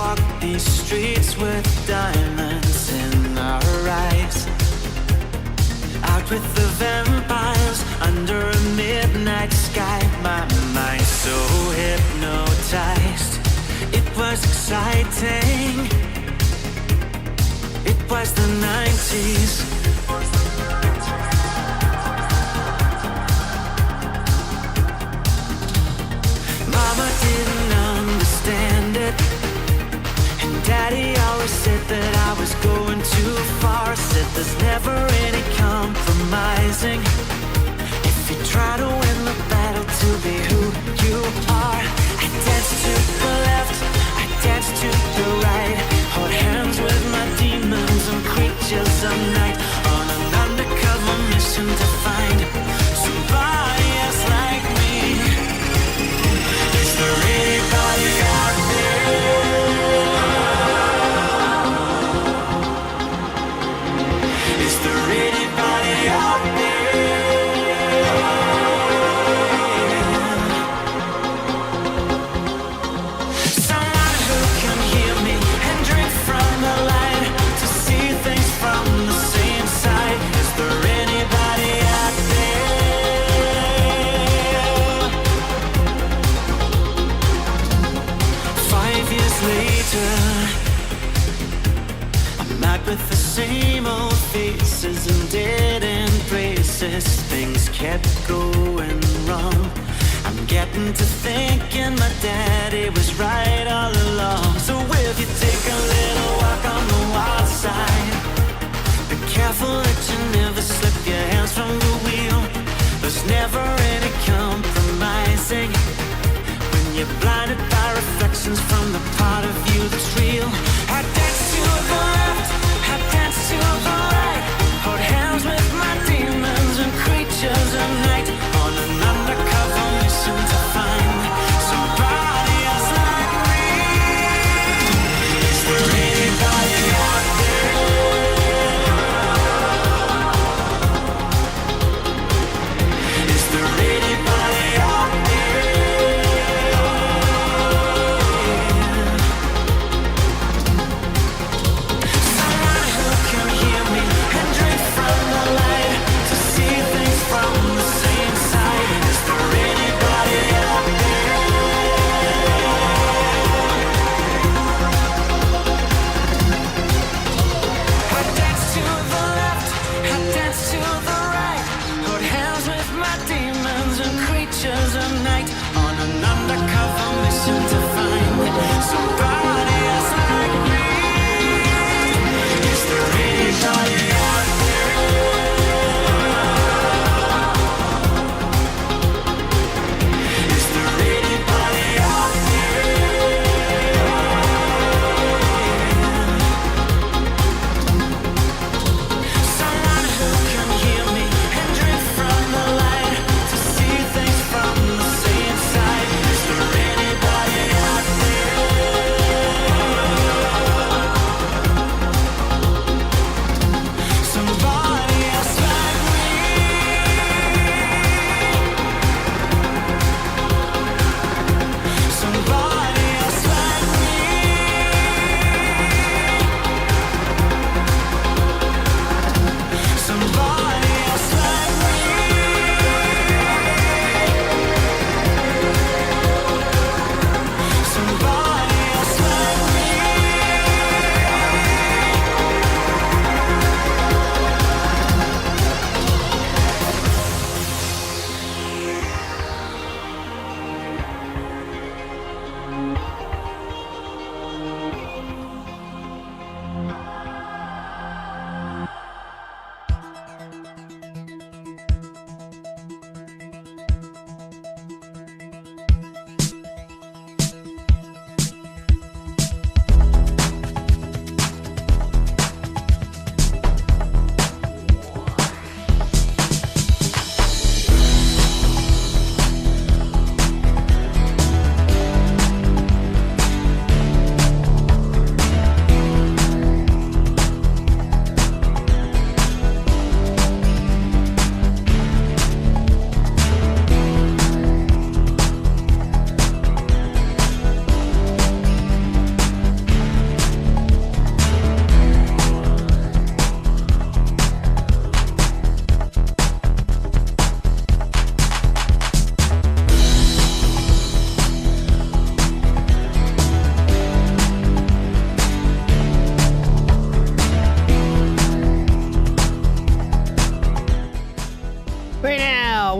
walk these streets with diamonds in our eyes. Out with the vampires under a midnight sky. My mind so hypnotized. It was exciting. It was the 90s. Mama didn't understand it, and Daddy always said that I was going too far. Said there's never any compromising if you try to win the battle to be who you are. I dance to the left, I dance to the right, hold hands with my demons and creatures of night, on an undercover mission to find somebody else like me. Is there anybody out there? Is there anybody out there? Someone who can hear me and drink from the light, to see things from the same side. Is there anybody out there? 5 years later, I'm out with the same old faces and dead end braces. Things kept going wrong. I'm getting to thinking my daddy was right all along. So will you take a little walk on the wild side? Be careful that you never slip your hands from the wheel. There's never any compromising when you're blinded by reflections from the part of you that's real. I dance to the left, I dance to the right, hold hands with my demons and creatures of night, on an undercover mission to find somebody else like me. Is there anybody out there? Is there anybody out there?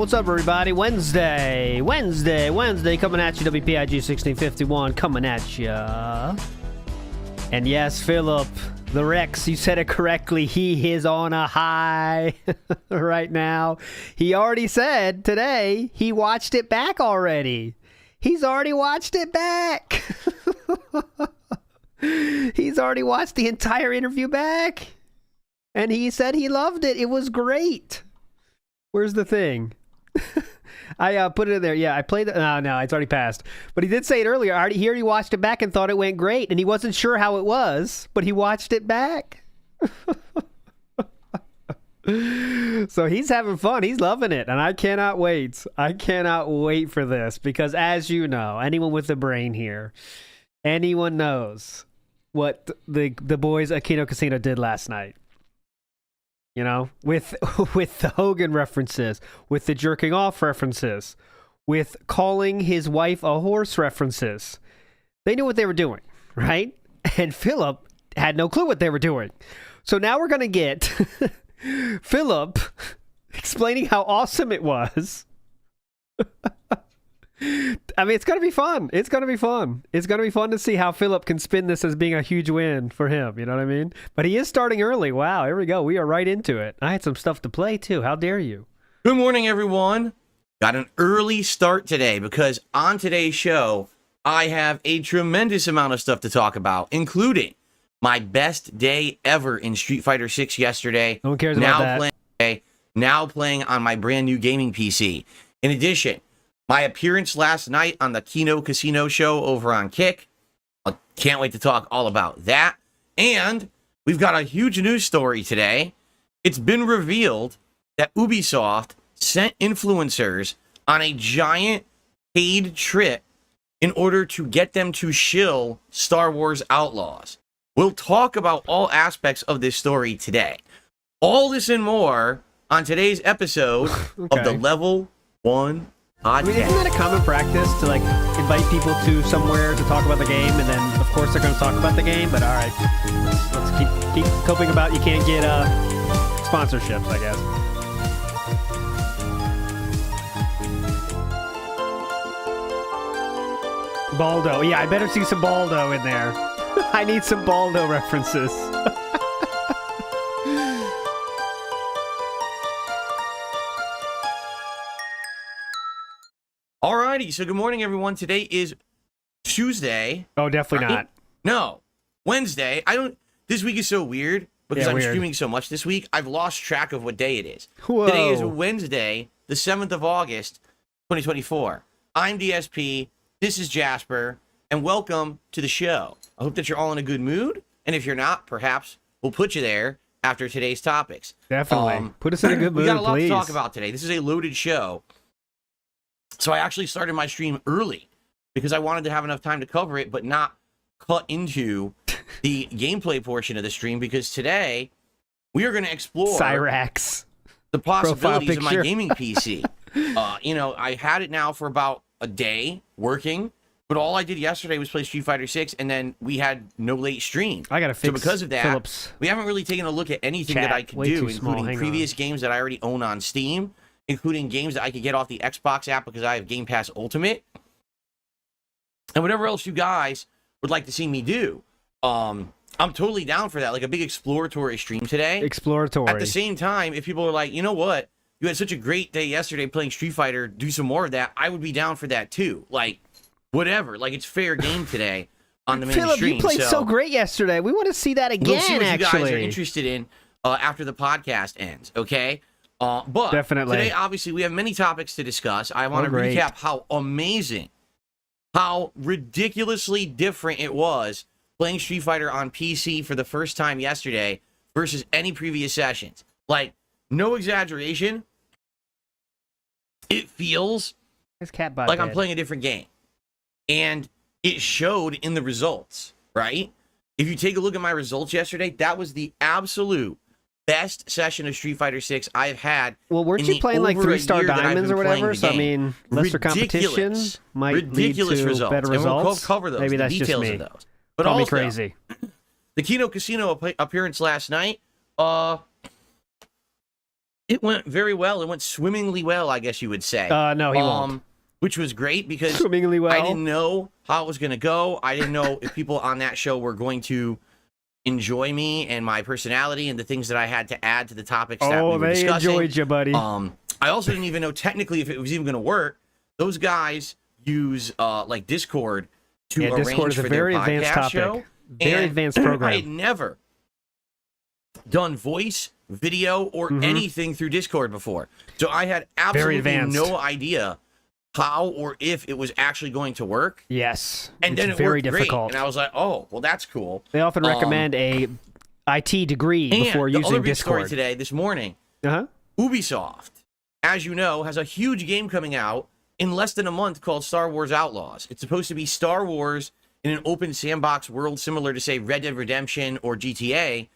What's up, everybody? Wednesday, coming at you, WPIG 1651, coming at you. And yes, Philip, the Rex, you said it correctly, he is on a high right now. He already said today he watched it back already. He's already watched it back. He's already watched the entire interview back. And he said he loved it. It was great. Where's the thing? I put it in there. Yeah, I played it. No, it's already passed. But he did say it earlier. He already watched it back and thought it went great. And he wasn't sure how it was, but he watched it back. So he's having fun. He's loving it. And I cannot wait. I cannot wait for this. Because as you know, anyone with a brain here, anyone knows what the boys at Kino Casino did last night. You know, with the Hogan references, with the jerking off references, with calling his wife a horse references. They knew what they were doing, right? And Philip had no clue what they were doing. So now we're going to get Philip explaining how awesome it was. I mean, it's going to be fun. It's going to be fun. It's going to be fun to see how Philip can spin this as being a huge win for him. You know what I mean? But he is starting early. Wow, here we go. We are right into it. I had some stuff to play, too. How dare you? Good morning, everyone. Got an early start today because on today's show, I have a tremendous amount of stuff to talk about, including my best day ever in Street Fighter 6 yesterday. No one cares about that. Now playing on my brand new gaming PC. In addition, my appearance last night on the Kino Casino show over on Kick. I can't wait to talk all about that. And we've got a huge news story today. It's been revealed that Ubisoft sent influencers on a giant paid trip in order to get them to shill Star Wars Outlaws. We'll talk about all aspects of this story today. All this and more on today's episode of the Level 1 podcast. I mean, isn't that a common practice to like invite people to somewhere to talk about the game, and then of course they're going to talk about the game? But all right, let's keep coping about. You can't get sponsorships, I guess. Baldo, yeah, I better see some Baldo in there. I need some Baldo references. Alrighty, so good morning, everyone. Today is Tuesday. Oh, definitely not. No, Wednesday. This week is so weird because I'm streaming so much this week. I've lost track of what day it is. Whoa. Today is Wednesday, the 7th of August, 2024. I'm DSP. This is Jasper, and welcome to the show. I hope that you're all in a good mood, and if you're not, perhaps we'll put you there after today's topics. Definitely. Put us in a good mood, We got a lot please. to talk about today. This is a loaded show. So I actually started my stream early because I wanted to have enough time to cover it, but not cut into the gameplay portion of the stream, because today we are going to explore Cyrax. The possibilities of my gaming PC. I had it now for about a day working, but all I did yesterday was play Street Fighter 6, and then we had no late stream. I got to fix So because of that, Phillips we haven't really taken a look at anything that I can do, including previous games that I already own on Steam, including games that I could get off the Xbox app because I have Game Pass Ultimate, and whatever else you guys would like to see me do. I'm totally down for that, like a big exploratory stream today. Exploratory. At the same time, if people are like, you know what, you had such a great day yesterday playing Street Fighter, do some more of that, I would be down for that too. Like, whatever. Like, it's fair game today on the main Philip, stream. you played so great yesterday. We want to see that again, we'll see what actually. you guys are interested in after the podcast ends, okay? But definitely. Today, obviously, we have many topics to discuss. I want to recap how amazing, how ridiculously different it was playing Street Fighter on PC for the first time yesterday versus any previous sessions. Like, no exaggeration, it feels like I'm playing a different game. And it showed in the results, right? If you take a look at my results yesterday, that was the absolute best session of Street Fighter 6 I've had. Well, weren't you playing like 3-star diamonds or whatever? So, I mean, lesser competition might lead to results. better results. And we'll cover those, Maybe the that's details just me. of those. But Call also, me crazy. The Kino Casino appearance last night, It went very well. It went swimmingly well, I guess you would say. No, he won't. Which was great because Swimmingly well. I didn't know how it was going to go. I didn't know if people on that show were going to enjoy me and my personality and the things that I had to add to the topics that we were discussing. They enjoyed you, buddy. I also didn't even know technically if it was even going to work. Those guys use like Discord to arrange Discord is for a very their advanced podcast topic. show. Very advanced program. I had never done voice, video, or anything through Discord before. So I had absolutely no idea how or if it was actually going to work. Yes. And then it very worked difficult. great. And I was like, oh, well, that's cool. They often recommend a IT degree before using the other big Discord. story today, this morning, Uh-huh. Ubisoft, as you know, has a huge game coming out in less than a month called Star Wars Outlaws. It's supposed to be Star Wars in an open sandbox world similar to, say, Red Dead Redemption or GTA.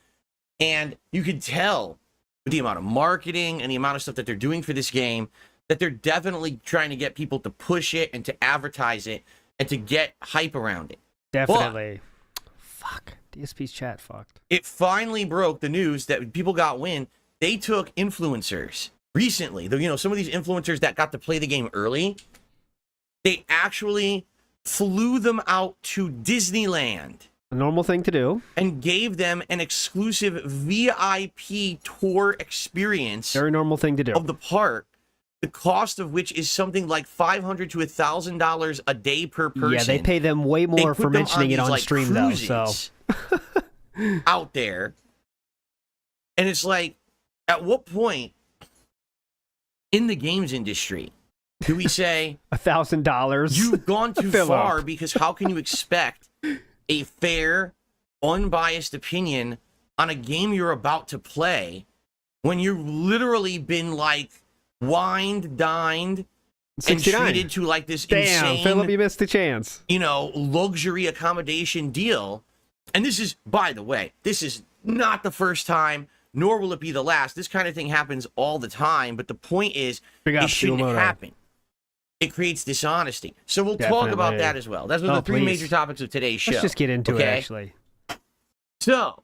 And you could tell with the amount of marketing and the amount of stuff that they're doing for this game that they're definitely trying to get people to push it and to advertise it and to get hype around it. Definitely. Fuck. DSP's chat fucked. It finally broke the news that people got wind. They took influencers recently. You know, some of these influencers that got to play the game early, they actually flew them out to Disneyland. A normal thing to do. And gave them an exclusive VIP tour experience. Very normal thing to do. Of the park, the cost of which is something like $500 to $1,000 a day per person. Yeah, they pay them way more for mentioning it on stream, though. So out there, and it's like, at what point in the games industry do we say $1,000? You've gone too far? Because how can you expect a fair, unbiased opinion on a game you're about to play when you've literally been like wined, dined, 69. And treated to like this insane, Philip, you missed the chance. You know, luxury accommodation deal. And this is, by the way, this is not the first time, nor will it be the last. This kind of thing happens all the time. But the point is, it shouldn't happen. It creates dishonesty. So we'll talk about that as well. That's the three major topics of today's show. Let's just get into it, actually. So,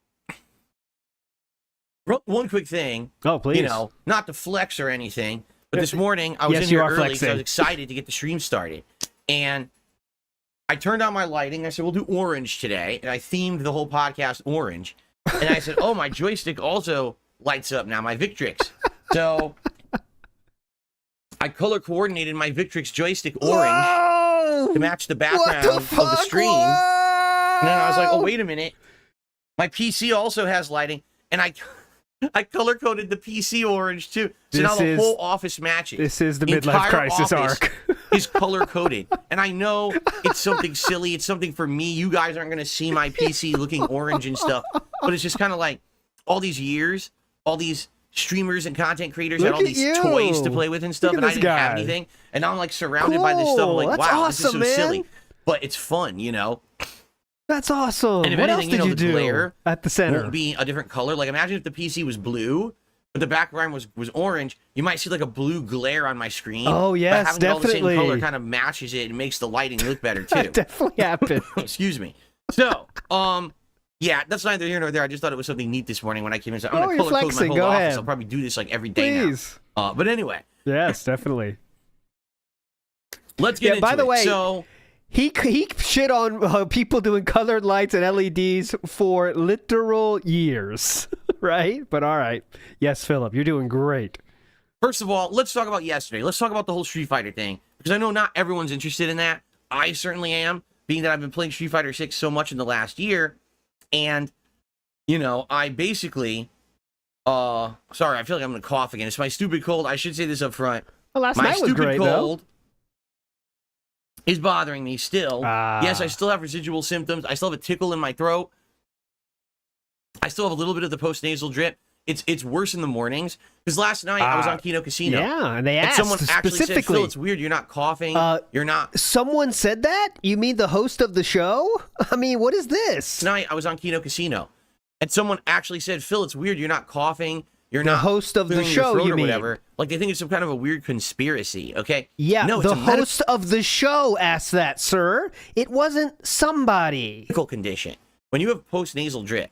one quick thing. Oh, please. You know, not to flex or anything, but this morning I was in here early because I was excited to get the stream started. And I turned on my lighting. I said, we'll do orange today. And I themed the whole podcast orange. And I said, oh, my joystick also lights up now, my Victrix. So I color coordinated my Victrix joystick orange to match the background of the stream. And then I was like, oh, wait a minute. My PC also has lighting. And I color coded the PC orange too. So now the whole office matches. This is the midlife crisis arc. Is color coded. And I know it's something silly. It's something for me. You guys aren't going to see my PC looking orange and stuff. But it's just kind of like all these years, all these streamers and content creators had all these toys to play with and stuff. And I didn't have anything. And now I'm like surrounded by this stuff. I'm like, wow, this is so silly. But it's fun, you know? That's awesome. And if what anything, else did you know, the glare at the center won't be a different color. Like imagine if the PC was blue, but the background was orange. You might see like a blue glare on my screen. Oh yes, but having definitely. All the same color kind of matches it and makes the lighting look better too. That definitely happened. Excuse me. So, yeah, that's neither here nor there. I just thought it was something neat this morning when I came in. So I'm gonna color code my whole office. I'll probably do this like every day now. But anyway. Yes, definitely. Let's get into it. By the way, so he shit on people doing colored lights and LEDs for literal years, right? But all right. Yes, Philip, you're doing great. First of all, let's talk about yesterday. Let's talk about the whole Street Fighter thing, because I know not everyone's interested in that. I certainly am, being that I've been playing Street Fighter 6 so much in the last year. And, you know, I basically, sorry, I feel like I'm going to cough again. It's my stupid cold. I should say this up front. Well, last night was great, cold is bothering me still. Yes, I still have residual symptoms. I still have a tickle in my throat. I still have a little bit of the post-nasal drip. It's worse in the mornings. Because last night I was on Kino Casino. Yeah, and they asked someone actually specifically. said, Phil, it's weird. You're not coughing. You're not. Someone said that? You mean the host of the show? I mean, what is this? Tonight I was on Kino Casino. And someone actually said, Phil, it's weird. You're not coughing. You're the not host of the show, you mean? Whatever. Like they think it's some kind of a weird conspiracy, okay? Yeah, no, the host of the show asked that, sir. It wasn't somebody. Medical condition. When you have post-nasal drip,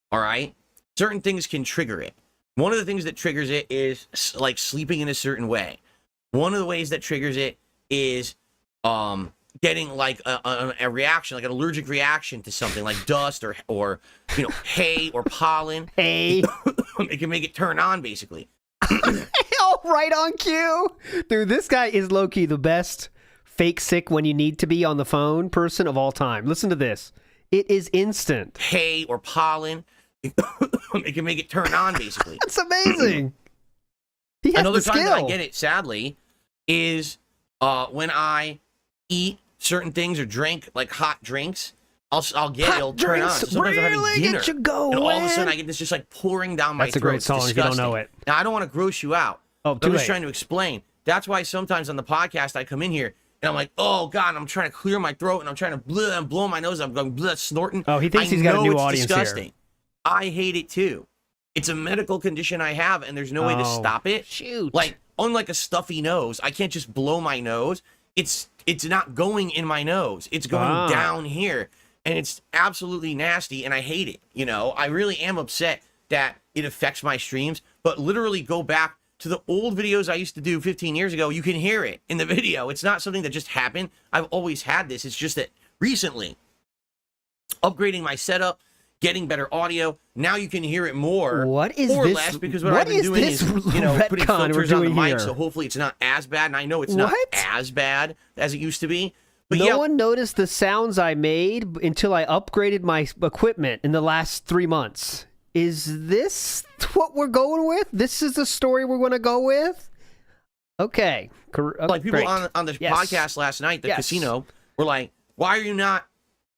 all right, certain things can trigger it. One of the things that triggers it is like sleeping in a certain way. One of the ways that triggers it is getting like a reaction, like an allergic reaction to something like dust or you know, hay or pollen. Hey. It can make it turn on, basically. Oh, right on cue. Dude, this guy is low-key the best fake sick when you need to be on the phone person of all time. Listen to this. It is instant. Hay or pollen. It can make it turn on, basically. That's amazing. He has Another the time skill. that I get it, sadly, is when I eat certain things or drink like hot drinks. I'll get Hot it'll turn on. drinks So sometimes I'm having really dinner, get you going. and all of a sudden I get this just like pouring down my That's a throat. great song. It's If you don't disgusting. know it. Now I don't want to gross you out. Oh, I'm too just late. trying to explain. That's why sometimes on the podcast I come in here and I'm like, oh God, I'm trying to clear my throat and I'm trying to blow my nose. I'm going snorting. Oh, he thinks I he's got a know new it's audience disgusting. here. I hate it too. It's a medical condition I have, and there's no way to Oh, stop it. shoot. Like, unlike a stuffy nose, I can't just blow my nose. It's not going in my nose. It's going down here, and it's absolutely nasty, and I hate it. You know, I really am upset that it affects my streams, but literally go back to the old videos I used to do 15 years ago. You can hear it in the video. It's not something that just happened. I've always had this. It's just that recently, upgrading my setup, getting better audio, now you can hear it more What is or this? less, because what What I've been is doing this is, you know, putting retcon we're filters on the doing mic, here? so hopefully it's not as bad, and I know it's not What? as bad as it used to be. But No yeah, one noticed the sounds I made until I upgraded my equipment in the last 3 months. Is this what we're going with? This is the story we're going to go with? Okay. like people great. on the Yes. podcast last night, the Yes. casino, were like, why are you not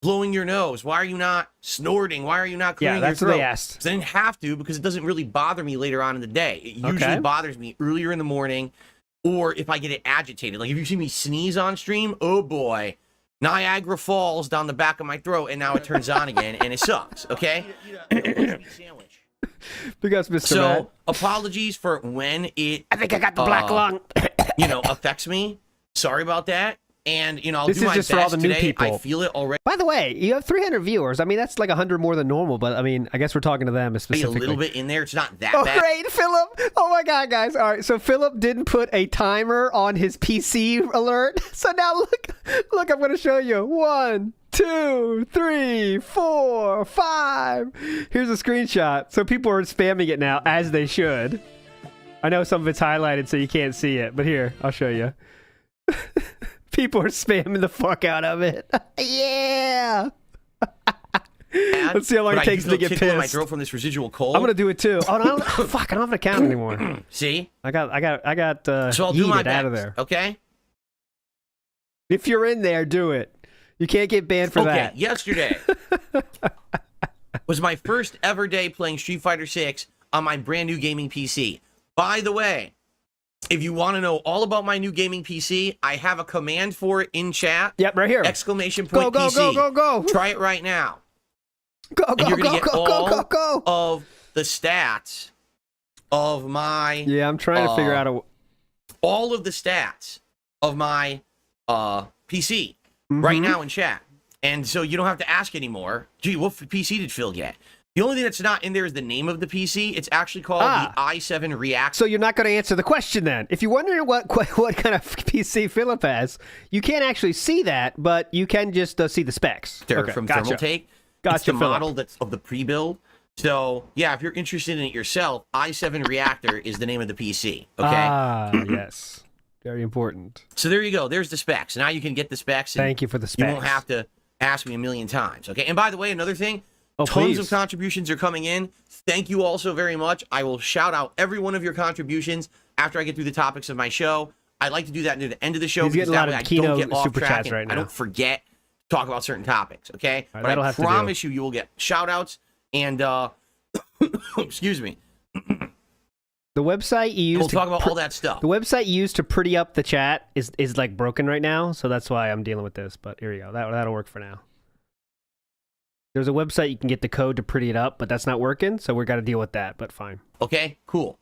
blowing your nose? Why are you not snorting? Why are you not clearing Yeah, that's your what throat? they asked. 'Cause I didn't have to, because it doesn't really bother me later on in the day. It usually Okay. bothers me earlier in the morning, or if I get it agitated. Like if you see me sneeze on stream, oh boy, Niagara Falls down the back of my throat, and now it turns on again, and it sucks. Okay. Because Mr. So Matt. apologies for when it I think I got the black lung. you know, affects me. Sorry about that. And you know, I'll This do is my just best for all the new today. I people. feel it already. By the way, you have 300 viewers. I mean, that's like 100 more than normal, but I mean, I guess we're talking to them A specifically. little bit in there. It's not that Oh, bad. great, Philip. Oh, my God, guys. All right, so Philip didn't put a timer on his PC alert. So now look, I'm going to show you. 1, 2, 3, 4, 5. Here's a screenshot. So people are spamming it now, as they should. I know some of it's highlighted so you can't see it, but here, I'll show you. People are spamming the fuck out of it. Yeah. Let's see how long But it takes I to get tickle in my pissed. throat from this residual cold. I'm gonna do it too. Oh no! Fuck! I don't have an account anymore. See. I got So I'll do my yeeted best. out of there. Okay. If you're in there, do it. You can't get banned for Okay. that. Yesterday was my first ever day playing Street Fighter 6 on my brand new gaming PC. By the way, if you want to know all about my new gaming PC, I have a command for it in chat. Yep, right here. Exclamation Go, point go, PC. go. Try it right now. Go, And go, you're going go, to get go, all go, go. of the stats of my... Yeah, I'm trying to figure out a. all of the stats of my PC right now in chat. And so you don't have to ask anymore, gee, what PC did Phil get? The only thing that's not in there is the name of the PC. It's actually called the i7 React. So you're not going to answer the question then. If you're wondering what kind of PC Philip has, you can't actually see that, but you can just see the specs. They're from Thermaltake. It's the Philip. model that's of the pre-build. So yeah, if you're interested in it yourself, i7 Reactor is the name of the PC. Okay. Yes. Very important. So there you go. There's the specs. Now you can get the specs. And Thank you for the specs. you won't have to ask me a million times. Okay. And by the way, another thing. Oh, Tons please. of contributions are coming in. Thank you all so very much. I will shout out every one of your contributions after I get through the topics of my show. I like to do that near the end of the show He's because getting a lot that way of I Kino don't get off super track chats and right I now. don't forget to talk about certain topics, okay? All right, But that'll I have to do. promise you will get shout outs and, excuse me, The website you used we'll talk about all that stuff. The website you used to pretty up the chat is like broken right now, so that's why I'm dealing with this. But here we go. That'll work for now. There's a website you can get the code to pretty it up, but that's not working, so we're got to deal with that. But fine. Okay, cool.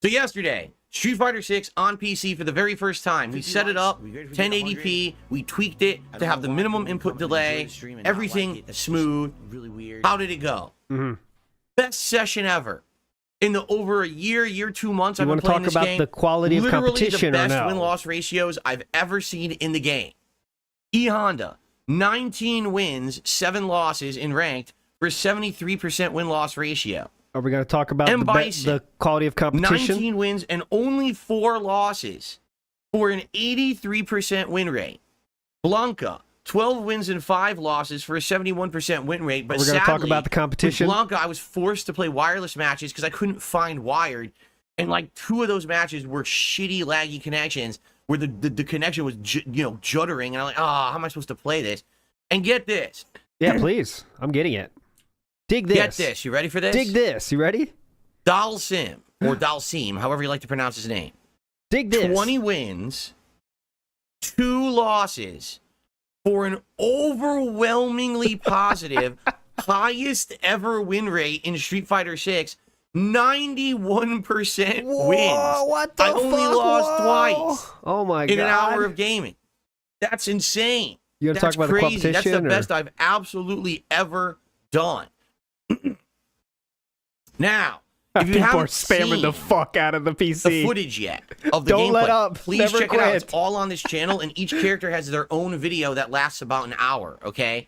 So yesterday, Street Fighter 6 on PC for the very first time. We set it up 1080p. We tweaked it to have the minimum input delay. Everything smooth. Really weird. How did it go? Mm-hmm. Best session ever. in the over a year 2 months I've You been want to playing talk this about game. the quality of Literally competition the or best no? win-loss ratios I've ever seen in the game. E-Honda, 19 wins, 7 losses in ranked for a 73% win-loss ratio. Are we going to talk about the quality of competition? 19 wins and only 4 losses for an 83% win rate. Blanca, 12 wins and 5 losses for a 71% win rate. But we're going to talk about the competition. With Blanca, I was forced to play wireless matches because I couldn't find wired. And like 2 of those matches were shitty, laggy connections where the connection was, juddering. And I'm like, how am I supposed to play this? And get this. Yeah, please. I'm getting it. Dig this. Get this. You ready for this? Dig this. You ready? Dalsim, or Dalsim, however you like to pronounce his name. Dig this. 20 wins, 2 losses for an overwhelmingly positive, highest ever win rate in Street Fighter 6. 91% Whoa, wins. what the I only fuck? lost twice. Oh my god! In an hour of gaming. That's insane. You want to talk about crazy. the competition? That's the best I've absolutely ever done. Now, if you People are haven't spamming seen the fuck out of the PC. the footage yet of the Don't gameplay, let up. please Never check it out. quit. It's all on this channel, and each character has their own video that lasts about an hour, okay?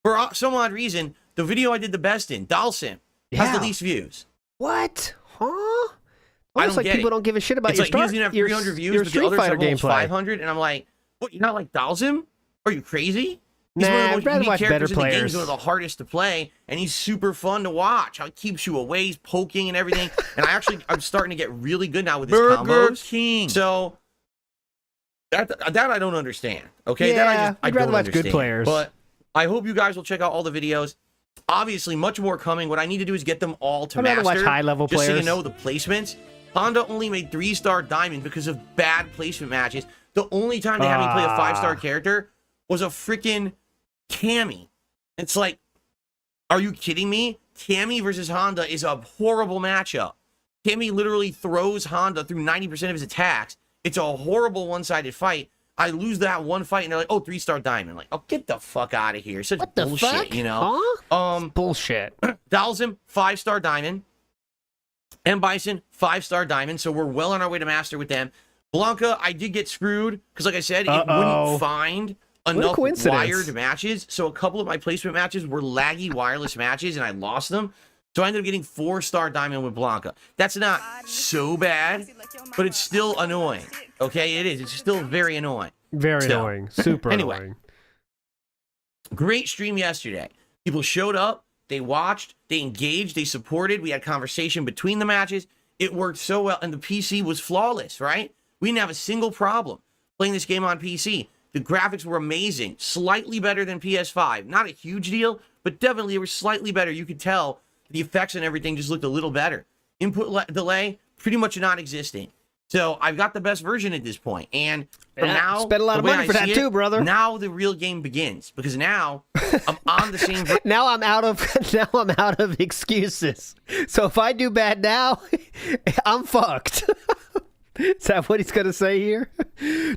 For some odd reason, the video I did the best in, Dalsim, has the least views. What? Huh? I Almost don't like get people it. don't give a shit about It's your like he doesn't even have 300 views, your but the Street others Fighter have almost gameplay. 500, and I'm like, what, you're not like Dalsim? Are you crazy? He's Nah, one of I'd the most rather unique watch better characters in the game. players. He's one of the hardest to play, and he's super fun to watch. How he keeps you away, he's poking and everything. And I'm starting to get really good now with his combos. King. So that I don't understand. Okay, Yeah, I I'd rather don't watch understand. good players. But I hope you guys will check out all the videos. Obviously, much more coming. What I need to do is get them all to I'd rather master. watch high-level just so you players. know the placements. Honda only made 3-star diamond because of bad placement matches. The only time they had me play a 5-star character was a freaking Cammy. It's like, are you kidding me? Cammy versus Honda is a horrible matchup. Cammy literally throws Honda through 90% of his attacks. It's a horrible one-sided fight. I lose that one fight, and they're like, oh, 3-star diamond. Like, oh, get the fuck out of here. Such What the bullshit, fuck? you know? Huh? Bullshit. Dalsim, 5-star diamond. M. Bison, 5-star diamond. So we're well on our way to master with them. Blanca, I did get screwed because, like I said, it wouldn't find enough wired matches. So a couple of my placement matches were laggy wireless matches, and I lost them. So I ended up getting 4-star diamond with Blanca. That's not so bad, but it's still annoying. Okay, it is. It's still very annoying. Very annoying. Super anyway, annoying. Great stream yesterday. People showed up. They watched, they engaged, they supported. We had conversation between the matches. It worked so well, and the PC was flawless, right? We didn't have a single problem playing this game on PC. The graphics were amazing, slightly better than PS5. Not a huge deal, but definitely they were slightly better. You could tell the effects and everything just looked a little better. Input delay, pretty much non-existent. So I've got the best version at this point. And from now, spent a lot of money for that too, brother. Now the real game begins, because now I'm on the same. Now I'm out of excuses. So if I do bad now, I'm fucked. Is that what he's going to say here?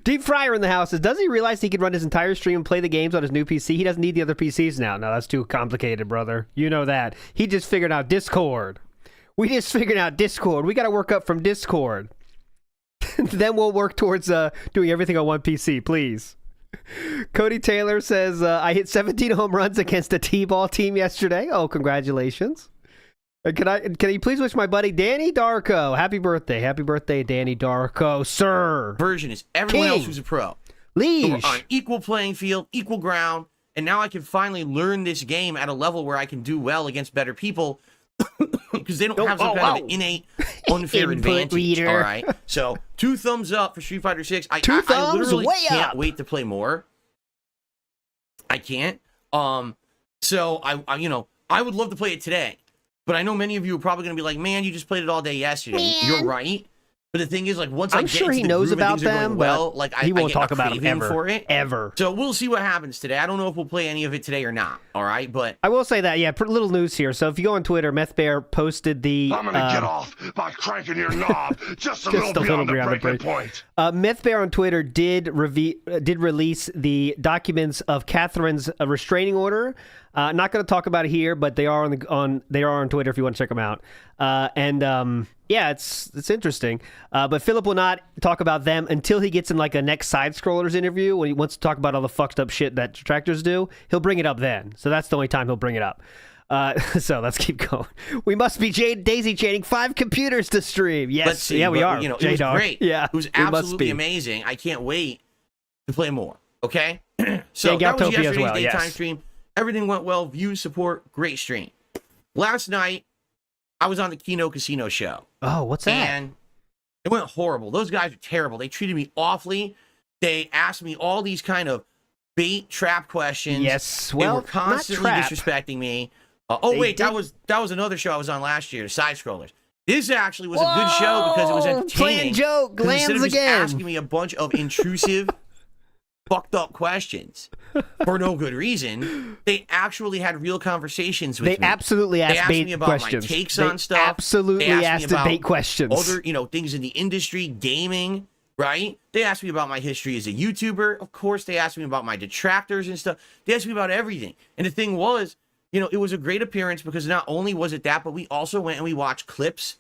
Deep Fryer in the house says, does he realize he could run his entire stream and play the games on his new PC? He doesn't need the other PCs now. No, that's too complicated, brother. You know that. He just figured out Discord. We just figured out Discord. We got to work up from Discord. Then we'll work towards doing everything on one PC, please. Cody Taylor says, I hit 17 home runs against a T-ball team yesterday. Oh, congratulations. Can you please wish my buddy Danny Darko happy birthday? Happy birthday, Danny Darko, sir. Version is everyone else who's a pro. Leash. So we're on equal playing field, equal ground, and now I can finally learn this game at a level where I can do well against better people because they don't have some kind of innate unfair advantage. Reader. All right. So 2 thumbs up for Street Fighter 6. I literally can't wait to play more. I can't. So I would love to play it today. But I know many of you are probably going to be like, man, you just played it all day yesterday. Man. You're right. But the thing is, like, once I I'm get sure into he the knows groove and about things are going them, well, but like he won't I get talk a about them craving ever. for it. Ever. So we'll see what happens today. I don't know if we'll play any of it today or not. All right, but I will say that, yeah, little news here. So if you go on Twitter, Meth Bear posted the... I'm gonna get off by cranking your knob just a little beyond the breaking point. Meth Bear on Twitter did release the documents of Catherine's restraining order. Not going to talk about it here, but they are on Twitter if you want to check them out. Yeah, it's interesting. But Philip will not talk about them until he gets in like a next SideScrollers interview when he wants to talk about all the fucked up shit that detractors do. He'll bring it up then. So that's the only time he'll bring it up. So let's keep going. We must be daisy chaining 5 computers to stream. Yes, let's see. yeah, we are. You know, it was great. Yeah, it was we must absolutely be. amazing. I can't wait to play more. Okay, so Yeah, that was Galtopia as yesterday's well, daytime yes. stream. Everything went well. Views, support, great stream. Last night, I was on the Kino Casino show. Oh, what's that? And it went horrible. Those guys are terrible. They treated me awfully. They asked me all these kind of bait trap questions. Yes, They well, were constantly not trap. disrespecting me. That was another show I was on last year, the SideScrollers. This actually was a good show because it was entertaining. Playing joke, 'Cause instead lands of just again. asking me a bunch of intrusive, fucked up questions for no good reason, they actually had real conversations with They me. absolutely They asked asked bait me about questions. my takes They on stuff. absolutely They asked me asked about debate questions. Other, things in the industry, gaming, right? They asked me about my history as a YouTuber. Of course, they asked me about my detractors and stuff. They asked me about everything. And the thing was, it was a great appearance because not only was it that, but we also went and we watched clips.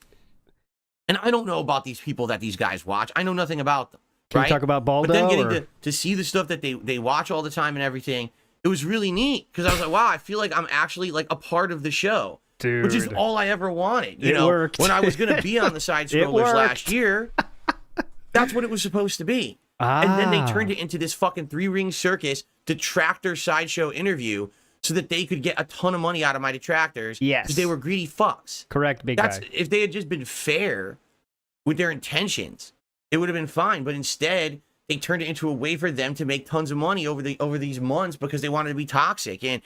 And I don't know about these people that these guys watch. I know nothing about them. Can right? you talk about Baldo? But then getting or? to see the stuff that they watch all the time and everything, it was really neat because I was like, wow, I feel like I'm actually like a part of the show. Dude. Which is all I ever wanted. It worked. When I was going to be on the SideScrollers worked. last year, that's what it was supposed to be. And then they turned it into this fucking 3-ring circus detractor sideshow interview so that they could get a ton of money out of my detractors. Yes. Because they were greedy fucks. Correct, big guy. If they had just been fair with their intentions, it would have been fine. But instead, they turned it into a way for them to make tons of money over these months because they wanted to be toxic. And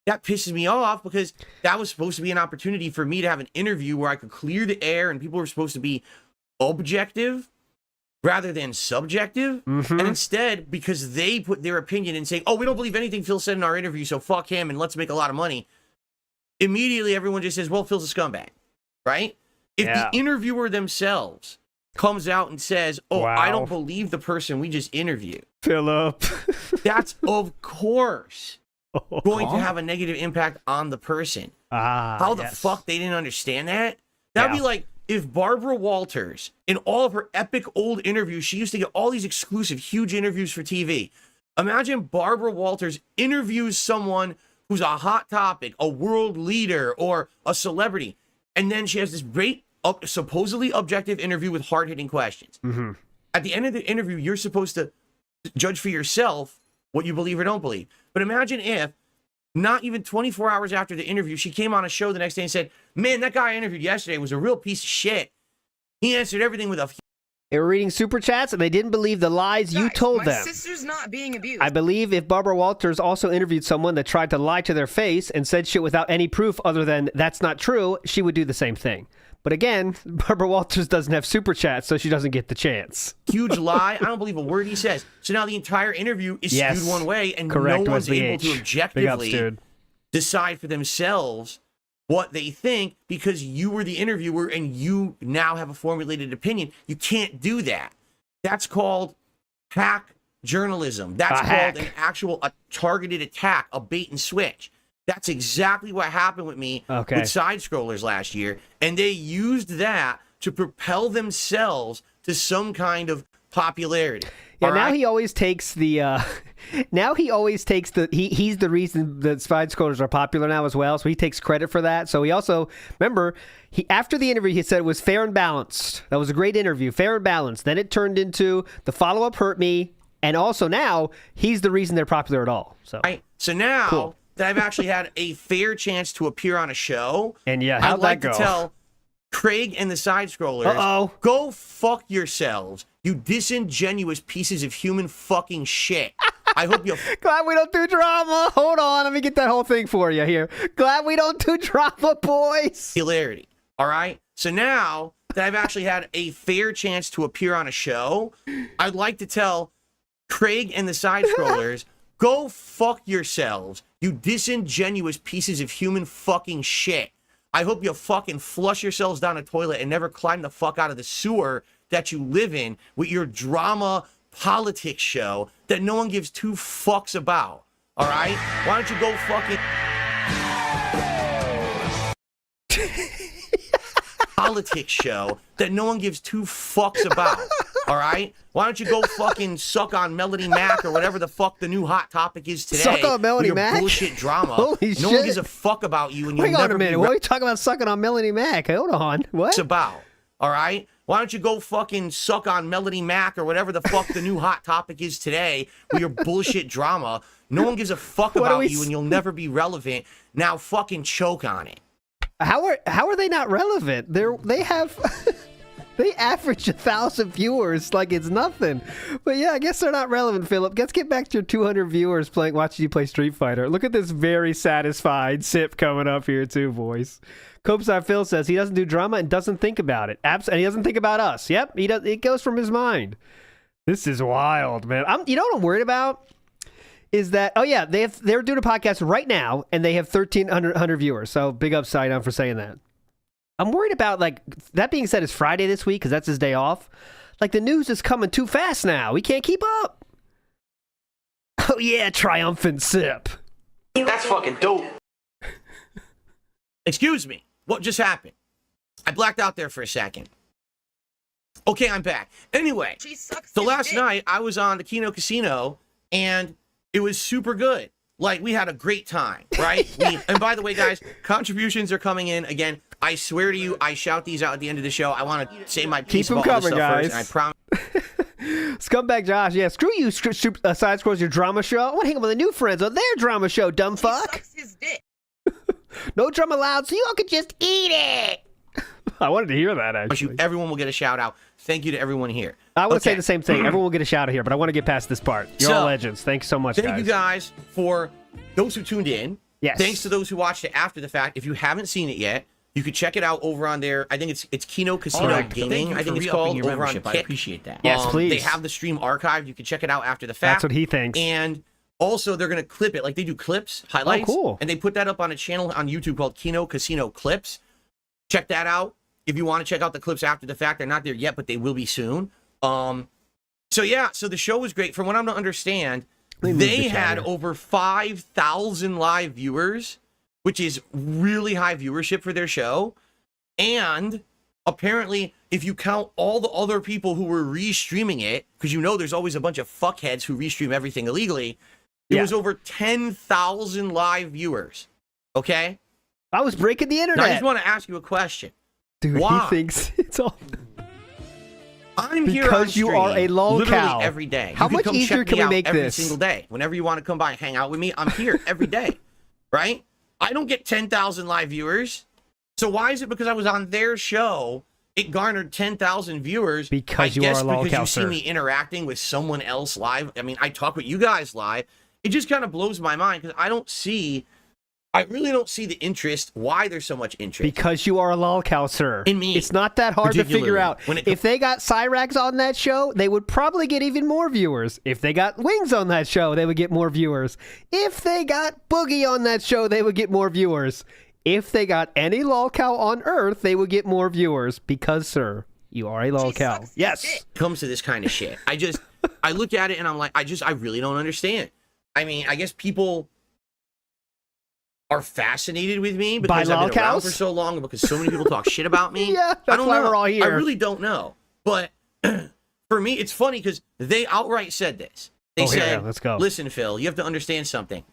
that pisses me off because that was supposed to be an opportunity for me to have an interview where I could clear the air and people were supposed to be objective rather than subjective. Mm-hmm. And instead, because they put their opinion in saying, oh, we don't believe anything Phil said in our interview, so fuck him and let's make a lot of money. Immediately, everyone just says, well, Phil's a scumbag, right? If Yeah. the interviewer themselves comes out and says, oh, Wow. I don't believe the person we just interviewed, Philip. that's of course going to have a negative impact on the person. How the fuck they didn't understand that? That'd Yeah. be like if Barbara Walters, in all of her epic old interviews, she used to get all these exclusive, huge interviews for TV. Imagine Barbara Walters interviews someone who's a hot topic, a world leader, or a celebrity, and then she has this great, supposedly objective interview with hard-hitting questions. Mm-hmm. At the end of the interview, you're supposed to judge for yourself what you believe or don't believe. But imagine if, not even 24 hours after the interview, she came on a show the next day and said, man, that guy I interviewed yesterday was a real piece of shit. He answered everything with a... They were reading super chats and they didn't believe the lies you told my them. sister's not being abused. I believe if Barbara Walters also interviewed someone that tried to lie to their face and said shit without any proof other than that's not true, she would do the same thing. But again, Barbara Walters doesn't have super chats, so she doesn't get the chance. Huge lie. I don't believe a word he says. So now the entire interview is Yes. skewed one way, and Correct, no one's Wesley able to H. Big ups, objectively dude. decide for themselves what they think because you were the interviewer and you now have a formulated opinion. You can't do that. That's called hack journalism. That's called hack. a targeted attack, a bait and switch. That's exactly what happened with me Okay. with SideScrollers last year. And they used that to propel themselves to some kind of popularity. Yeah, All now right? he always takes the he's the reason that SideScrollers are popular now as well, so he takes credit for that. So he also, remember, after the interview he said it was fair and balanced. That was a great interview, fair and balanced. Then it turned into the follow-up hurt me, and also now he's the reason they're popular at all. So Right. So now Cool. that I've actually had a fair chance to appear on a show, And yeah, how'd I'd like that to go? tell Craig and the SideScrollers, Uh-oh. go fuck yourselves, you disingenuous pieces of human fucking shit. I hope you Glad we don't do drama. Hold on, let me get that whole thing for you here. Glad we don't do drama, boys. popularity. All right. So now that I've actually had a fair chance to appear on a show, I'd like to tell Craig and the Side Scrollers, go fuck yourselves, you disingenuous pieces of human fucking shit. I hope you fucking flush yourselves down a toilet and never climb the fuck out of the sewer that you live in with your drama politics show that no one gives two fucks about. All right? Why don't you go fucking politics show that no one gives two fucks about. All right? Why don't you go fucking suck on Melody Mac or whatever the fuck the new hot topic is today? Suck on Melody with your Mac? bullshit drama. Holy no one gives a fuck about you, and you'll Hang on never a minute. be What are you talking about sucking on Melody Mac? Hold on. What? it's about. All right? Why don't you go fucking suck on Melody Mac or whatever the fuck the new hot topic is today with your bullshit drama? No one gives a fuck What are about we you, and you'll never be relevant. Now fucking choke on it. How are they not relevant? They have they average 1,000 viewers like it's nothing. But yeah, I guess they're not relevant, Philip. Let's get back to your 200 viewers watching you play Street Fighter. Look at this very satisfied sip coming up here too, boys. Copeside Phil says he doesn't do drama and doesn't think about it. And he doesn't think about us. Yep, he does. It goes from his mind. This is wild, man. You know what I'm worried about? Is that, oh yeah, they're doing a podcast right now, and they have 1,300 viewers. So big up Sidon for saying that. I'm worried about, like, that being said, it's Friday this week because that's his day off. Like, the news is coming too fast now. We can't keep up. Oh yeah, triumphant sip. That's fucking dope. Excuse me. What just happened? I blacked out there for a second. Okay, I'm back. Anyway, so last night I was on the Kino Casino, and it was super good. Like, we had a great time, right? And by the way, guys, contributions are coming in. Again, I swear to you, I shout these out at the end of the show. I want to say my piece Keep them about all this coming, stuff guys. first, and I promise. Scumbag Josh, yeah, screw you, Side Scrolls, your drama show. I want to hang out with the new friends on their drama show, dumb fuck. His dick. No drama allowed, so you all could just eat it. I wanted to hear that, actually. Everyone will get a shout out. Thank you to everyone here. I want to say the same thing. Everyone will get a shout out here, but I want to get past this part. You're all legends. Thanks so much, guys. Thank you guys for those who tuned in. Yes. Thanks to those who watched it after the fact. If you haven't seen it yet, you could check it out over on their, I think it's Kino Casino Gaming, I think it's called, over on Kick. I appreciate that. Yes, please. They have the stream archived. You can check it out after the fact. That's what he thinks. And also, they're going to clip it. Like, they do clips, highlights. Oh, cool. And they put that up on a channel on YouTube called Kino Casino Clips. Check that out. If you want to check out the clips after the fact, they're not there yet, but they will be soon. So yeah, so the show was great. From what I'm to understand, they had over 5,000 live viewers, which is really high viewership for their show. And apparently, if you count all the other people who were restreaming it, because you know there's always a bunch of fuckheads who restream everything illegally, it was over 10,000 live viewers. Okay? I was breaking the internet. Now, I just want to ask you a question. Dude, Why? he thinks it's all... I'm here Because on stream, you are a lol literally cow. every day. How You can much come easier check can me we out make every this? single day. Whenever you want to come by and hang out with me, I'm here every day, right? I don't get 10,000 live viewers. So why is it because I was on their show, it garnered 10,000 viewers? Because I you are guess a lol because cow, you see sir. me interacting with someone else live. I mean, I talk with you guys live. It just kind of blows my mind because I really don't see the interest, why there's so much interest. Because you are a lol cow, sir. In me. It's not that hard to figure Particularly, out. when it- If they got Cyrax on that show, they would probably get even more viewers. If they got Wings on that show, they would get more viewers. If they got Boogie on that show, they would get more viewers. If they got any lol cow on Earth, they would get more viewers. Because, sir, you are a lol cow. Yes. Comes to this kind of shit. I look at it and I'm like, I really don't understand. I mean, I guess people are fascinated with me because I've been around for so long, because so many people talk shit about me. Yeah, that's I don't why know. we're all here. I really don't know. But for me, it's funny because they outright said this. They said, let's go. Listen, Phil, you have to understand something.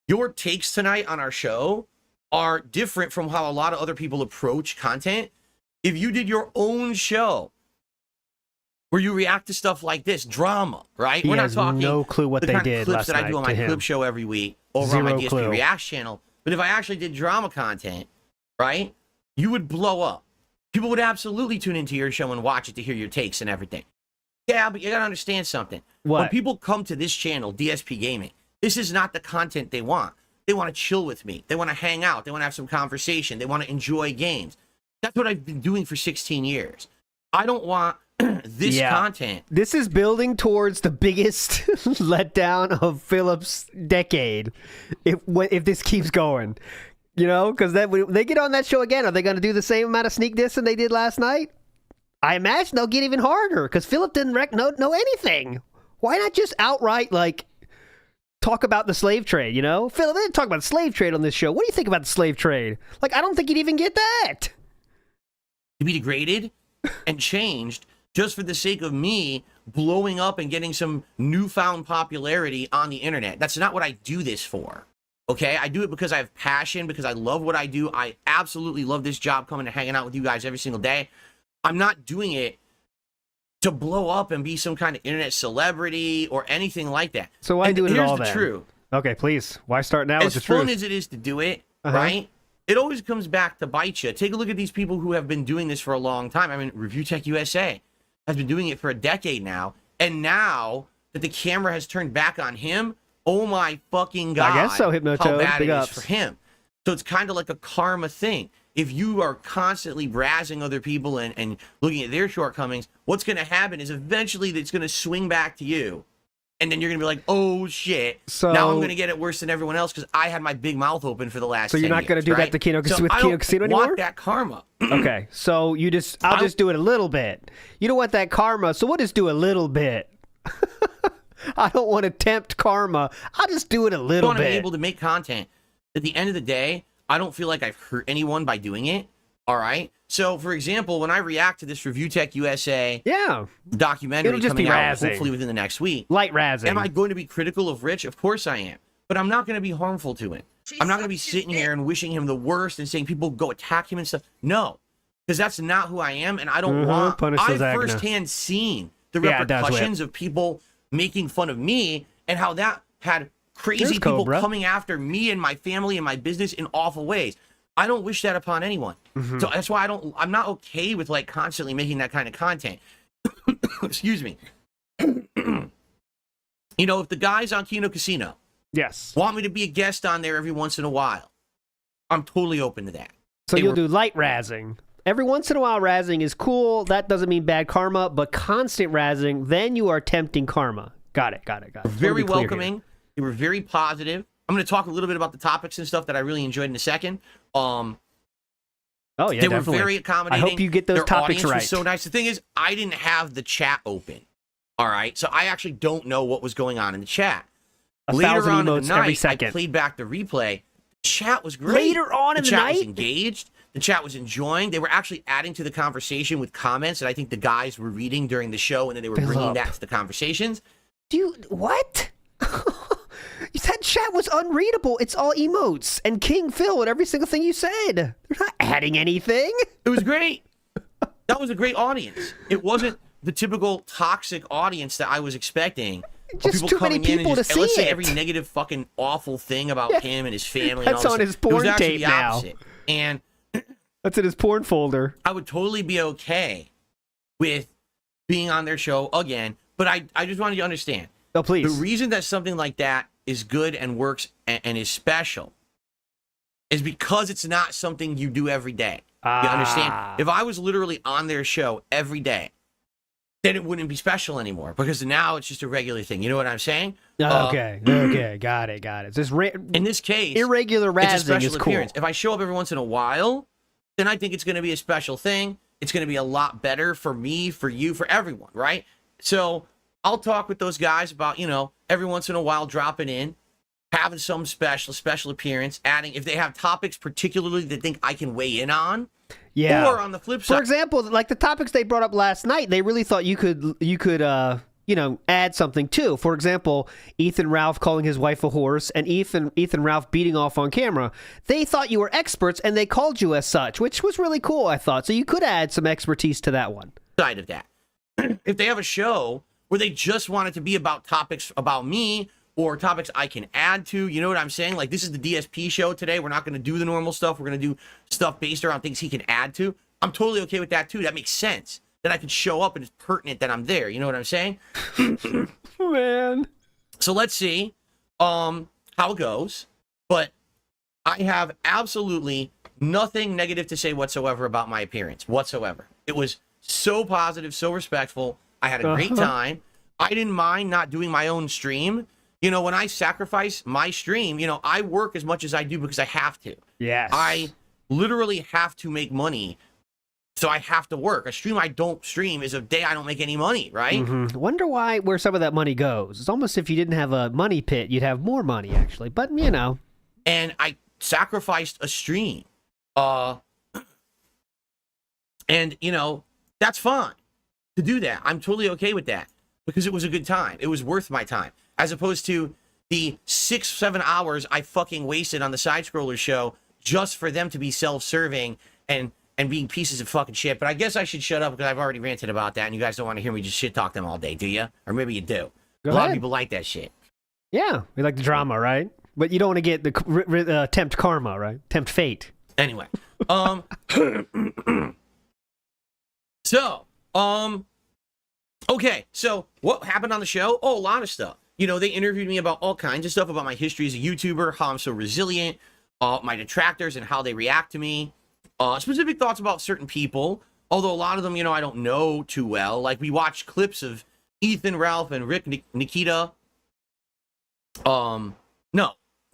Your takes tonight on our show are different from how a lot of other people approach content. If you did your own show where you react to stuff like this, drama, right? He We're not has talking no clue what the they kind did of clips last that I night do on to my him. clip show every week over on my Zero DSP clue. React channel. But if I actually did drama content, right, you would blow up. People would absolutely tune into your show and watch it to hear your takes and everything. Yeah, but you gotta understand something. What? When people come to this channel, DSP Gaming, this is not the content they want. They want to chill with me. They want to hang out. They want to have some conversation. They want to enjoy games. That's what I've been doing for 16 years. I don't want this content. This is building towards the biggest letdown of Philip's decade if this keeps going. You know, because when they get on that show again, are they going to do the same amount of sneak dissing they did last night? I imagine they'll get even harder because Philip didn't know anything. Why not just outright, like, talk about the slave trade, you know? Philip, they didn't talk about the slave trade on this show. What do you think about the slave trade? Like, I don't think you'd even get that. To be degraded and changed just for the sake of me blowing up and getting some newfound popularity on the internet. That's not what I do this for. Okay, I do it because I have passion, because I love what I do. I absolutely love this job, coming and hanging out with you guys every single day. I'm not doing it to blow up and be some kind of internet celebrity or anything like that. So why do it all then? Here's the truth. Okay, please. Why start now with the truth? As fun as it is to do it, right? It always comes back to bite you. Take a look at these people who have been doing this for a long time. I mean, Review Tech USA has been doing it for a decade now. And now that the camera has turned back on him, oh my fucking God. I guess so, Hypnotoad. How bad Big it ups. is for him. So it's kind of like a karma thing. If you are constantly brazzing other people and looking at their shortcomings, what's going to happen is eventually it's going to swing back to you. And then you're going to be like, oh, shit. So, now I'm going to get it worse than everyone else because I had my big mouth open for the last 10 So you're not going to do right? that to Kino, so with Kino Casino anymore? I don't want that karma. Okay, so I'll just do it a little bit. You don't want that karma, so we'll just do a little bit. I don't want to tempt karma. I'll just do it a little bit. I want to be able to make content. At the end of the day, I don't feel like I've hurt anyone by doing it. All right. So, for example, when I react to this Review Tech USA documentary coming out hopefully within the next week, light razzing. Am I going to be critical of Rich? Of course I am. But I'm not going to be harmful to him. I'm not going to be sitting here and wishing him the worst and saying people go attack him and stuff. No, because that's not who I am, and I don't want. I've firsthand seen the repercussions of people making fun of me and how that had crazy people coming after me and my family and my business in awful ways. I don't wish that upon anyone. So that's why I'm not okay with like constantly making that kind of content. Excuse me. You know, if the guys on Kino Casino want me to be a guest on there every once in a while, I'm totally open to that. So you'll do light razzing. Every once in a while, razzing is cool. That doesn't mean bad karma, but constant razzing, then you are tempting karma. Got it. Very welcoming. They were very positive. I'm going to talk a little bit about the topics and stuff that I really enjoyed in a second. Oh yeah, they were very accommodating. I hope you get those topics right. Was so nice. The thing is, I didn't have the chat open. All right, so I actually don't know what was going on in the chat. Later on in the night, I played back the replay. The chat was great. Later on in the night, the chat was engaged. The chat was enjoying. They were actually adding to the conversation with comments that I think the guys were reading during the show, and then they were bringing that to the conversations. Dude, what? That chat was unreadable. It's all emotes and King Phil and every single thing you said. They're not adding anything. It was great. That was a great audience. It wasn't the typical toxic audience that I was expecting. Just people too coming many people in and to see let's say it. every negative fucking awful thing about him and his family. That's and all on this his porn it was actually tape the now. opposite. And that's in his porn folder. I would totally be okay with being on their show again, but I just wanted you to understand. Oh, please. The reason that something like that is good and works and is special is because it's not something you do every day. You understand? If I was literally on their show every day, then it wouldn't be special anymore because now it's just a regular thing. You know what I'm saying? Okay, got it. It's just in this case, irregular razzing it's a special is appearance. cool. If I show up every once in a while, then I think it's going to be a special thing. It's going to be a lot better for me, for you, for everyone, right? So I'll talk with those guys about, you know, every once in a while dropping in, having some special appearance, adding, if they have topics particularly that think I can weigh in on. Yeah. Or on the flip side. For example, like the topics they brought up last night, they really thought you could add something too. For example, Ethan Ralph calling his wife a horse and Ethan Ralph beating off on camera. They thought you were experts and they called you as such, which was really cool, I thought. So you could add some expertise to that one. Side of that. If they have a show where they just want it to be about topics about me or topics I can add to, you know what I'm saying? Like, this is the DSP show today. We're not going to do the normal stuff. We're going to do stuff based around things he can add to. I'm totally okay with that, too. That makes sense. That I can show up and it's pertinent that I'm there. You know what I'm saying? Man. So let's see how it goes. But I have absolutely nothing negative to say whatsoever about my appearance whatsoever. It was so positive, so respectful. I had a great time. I didn't mind not doing my own stream. You know, when I sacrifice my stream, you know, I work as much as I do because I have to. Yes. I literally have to make money, so I have to work. A stream I don't stream is a day I don't make any money, right? Wonder where some of that money goes. It's almost if you didn't have a money pit, you'd have more money, actually. But, you know. And I sacrificed a stream. And, you know, that's fine to do that. I'm totally okay with that because it was a good time. It was worth my time. As opposed to the 6-7 hours I fucking wasted on the Side-Scrollers show just for them to be self-serving and being pieces of fucking shit. But I guess I should shut up because I've already ranted about that and you guys don't want to hear me just shit-talk them all day, do you? Or maybe you do. Go a lot ahead. of people like that shit. Yeah, we like the drama, right? But you don't want to get the tempt karma, right? Tempt fate. Anyway, okay, so what happened on the show? Oh, a lot of stuff. You know, they interviewed me about all kinds of stuff, about my history as a YouTuber, how I'm so resilient, my detractors and how they react to me, specific thoughts about certain people, although a lot of them, you know, I don't know too well. Like, we watched clips of Ethan, Ralph, and Rick, Nikita.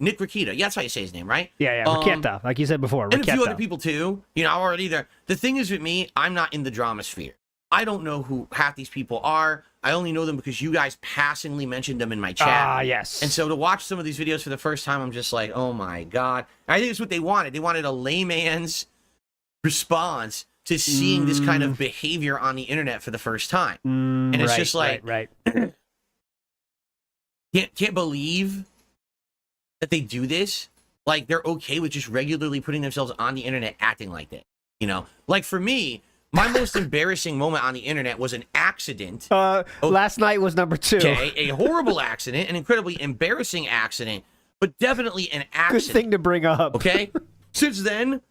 Nick Rakita. Yeah, that's how you say his name, right? Yeah, Rakita, like you said before. And a few other people, too. You know, I already there. The thing is with me, I'm not in the drama sphere. I don't know who half these people are. I only know them because you guys passingly mentioned them in my chat. Ah, yes. And so to watch some of these videos for the first time, I'm just like, oh my God. I think it's what they wanted. They wanted a layman's response to seeing this kind of behavior on the internet for the first time. And it's just like, right. can't believe that they do this. Like, they're okay with just regularly putting themselves on the internet acting like that. You know, like for me, my most embarrassing moment on the internet was an accident. Last night was number 2. Okay, a horrible accident, an incredibly embarrassing accident, but definitely an accident. Good thing to bring up. Okay? Since then,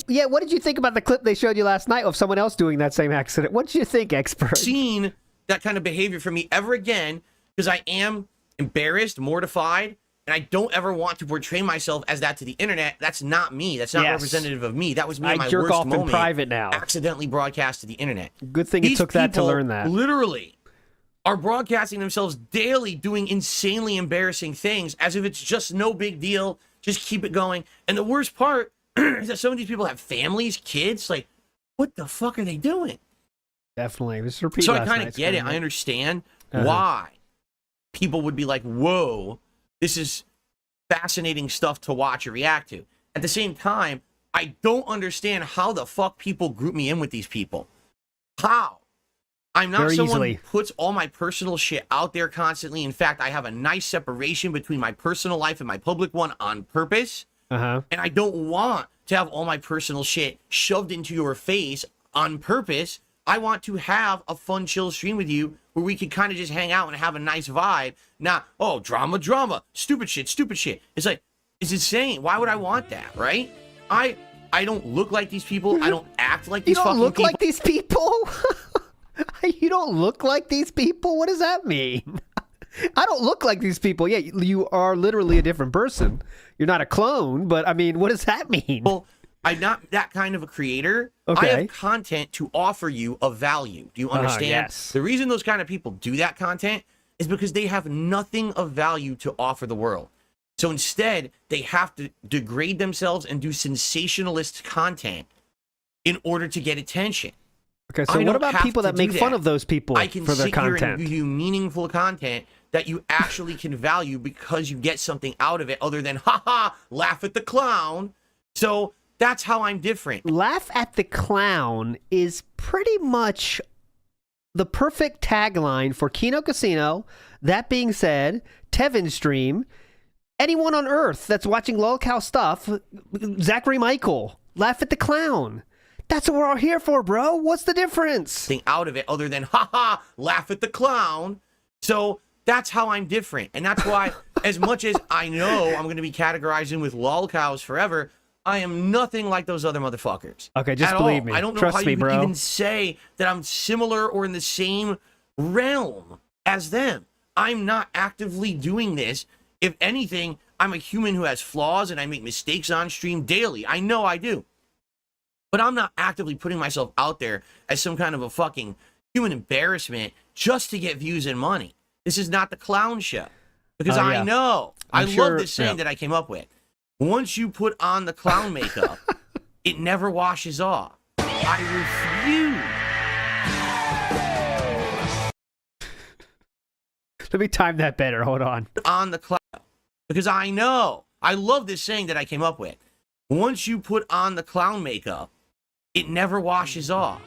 yeah, what did you think about the clip they showed you last night of someone else doing that same accident? What did you think, expert? Seen that kind of behavior from me ever again because I am embarrassed, mortified, and I don't ever want to portray myself as that to the internet. That's not me. That's not representative of me. That was me in my jerk worst off moment. In private now. Accidentally broadcast to the internet. Good thing it took that to learn that. Literally are broadcasting themselves daily doing insanely embarrassing things as if it's just no big deal. Just keep it going. And the worst part is that some of these people have families, kids. Like, what the fuck are they doing? Definitely. It was repeat So I last kind night, of get it. I understand why people would be like, whoa, this is fascinating stuff to watch or react to. At the same time, I don't understand how the fuck people group me in with these people. How? I'm not someone who puts all my personal shit out there constantly. In fact, I have a nice separation between my personal life and my public one on purpose. And I don't want to have all my personal shit shoved into your face on purpose. I want to have a fun, chill stream with you where we can kind of just hang out and have a nice vibe. Not, oh, drama, stupid shit. It's like, it's insane. Why would I want that, right? I don't look like these people. I don't act like these fucking people. You don't look like these people? You don't look like these people? What does that mean? I don't look like these people. Yeah, you are literally a different person. You're not a clone, but I mean, what does that mean? Well, I'm not that kind of a creator. Okay. I have content to offer you of value. Do you understand? Yes. The reason those kind of people do that content is because they have nothing of value to offer the world. So instead, they have to degrade themselves and do sensationalist content in order to get attention. Okay, so what about people that make fun of those people for their content? I can sit here and give you meaningful content that you actually can value because you get something out of it other than, haha, laugh at the clown. So that's how I'm different. Laugh at the clown is pretty much the perfect tagline for Kino Casino. That being said, Tevin's stream, anyone on Earth that's watching lolcow stuff, Zachary Michael, laugh at the clown. That's what we're all here for, bro. What's the difference? Thing out of it other than, haha, laugh at the clown. So that's how I'm different. And that's why, as much as I know I'm going to be categorized in with lolcows forever, I am nothing like those other motherfuckers. Okay, just believe me. I don't know Trust how me, you bro. can even say that I'm similar or in the same realm as them. I'm not actively doing this. If anything, I'm a human who has flaws and I make mistakes on stream daily. I know I do. But I'm not actively putting myself out there as some kind of a fucking human embarrassment just to get views and money. This is not the clown show. Because I know. I love this saying that I came up with. Once you put on the clown makeup, it never washes off. I refuse. Let me time that better. Hold on. On the cloud. Because I know. I love this saying that I came up with. Once you put on the clown makeup, it never washes off.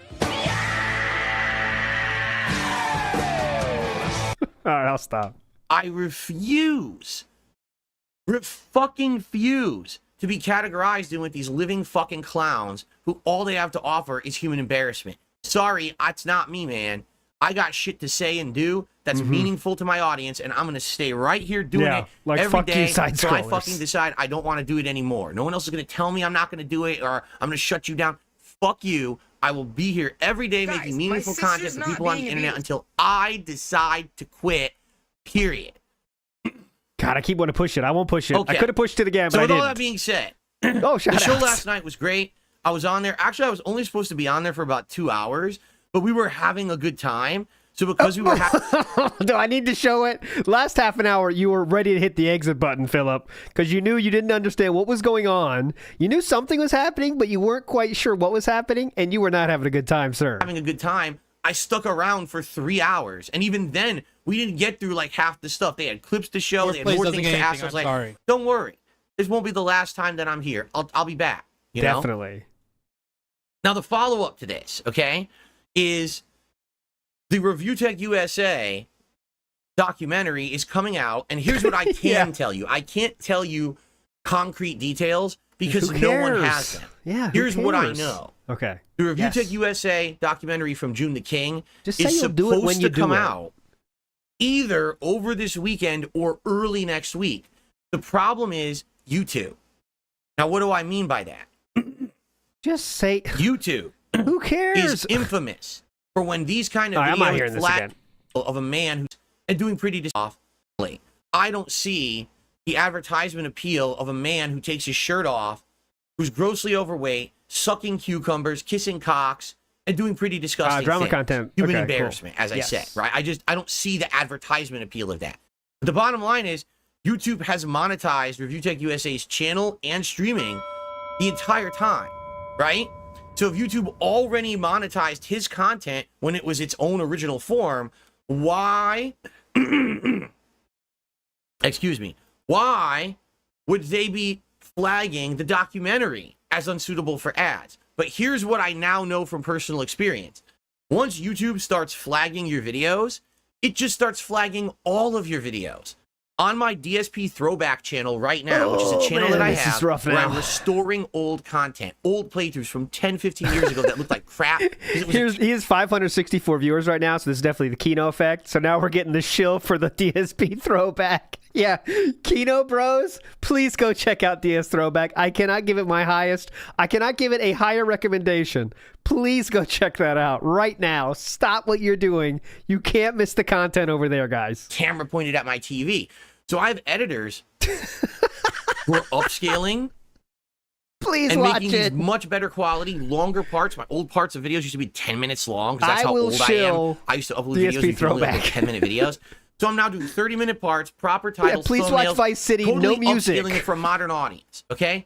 All right, I'll stop. I refuse. Fucking refuse to be categorized in with these living fucking clowns who all they have to offer is human embarrassment. Sorry, it's not me, man. I got shit to say and do that's meaningful to my audience, and I'm going to stay right here doing it like every fuck day you, until I fucking decide I don't want to do it anymore. No one else is going to tell me I'm not going to do it, or I'm going to shut you down. Fuck you. I will be here every day making meaningful content for people on the internet until I decide to quit, period. God, I keep wanting to push it. I won't push it. Okay. I could have pushed it again, but so I with didn't. all that being said, the the show last night was great. I was on there. Actually, I was only supposed to be on there for about 2 hours, but we were having a good time. So because we were Do I need to show it? Last half an hour, you were ready to hit the exit button, Philip, because you knew you didn't understand what was going on. You knew something was happening, but you weren't quite sure what was happening, and you were not having a good time, sir. having a good time, I stuck around for 3 hours. And even then, we didn't get through like half the stuff. They had clips to show. They had more things to ask. I was like, don't worry. This won't be the last time that I'm here. I'll be back. You know? Definitely. Now, the follow-up to this, okay, is the Review Tech USA documentary is coming out. And here's what I can tell you. I can't tell you concrete details because no one has them. Yeah, here's what I know. Okay. The Review Tech USA documentary from June the King Just is say you'll do it when supposed you to come do it. out either over this weekend or early next week. The problem is YouTube. Now, what do I mean by that? Just say. YouTube Who cares? is infamous for when these kind of All right, I'm not videos hearing this flat again. of a man who's and doing pretty softly. I don't see the advertisement appeal of a man who takes his shirt off, who's grossly overweight, sucking cucumbers, kissing cocks, and doing pretty disgusting drama things. content. Human Okay, embarrassment, cool. as I Yes. said, right? I don't see the advertisement appeal of that. But the bottom line is YouTube has monetized Review Tech USA's channel and streaming the entire time, right? So if YouTube already monetized his content when it was its own original form, why, excuse me, why would they be flagging the documentary as unsuitable for ads? But here's what I now know from personal experience. Once YouTube starts flagging your videos, it just starts flagging all of your videos. On my DSP Throwback channel right now, which is a channel that I have, where I'm restoring old content, old playthroughs from 10, 15 years ago that looked like crap. He has 564 viewers right now, so this is definitely the Kino effect. So now we're getting the shill for the DSP Throwback. Yeah, Kino bros, please go check out DS Throwback. I cannot give it my highest. I cannot give it a higher recommendation. Please go check that out right now. Stop what you're doing. You can't miss the content over there, guys. Camera pointed at my TV. So I have editors who are upscaling Please and watch making it. these much better quality, longer parts. My old parts of videos used to be 10 minutes long because that's I how will old I am. shill I used to upload DSP videos with only like Throwback. 10-minute videos. So I'm now doing 30-minute parts, proper titles, please thumbnails, watch Vice City, totally no music. upscaling it for a modern audience, okay?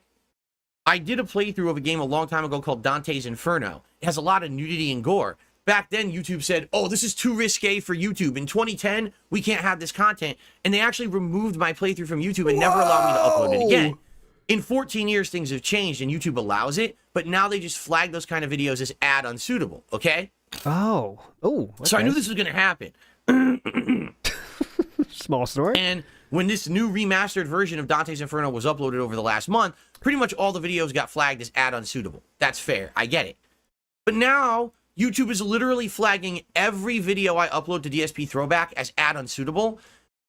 I did a playthrough of a game a long time ago called Dante's Inferno. It has a lot of nudity and gore. Back then, YouTube said, oh, this is too risque for YouTube. In 2010, we can't have this content. And they actually removed my playthrough from YouTube and never allowed me to upload it again. In 14 years, things have changed and YouTube allows it, but now they just flag those kind of videos as ad unsuitable, okay? Oh. Okay. So I knew this was going to happen. Small story. And when this new remastered version of Dante's Inferno was uploaded over the last month, pretty much all the videos got flagged as ad unsuitable. That's fair. I get it. But now YouTube is literally flagging every video I upload to DSP Throwback as ad unsuitable.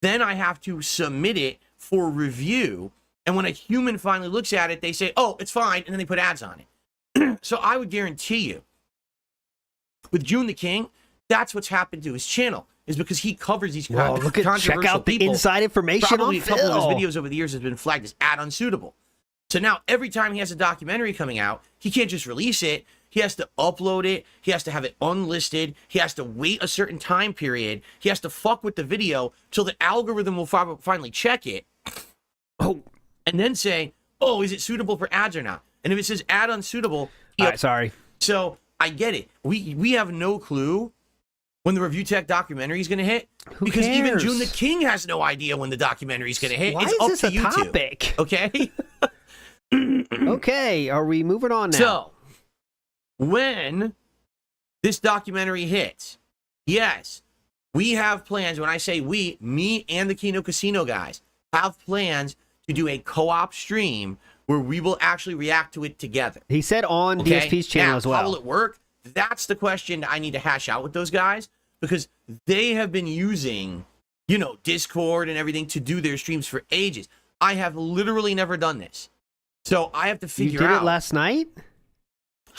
Then I have to submit it for review. And when a human finally looks at it, they say, oh, it's fine. And then they put ads on it. So I would guarantee you, with June the King, that's what's happened to his channel. is because he covers these Whoa, look at controversial check out the people. inside information Probably on a couple of Phil. his videos over the years has been flagged as ad unsuitable. So now every time he has a documentary coming out, he can't just release it. He has to upload it. He has to have it unlisted. He has to wait a certain time period. He has to fuck with the video till the algorithm will finally check it. Oh, and then say, oh, is it suitable for ads or not? And if it says ad unsuitable, all right, sorry. So I get it. We have no clue when the Review Tech documentary is going to hit. Who because cares? even June the King has no idea when the documentary is going to hit. Why it's is up this to a you topic? two. Okay? Okay, are we moving on now? So, when this documentary hits, yes, we have plans. When I say we, me and the Kino Casino guys have plans to do a co-op stream where we will actually react to it together. He said on Okay? DSP's channel Now, as well. How will it work? That's the question I need to hash out with those guys because they have been using, Discord and everything to do their streams for ages. I have literally never done this. So I have to figure You did out it last night?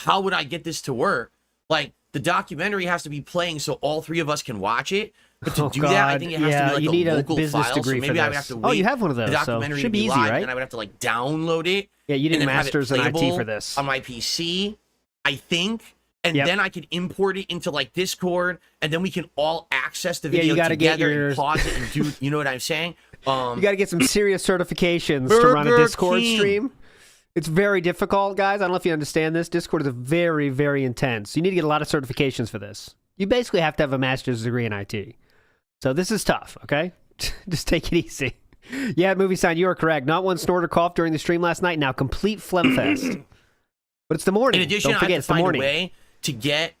how would I get this to work? Like, the documentary has to be playing so all three of us can watch it. But to do that, I think it has to be like you a need local business file. degree So maybe for I would this. have to wait. Oh, you have one of those, The so documentary should to be easy, live, right? And I would have to like download it. Yeah, you did and then have it masters in IT playable for this. on my PC, I think. And Yep. then I could import it into like Discord, and then we can all access the Yeah, video you gotta get together and pause it and do. You know what I'm saying? You got to get some serious certifications to run a Burger Discord King. stream. It's very difficult, guys. I don't know if you understand this. Discord is very, very intense. You need to get a lot of certifications for this. You basically have to have a master's degree in IT. So this is tough, okay? Just take it easy. Yeah, Movie Sign, you are correct. Not one snort or cough during the stream last night. Now complete phlegm fest. But it's the morning. In addition, Don't I forget, have to it's the find morning. a way to get,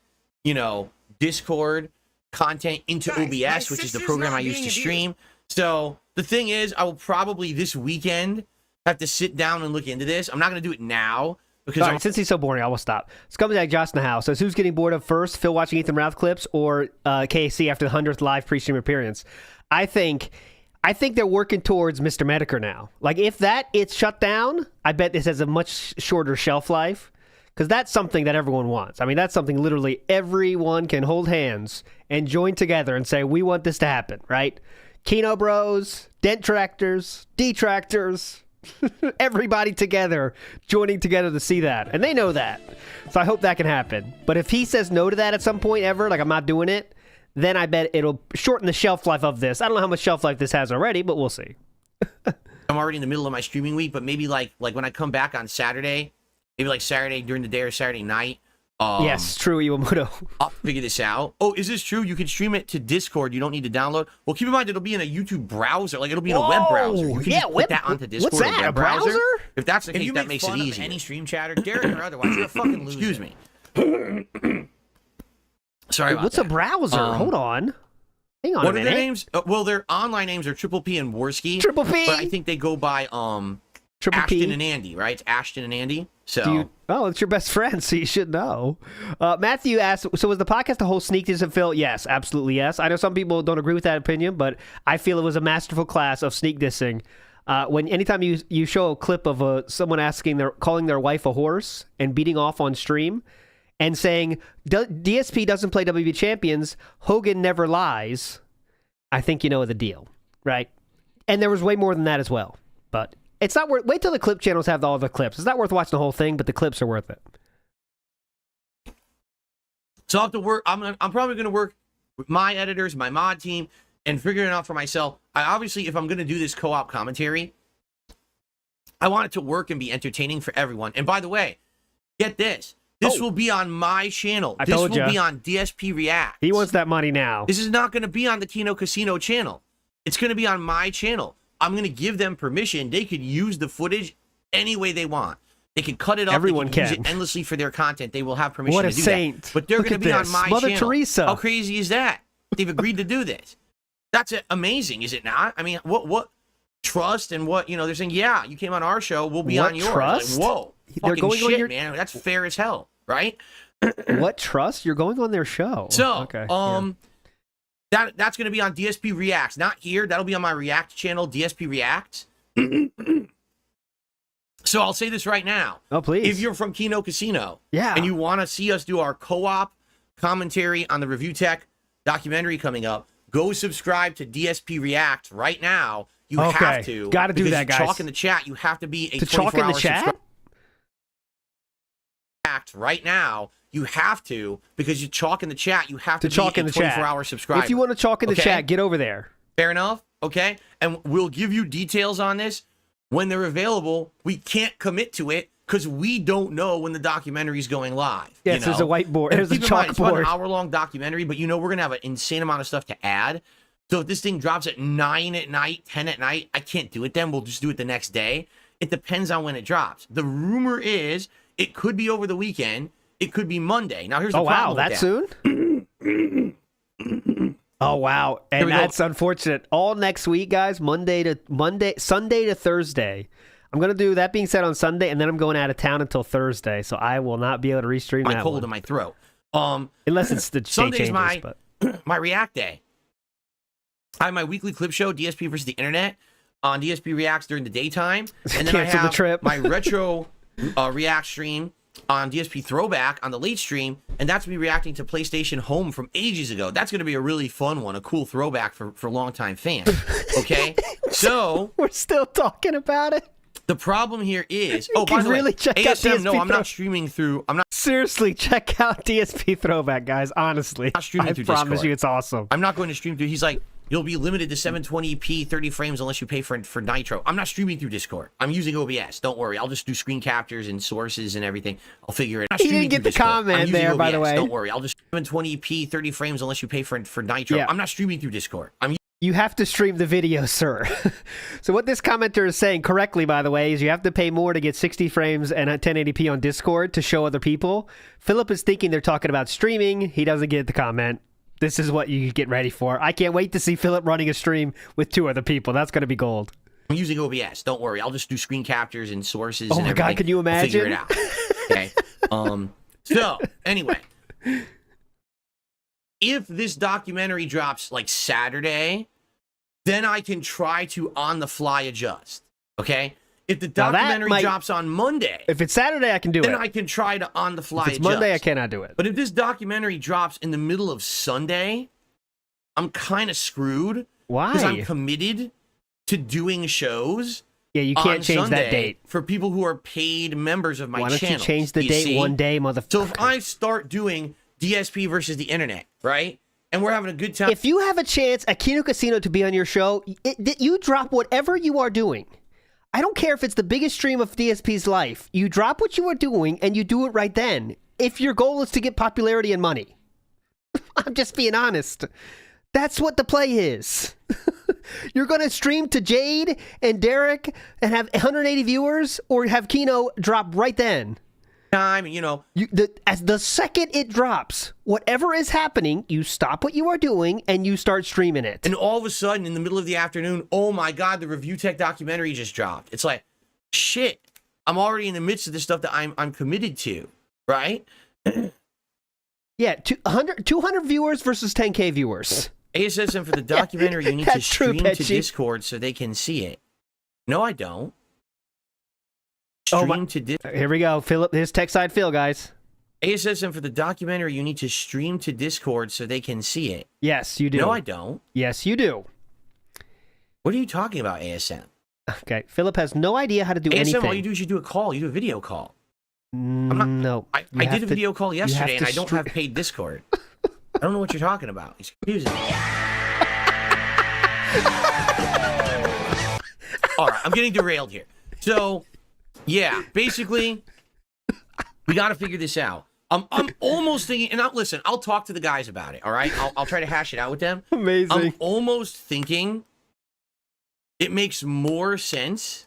Discord content into OBS, which is the program I use to stream. So the thing is, I will probably this weekend have to sit down and look into this. I'm not going to do it now because All right, since he's so boring, I will stop. Scumbag Josh in the house says, who's getting bored of first? Phil watching Ethan Routh clips or KC after the 100th live pre-stream appearance? I think they're working towards Mr. Medicare now. Like, if it's shut down, I bet this has a much shorter shelf life because that's something that everyone wants. I mean, that's something literally everyone can hold hands and join together and say, we want this to happen, right? Kino Bros, Detractors, Detractors, everybody together, joining together to see that. And they know that. So I hope that can happen. But if he says no to that at some point ever, like I'm not doing it, then I bet it'll shorten the shelf life of this. I don't know how much shelf life this has already, but we'll see. I'm already in the middle of my streaming week, but maybe like when I come back on Saturday, maybe like Saturday during the day or Saturday night. Yes, true, Iwamoto. I'll figure this out. Oh, is this true? You can stream it to Discord. You don't need to download. Well, keep in mind it'll be in a YouTube browser. Like it'll be in a web browser. You can just put that onto Discord. What's that? Web a browser? If that's the If case, you that make makes it fun of easier. any stream chatter, Derek or otherwise, you're a fucking loser. Excuse me. Sorry about What's that. a browser? Hold on. Hang on What a are minute. their names? Well, their online names are Triple P and Worski. Triple P. But I think they go by Triple Ashton P. and Andy, right? It's Ashton and Andy. So It's your best friend, so you should know. Matthew asks, so was the podcast a whole sneak diss of Phil? Yes, absolutely yes. I know some people don't agree with that opinion, but I feel it was a masterful class of sneak dissing. Anytime you show a clip of someone calling their wife a horse and beating off on stream and saying, DSP doesn't play WB Champions, Hogan never lies, I think you know the deal, right? And there was way more than that as well, but it's not worth. Wait till the clip channels have all the clips. It's not worth watching the whole thing, but the clips are worth it. I'll have to work. I'm probably going to work with my editors, my mod team, and figuring it out for myself. Obviously, if I'm going to do this co-op commentary, I want it to work and be entertaining for everyone. And by the way, get this. This will be on my channel. This will be on DSP React. He wants that money now. This is not going to be on the Kino Casino channel. It's going to be on my channel. I'm going to give them permission. They could use the footage any way they want. They can cut it up. Everyone they can. Use can. it endlessly for their content. They will have permission What a to do saint. that. But they're Look going to at be on this. my Mother channel. Teresa. How crazy is that? They've agreed to do this. That's amazing, is it not? I mean, what trust and what, they're saying, yeah, you came on our show, we'll be What on yours. trust? Like, whoa. They're Fucking going on shit, your- man. That's fair as hell, right? What trust? You're going on their show. So, okay. that's going to be on DSP Reacts. Not here. That'll be on my React channel, DSP Reacts. So I'll say this right now. Oh, please. If you're from Kino Casino Yeah. and you want to see us do our co-op commentary on the Review Tech documentary coming up, go subscribe to DSP React right now. You Okay. have to. Gotta do because that, guys. Chalk in the chat. You have to be a To chalk in the 24-hour chat? subscriber. Right now, you have to, because you chalk in the chat. You have to chalk be in a the chat. 24-hour subscriber. If you want to chalk in the Okay? chat, get over there. Fair enough. Okay. And we'll give you details on this when they're available. We can't commit to it because we don't know when the documentary is going live. Yes, you there's know? a whiteboard. And There's a keep in mind, it's about an chalkboard. hour-long documentary, but we're going to have an insane amount of stuff to add. So if this thing drops at 9 at night, 10 at night, I can't do it then. We'll just do it the next day. It depends on when it drops. The rumor is it could be over the weekend. It could be Monday. Now, here's the Oh, wow. problem That with soon? Oh, wow. Here And we go. that's unfortunate. All next week, guys, Sunday to Thursday. I'm going to do that being said on Sunday, and then I'm going out of town until Thursday, so I will not be able to restream my that cold one. in my throat. Unless it's the day Sunday's changes, but... my React day. I have my weekly clip show, DSP versus the Internet, on DSP Reacts during the daytime. And then I Cancel the have trip. my retro React stream on DSP Throwback on the late stream, and that's me reacting to PlayStation Home from ages ago. That's going to be a really fun one, a cool throwback for longtime fans. Okay? So, We're still talking about it. the problem here is... You Oh, by can the way, really check out ASM, no, DSP I'm Throw- not streaming through... I'm not Seriously, check out DSP Throwback, guys. Honestly. streaming I through promise Discord. you it's awesome. I'm not going to stream through. He's like, you'll be limited to 720p, 30 frames unless you pay for Nitro. I'm not streaming through Discord. I'm using OBS. Don't worry. I'll just do screen captures and sources and everything. I'll figure it out. He didn't get the comment there, by the way. Don't worry. I'll just 720p, 30 frames unless you pay for Nitro. Yeah. I'm not streaming through Discord. You have to stream the video, sir. So what this commenter is saying correctly, by the way, is you have to pay more to get 60 frames and at 1080p on Discord to show other people. Philip is thinking they're talking about streaming. He doesn't get the comment. This is what you get ready for. I can't wait to see Philip running a stream with 2 other people. That's going to be gold. I'm using OBS. Don't worry. I'll just do screen captures and sources Oh and my everything. God, can you I'll figure imagine? it out. Okay. So, anyway. If this documentary drops like Saturday, then I can try to on the fly adjust. Okay? If the Now that documentary might- drops on Monday, If it's Saturday, I can do then it. I can try to on the fly If it's adjust. Monday, I cannot do it. But if this documentary drops in the middle of Sunday, I'm kind of screwed. Why? Because I'm committed to doing shows. Yeah, you can't on change Sunday that date. for people who are paid members of my Why don't channel. you change the date see? one day, motherfucker? So if I start doing DSP versus the Internet, right? And we're having a good time. If you have a chance at Kino Casino to be on your show, you drop whatever you are doing. I don't care if it's the biggest stream of DSP's life. You drop what you are doing and you do it right then. If your goal is to get popularity and money. I'm just being honest. That's what the play is. You're going to stream to Jade and Derek and have 180 viewers, or have Kino drop right then. time, you know. As the second it drops, whatever is happening, you stop what you are doing and you start streaming it. And all of a sudden, in the middle of the afternoon, oh my God, the Review Tech documentary just dropped. It's like, shit, I'm already in the midst of this stuff that I'm committed to, right? Yeah, 200 viewers versus 10K viewers. ASSM for the documentary, you need to That's true, stream to Petchy. Discord so they can see it. No, I don't. Oh, Stream my- to Discord. Here we go. Philip, here's tech side Phil, guys. ASSM for the documentary, you need to stream to Discord so they can see it. Yes, you do. No, I don't. Yes, you do. What are you talking about, ASM? Okay, Philip has no idea how to do ASM, anything. all you do is you do a call. You do a video call. No. I You did have a to- video call you have yesterday, and to I don't have paid Discord. I don't know what you're talking about. It's confusing. All right, I'm getting derailed here. So, yeah, basically, we got to figure this out. I'm almost thinking, and listen, I'll talk to the guys about it. All right, I'll try to hash it out with them. Amazing. I'm almost thinking it makes more sense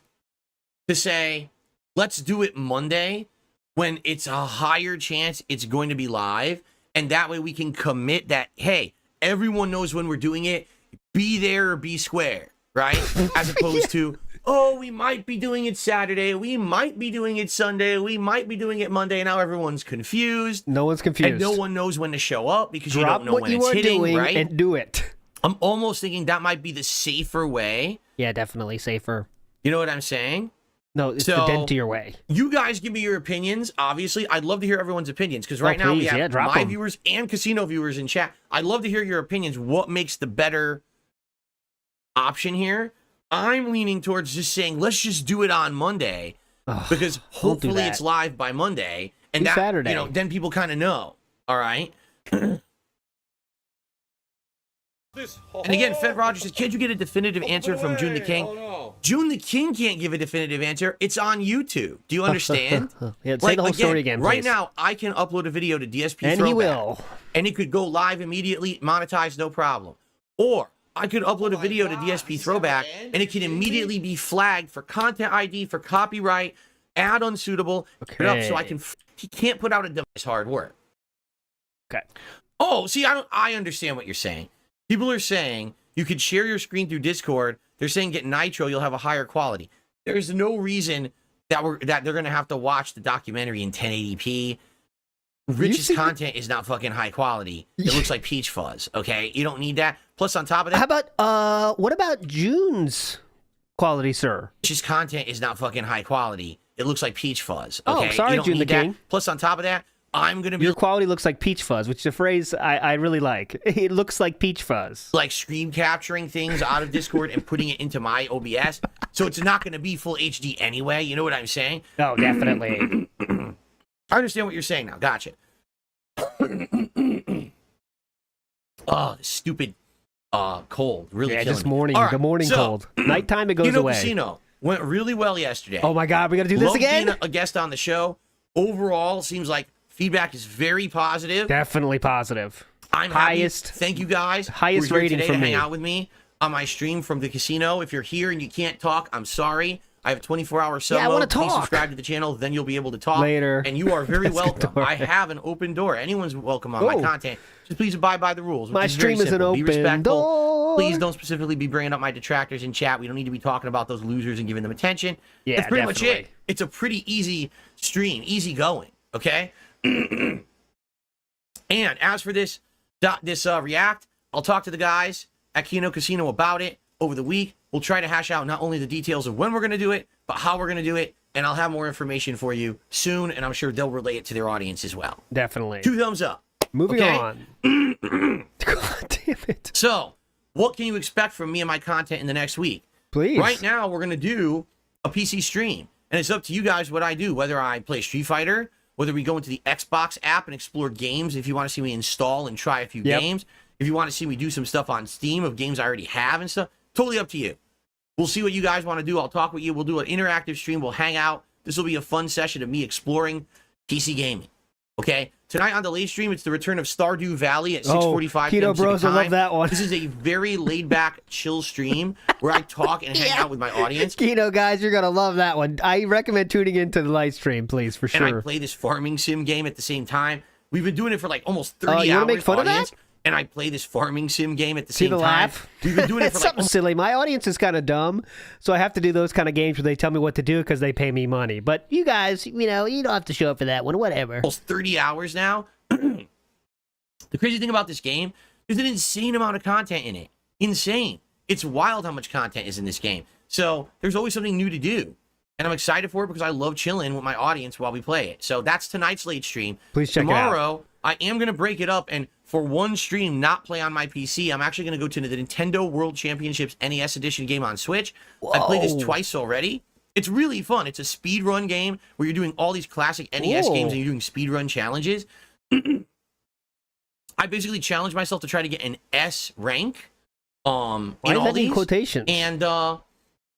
to say, let's do it Monday when it's a higher chance it's going to be live. And that way we can commit that, hey, everyone knows when we're doing it. Be there or be square, right? As opposed to, oh, we might be doing it Saturday. We might be doing it Sunday. We might be doing it Monday. And now everyone's confused. No one's confused. And no one knows when to show up because you Drop don't know what when you it's are hitting, doing right? and do it. I'm almost thinking that might be the safer way. Yeah, definitely safer. You know what I'm saying? No, it's the Dentier way. You guys give me your opinions. Obviously, I'd love to hear everyone's opinions because right now we have my viewers and casino viewers in chat. I'd love to hear your opinions. What makes the better option here? I'm leaning towards just saying let's just do it on Monday because hopefully it's live by Monday and that Saturday. Then people kind of know. All right. And again, Fed Rogers says, can't you get a definitive answer from June the King? June the King can't give a definitive answer. It's on YouTube. Do you understand? Say the whole story again, please. Right now, I can upload a video to DSP and Throwback. he will. And it could go live immediately, monetize, no problem. Or I could upload a video to DSP Throwback, and it can immediately be flagged for content ID, for copyright, ad unsuitable. Okay. So he can't put out a device hard work. Okay. Oh, see, I understand what you're saying. People are saying you could share your screen through Discord. They're saying get Nitro, you'll have a higher quality. There's no reason that they're going to have to watch the documentary in 1080p. Rich's content is not fucking high quality. It looks like peach fuzz, okay? You don't need that. Plus, on top of that... How about, what about June's quality, sir? Rich's content is not fucking high quality. It looks like peach fuzz, okay? Oh, sorry, June the King. Plus, on top of that, I'm going to be... Your quality looks like peach fuzz, which is a phrase I really like. It looks like peach fuzz. Like screen capturing things out of Discord and putting it into my OBS. So it's not going to be full HD anyway. You know what I'm saying? Oh, definitely. I understand what you're saying now. Gotcha. Oh, stupid cold. Really killing this morning. All right, the morning cold. Nighttime, it goes Kino away. Casino went really well yesterday. Oh, my God. We got to do this again? Being a guest on the show. Overall, seems like feedback is very positive. Definitely positive. I'm highest. Happy. Thank you guys. Highest rating today from to me. hang out with me on my stream from the casino. If you're here and you can't talk, I'm sorry. I have a 24-hour sub I want to talk. Please subscribe to the channel. Then you'll be able to talk. Later. And you are very welcome. I have an open door. Anyone's welcome on my content. Just please abide by the rules. My stream is an open be respectful. door. Please don't specifically be bringing up my detractors in chat. We don't need to be talking about those losers and giving them attention. Yeah, that's pretty much definitely. it. It's a pretty easy stream. Easy going. Okay? And as for this React, I'll talk to the guys at Kino Casino about it over the week. We'll try to hash out not only the details of when we're going to do it, but how we're going to do it. And I'll have more information for you soon, and I'm sure they'll relay it to their audience as well. Definitely. 2 thumbs up. Moving okay? on. God damn it. So, what can you expect from me and my content in the next week? Please. Right now, we're going to do a PC stream. And it's up to you guys what I do, whether I play Street Fighter, whether we go into the Xbox app and explore games, if you want to see me install and try a few games, if you want to see me do some stuff on Steam of games I already have and stuff, totally up to you. We'll see what you guys want to do. I'll talk with you. We'll do an interactive stream. We'll hang out. This will be a fun session of me exploring PC gaming. Okay? Tonight on the late stream, it's the return of Stardew Valley at 6:45 Kino Bros, I love that one. This is a very laid-back, chill stream where I talk and hang out with my audience. Kino, guys, you're going to love that one. I recommend tuning into the live stream, please, for sure. And I play this farming sim game at the same time. We've been doing it for like almost 30 hours. You want to make fun audience, of that? And I play this farming sim game at the See same the time. laugh? We've been doing it for It's like something silly. My audience is kind of dumb, so I have to do those kind of games where they tell me what to do because they pay me money. But you guys, you don't have to show up for that one, whatever. Almost 30 hours now. The crazy thing about this game, there's an insane amount of content in it. Insane. It's wild how much content is in this game. So there's always something new to do. And I'm excited for it because I love chilling with my audience while we play it. So that's tonight's late stream. Please check it out. Tomorrow, I am going to break it up and for one stream not play on my PC. I'm actually going to go to the Nintendo World Championships NES Edition game on Switch. I've played this twice already. It's really fun. It's a speedrun game where you're doing all these classic NES games and you're doing speedrun challenges. I basically challenged myself to try to get an S rank in all these quotations? And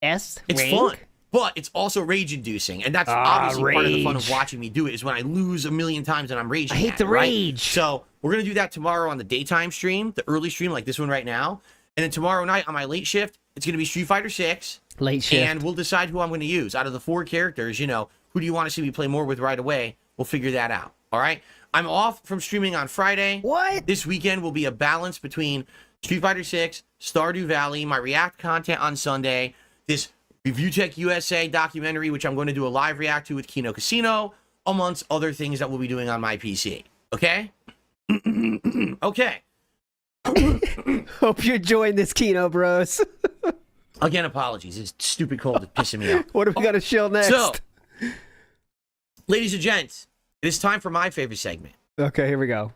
S it's rank? fun. But it's also rage-inducing, and that's obviously part of the fun of watching me do it, is when I lose a million times and I'm raging. I hate the rage. So we're going to do that tomorrow on the daytime stream, the early stream like this one right now. And then tomorrow night on my late shift, it's going to be Street Fighter 6. Late shift. And we'll decide who I'm going to use. Out of the 4 characters, who do you want to see me play more with right away? We'll figure that out, all right? I'm off from streaming on Friday. What? This weekend will be a balance between Street Fighter 6, Stardew Valley, my React content on Sunday, this Review Tech USA documentary, which I'm going to do a live react to with Kino Casino, amongst other things that we'll be doing on my PC. Okay? Okay. Hope you're enjoying this, Kino Bros. Again, apologies. It's stupid cold. It's pissing me off. What have we got to shill next? So, ladies and gents, it is time for my favorite segment. Okay, here we go.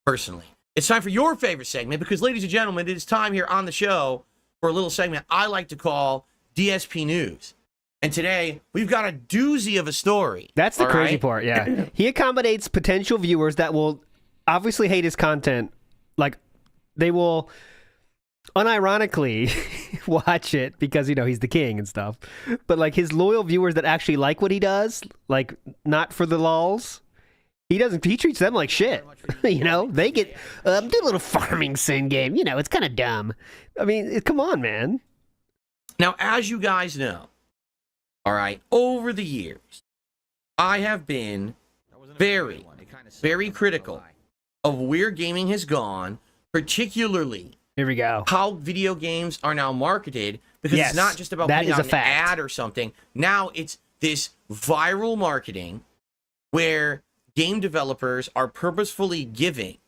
Personally, it's time for your favorite segment because, ladies and gentlemen, it is time here on the show for a little segment I like to call DSP News. And today, we've got a doozy of a story. That's the all crazy right? part, yeah. He accommodates potential viewers that will obviously hate his content. Like, they will unironically watch it because, you know, he's the king and stuff. But, like, his loyal viewers that actually like what he does, like, not for the lulz, he treats them like shit. You know, they get, do a little farming sim game. You know, it's kind of dumb. I mean, come on, man. Now, as you guys know, all right, over the years, I have been very, very critical of where gaming has gone, particularly Here we go. how video games are now marketed, because Yes, it's not just about that putting is out a an fact. ad or something. Now it's this viral marketing where game developers are purposefully giving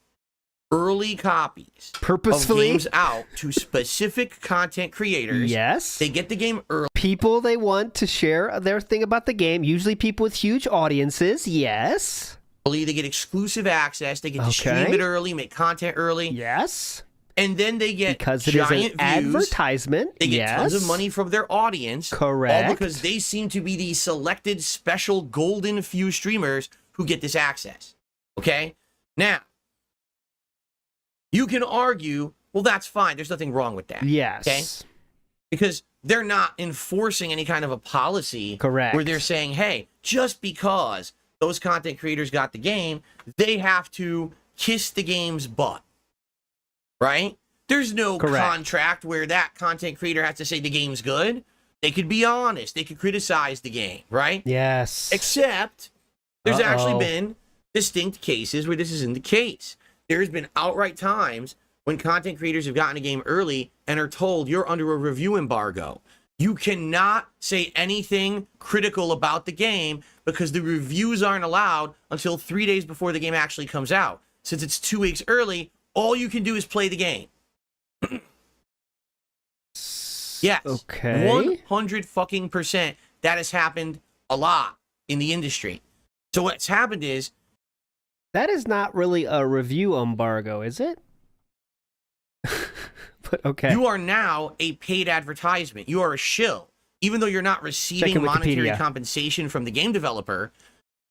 early copies Purposefully? of games out to specific content creators. Yes. They get the game early. People they want to share their thing about the game, usually people with huge audiences. Yes. They get exclusive access. They get to stream Okay. it early, make content early. Yes. And then they get Because it is giant an views. advertisement. They get yes. tons of money from their audience. Correct. All because they seem to be the selected special golden few streamers who get this access. Okay? Now, you can argue, well, that's fine. There's nothing wrong with that. Yes. Okay? Because they're not enforcing any kind of a policy Correct. where they're saying, hey, just because those content creators got the game, they have to kiss the game's butt. Right? There's no Correct. contract where that content creator has to say the game's good. They could be honest. They could criticize the game, right? Yes. Except there's Uh-oh. actually been distinct cases where this isn't the case. There's been outright times when content creators have gotten a game early and are told you're under a review embargo. You cannot say anything critical about the game because the reviews aren't allowed until 3 days before the game actually comes out. Since it's 2 weeks early, all you can do is play the game. Yes. Okay. 100% that has happened a lot in the industry. So what's happened is That is not really a review embargo, is it? But okay. you are now a paid advertisement. You are a shill. Even though you're not receiving Checking monetary Wikipedia. compensation from the game developer,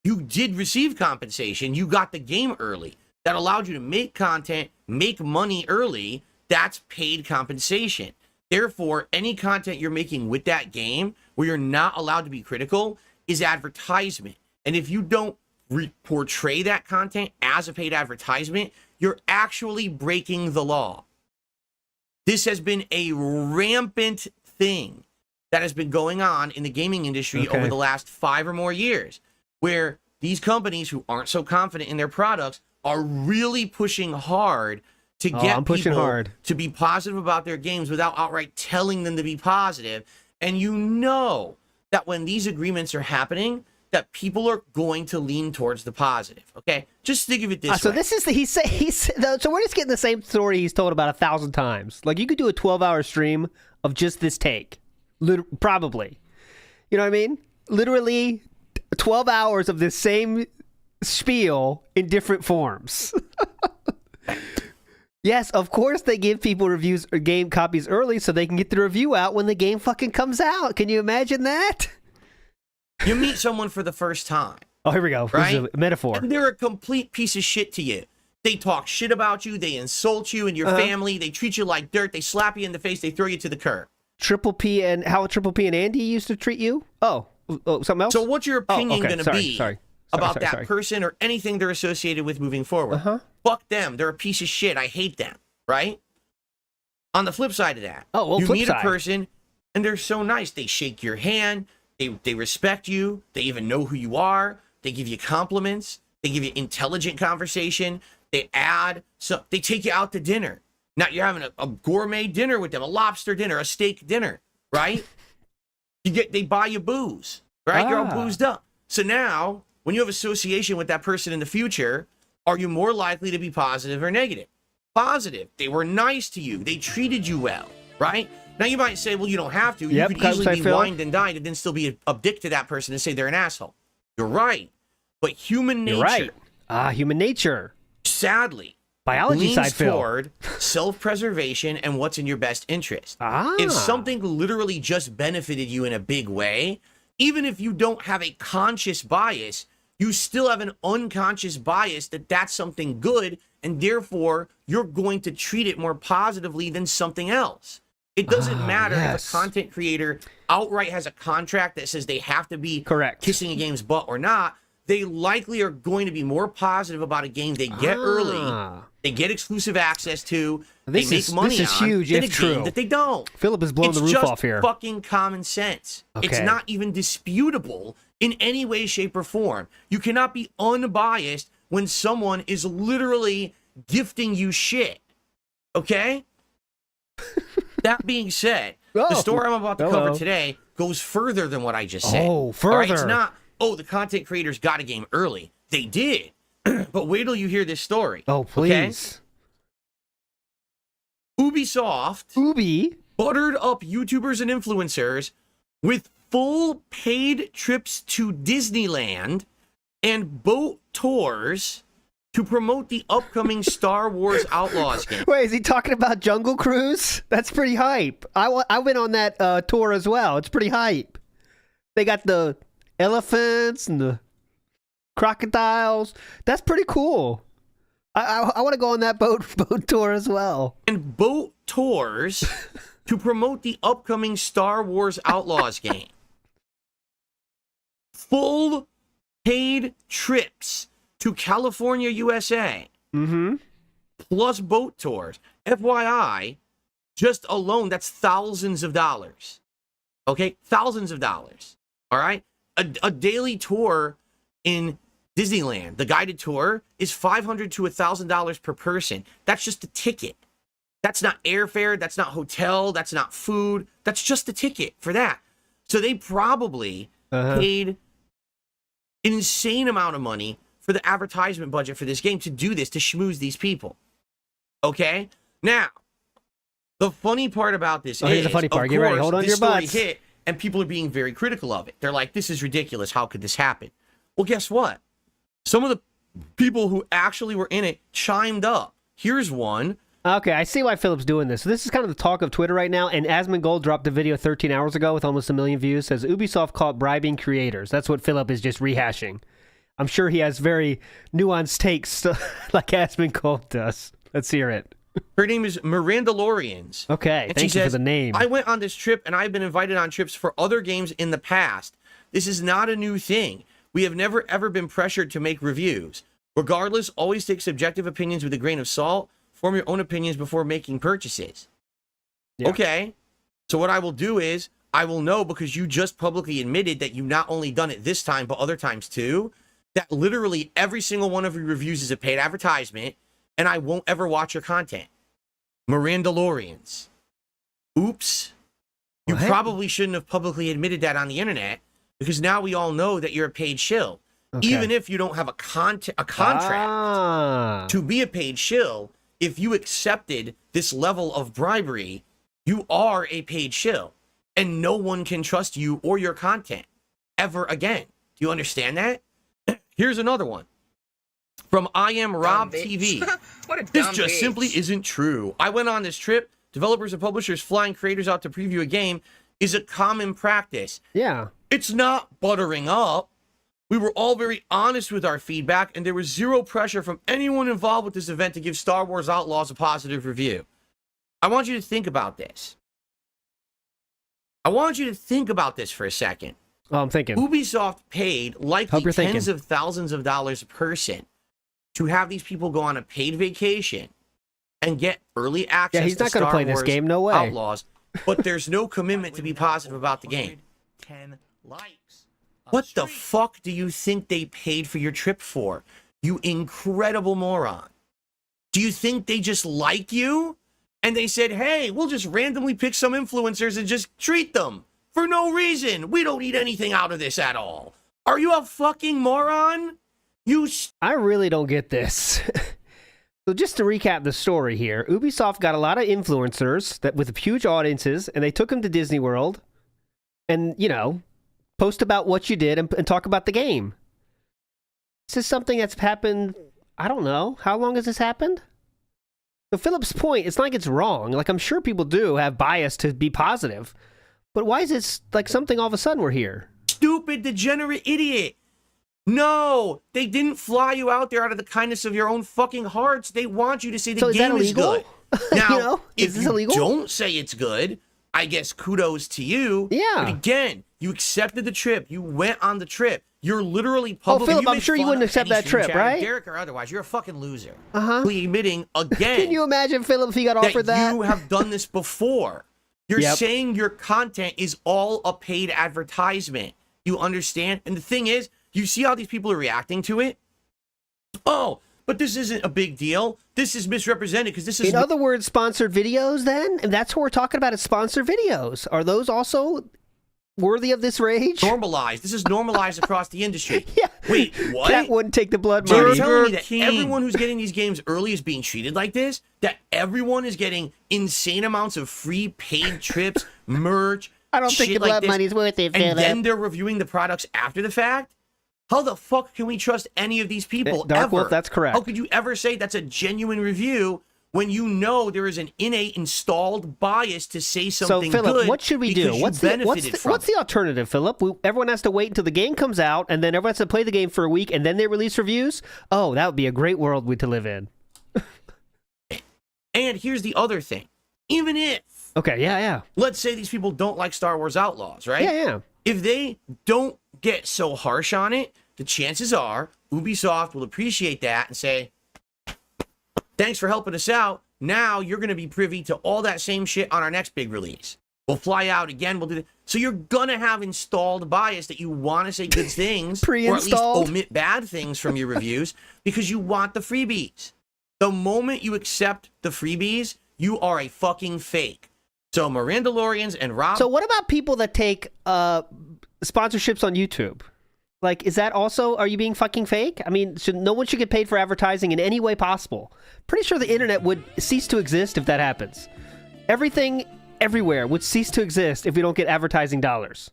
you did receive compensation. You got the game early. That allowed you to make content, make money early. That's paid compensation. Therefore, any content you're making with that game where you're not allowed to be critical is advertisement. And if you don't portray that content as a paid advertisement, you're actually breaking the law. This has been a rampant thing that has been going on in the gaming industry Okay. over the last 5 or more years, where these companies who aren't so confident in their products are really pushing hard to get I'm pushing people hard. to be positive about their games without outright telling them to be positive. And you know that when these agreements are happening, that people are going to lean towards the positive. Okay, just think of it this So way. this is so we're just getting the same story he's told about 1,000 times. Like you could do a 12-hour stream of just this take, probably. You know what I mean? Literally 12 hours of this same spiel in different forms. Yes, of course they give people reviews or game copies early so they can get the review out when the game fucking comes out. Can you imagine that? You meet someone for the first time, Oh, here we go. This is Right? a metaphor. and they're a complete piece of shit to you. They talk shit about you, they insult you and your family, they treat you like dirt, they slap you in the face, they throw you to the curb. Triple P and how Triple P and Andy used to treat you? Oh, something else? So what's your opinion okay. going to Sorry, be sorry. about Sorry, that sorry. person or anything they're associated with moving forward? Fuck them. They're a piece of shit. I hate them, right? On the flip side of that, Oh, well, you flip meet side. a person and they're so nice. They shake your hand. They respect you. They even know who you are. They give you compliments. They give you intelligent conversation. They take you out to dinner. Now you're having a gourmet dinner with them, a lobster dinner, a steak dinner, right? They buy you booze, right? You're all Ah. boozed up. So now, when you have association with that person in the future, are you more likely to be positive or negative? Positive. They were nice to you. They treated you well, right? Now you might say, well, you don't have to. Yep, You could easily be Phil. wined and dined and then still be a dick to that person and say they're an asshole. You're right. But human nature, You're right. Human nature. sadly, Biology leans side, Phil. toward self-preservation and what's in your best interest. Ah. If something literally just benefited you in a big way, even if you don't have a conscious bias, you still have an unconscious bias that that's something good, and therefore you're going to treat it more positively than something else. It doesn't matter if a content creator outright has a contract that says they have to be kissing a game's butt or not. They likely are going to be more positive about a game they get early, they get exclusive access to, they make money this is on, huge, than if a true. game that they don't. Philip is blowing the roof off here. It's just fucking common sense. It's Okay. not even disputable in any way, shape, or form. You cannot be unbiased when someone is literally gifting you shit. Okay? That being said, the story I'm about to cover today goes further than what I just said. Oh, further. All right? It's not, oh, the content creators got a game early. They did. But wait till you hear this story. Oh, please. Okay? Ubisoft buttered up YouTubers and influencers with full paid trips to Disneyland and boat tours to promote the upcoming Star Wars Outlaws game. Wait, is he talking about Jungle Cruise? That's pretty hype. I went on that tour as well. It's pretty hype. They got the elephants and the crocodiles. That's pretty cool. I want to go on that boat tour as well. And boat tours to promote the upcoming Star Wars Outlaws game. Full paid trips to California, USA. Mm-hmm. Plus boat tours. FYI, just alone, that's thousands of dollars. Okay? Thousands of dollars. All right? A daily tour in Disneyland, the guided tour, is $500 to $1,000 per person. That's just a ticket. That's not airfare. That's not hotel. That's not food. That's just a ticket for that. So they probably paid an insane amount of money for the advertisement budget for this game to do this, to schmooze these people. Okay? Now, the funny part about this is, here's the funny part. Get ready. Hold on to your story butts. hit, and people are being very critical of it. They're like, this is ridiculous. How could this happen? Well, guess what? Some of the people who actually were in it chimed up. Here's one. Okay, I see why Philip's doing this. So this is kind of the talk of Twitter right now, and Asmongold dropped a video 13 hours ago with almost 1 million views. Says Ubisoft caught bribing creators. That's what Philip is just rehashing. I'm sure he has very nuanced takes like Asmongold does. Let's hear it. Her name is Mirandalorians. Okay, and thank she you says, for the name. I went on this trip, and I've been invited on trips for other games in the past. This is not a new thing. We have never, ever been pressured to make reviews. Regardless, always take subjective opinions with a grain of salt. Form your own opinions before making purchases. Yeah. Okay. So what I will do is, I will know, because you just publicly admitted that you not only done it this time, but other times too, that literally every single one of your reviews is a paid advertisement, and I won't ever watch your content. Mirandalorians. Oops. You probably shouldn't have publicly admitted that on the internet, because now we all know that you're a paid shill. Okay. Even if you don't have a contract to be a paid shill, if you accepted this level of bribery, you are a paid shill, and no one can trust you or your content ever again. Do you understand that? Here's another one from I Am Rob TV. What a This dumb just bitch. simply isn't true. I went on this trip. Developers and publishers flying creators out to preview a game is a common practice. Yeah. It's not buttering up. We were all very honest with our feedback, and there was zero pressure from anyone involved with this event to give Star Wars Outlaws a positive review. I want you to think about this. I want you to think about this for a second. Oh, I'm thinking. Ubisoft paid likely tens of thousands of dollars a person to have these people go on a paid vacation and get early access he's to not gonna Star play Wars this game, no way. Outlaws, but there's no commitment to be positive about the game. 10 likes. What the fuck do you think they paid for your trip for? You incredible moron. Do you think they just like you? And they said, hey, we'll just randomly pick some influencers and just treat them for no reason. We don't need anything out of this at all. Are you a fucking moron? I really don't get this. So just to recap the story here, Ubisoft got a lot of influencers that with huge audiences, and they took them to Disney World, and post about what you did and talk about the game. This is something that's happened. I don't know how long has this happened. So Philip's point, it's not like it's wrong. Like I'm sure people do have bias to be positive, but why is this like something all of a sudden we're here? Stupid, degenerate idiot. No, they didn't fly you out there out of the kindness of your own fucking hearts. They want you to say the game is good. Now, is this illegal? Don't say it's good, I guess kudos to you. Yeah. But again, you accepted the trip. You went on the trip. You're literally public. Oh, Philip, I'm sure you wouldn't accept that trip, right? Derek or otherwise, you're a fucking loser. Uh-huh. Admitting again. Can you imagine, Philip, if he got offered that? You have done this before. You're saying your content is all a paid advertisement. You understand? And the thing is, you see how these people are reacting to it? Oh, but this isn't a big deal. This is misrepresented because this is... In other words, sponsored videos then? And that's what we're talking about is sponsored videos. Are those also worthy of this rage? Normalized. This is normalized across the industry. Yeah. Wait, what? Cat wouldn't take the blood So money. you're telling me that everyone who's getting these games early is being treated like this? That everyone is getting insane amounts of free paid trips, merch, I don't think the like blood this, money's worth it, and Philip. then they're reviewing the products after the fact? How the fuck can we trust any of these people Dark ever? Wolf, that's correct. How could you ever say that's a genuine review when you know there is an innate installed bias to say something so, Philip, good? what should we do? What's the alternative, Philip? Everyone has to wait until the game comes out, and then everyone has to play the game for a week, and then they release reviews? Oh, that would be a great world to live in. And here's the other thing. Even if... Okay, yeah. Let's say these people don't like Star Wars Outlaws, right? Yeah. If they don't get so harsh on it, the chances are Ubisoft will appreciate that and say, thanks for helping us out. Now you're going to be privy to all that same shit on our next big release. We'll fly out again. We'll do that. So you're going to have installed bias that you want to say good things or at least omit bad things from your reviews because you want the freebies. The moment you accept the freebies, you are a fucking fake. So Mirandalorians and Rob... So what about people that take sponsorships on YouTube? Like, is that also... Are you being fucking fake? I mean, no one should get paid for advertising in any way possible. Pretty sure the internet would cease to exist if that happens. Everything, everywhere, would cease to exist if we don't get advertising dollars.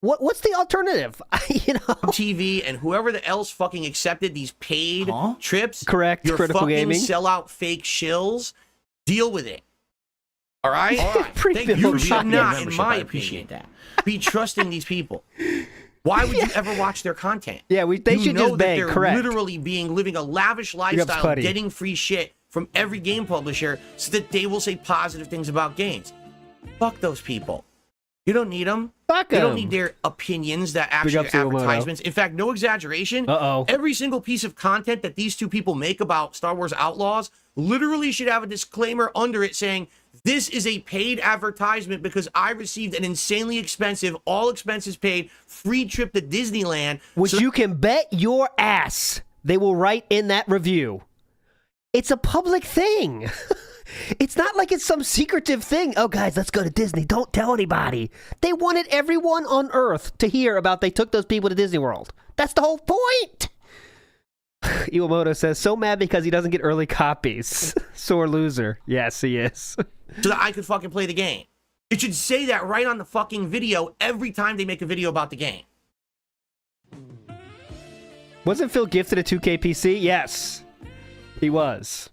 What's the alternative? TV and whoever else fucking accepted these paid trips. Correct. Your Critical fucking gaming. sellout fake shills. Deal with it. All right? Thank you should not, in my opinion, be trusting these people. Why would you ever watch their content? Yeah, they should just beg. They're Correct. literally living a lavish lifestyle, getting free shit from every game publisher so that they will say positive things about games. Fuck those people. You don't need them. Fuck you them. don't need their opinions that actually are advertisements. In fact, no exaggeration. Every single piece of content that these two people make about Star Wars Outlaws literally should have a disclaimer under it saying, this is a paid advertisement because I received an insanely expensive, all expenses paid, free trip to Disneyland. Which you can bet your ass they will write in that review. It's a public thing. It's not like it's some secretive thing. Oh, guys, let's go to Disney. Don't tell anybody. They wanted everyone on Earth to hear about they took those people to Disney World. That's the whole point. Iwamoto says, so mad because he doesn't get early copies. Sore loser. Yes, he is. So that I could fucking play the game. It should say that right on the fucking video every time they make a video about the game. Wasn't Phil gifted a 2K PC? Yes, he was.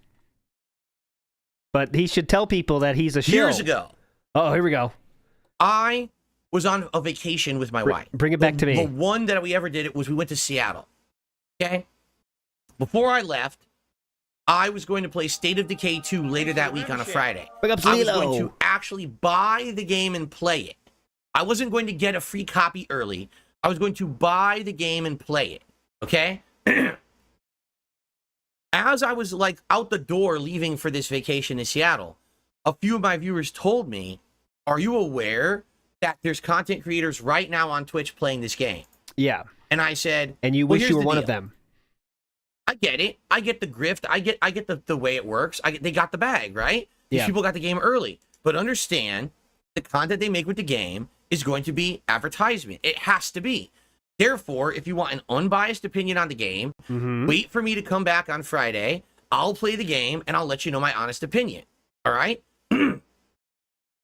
But he should tell people that he's a shill. Years ago. Oh, here we go. I was on a vacation with my wife. Bring it back to me. The one that we ever did was we went to Seattle. Okay? Before I left, I was going to play State of Decay 2 later that week on a Friday. I was going to actually buy the game and play it. I wasn't going to get a free copy early. I was going to buy the game and play it. Okay? As I was like out the door leaving for this vacation in Seattle, a few of my viewers told me, are you aware that there's content creators right now on Twitch playing this game? Yeah. And I said, and you wish you were one of them. I get it. I get the grift. I get the way it works. They got the bag, right? These people got the game early. But understand, the content they make with the game is going to be advertisement. It has to be. Therefore, if you want an unbiased opinion on the game, wait for me to come back on Friday. I'll play the game and I'll let you know my honest opinion. All right?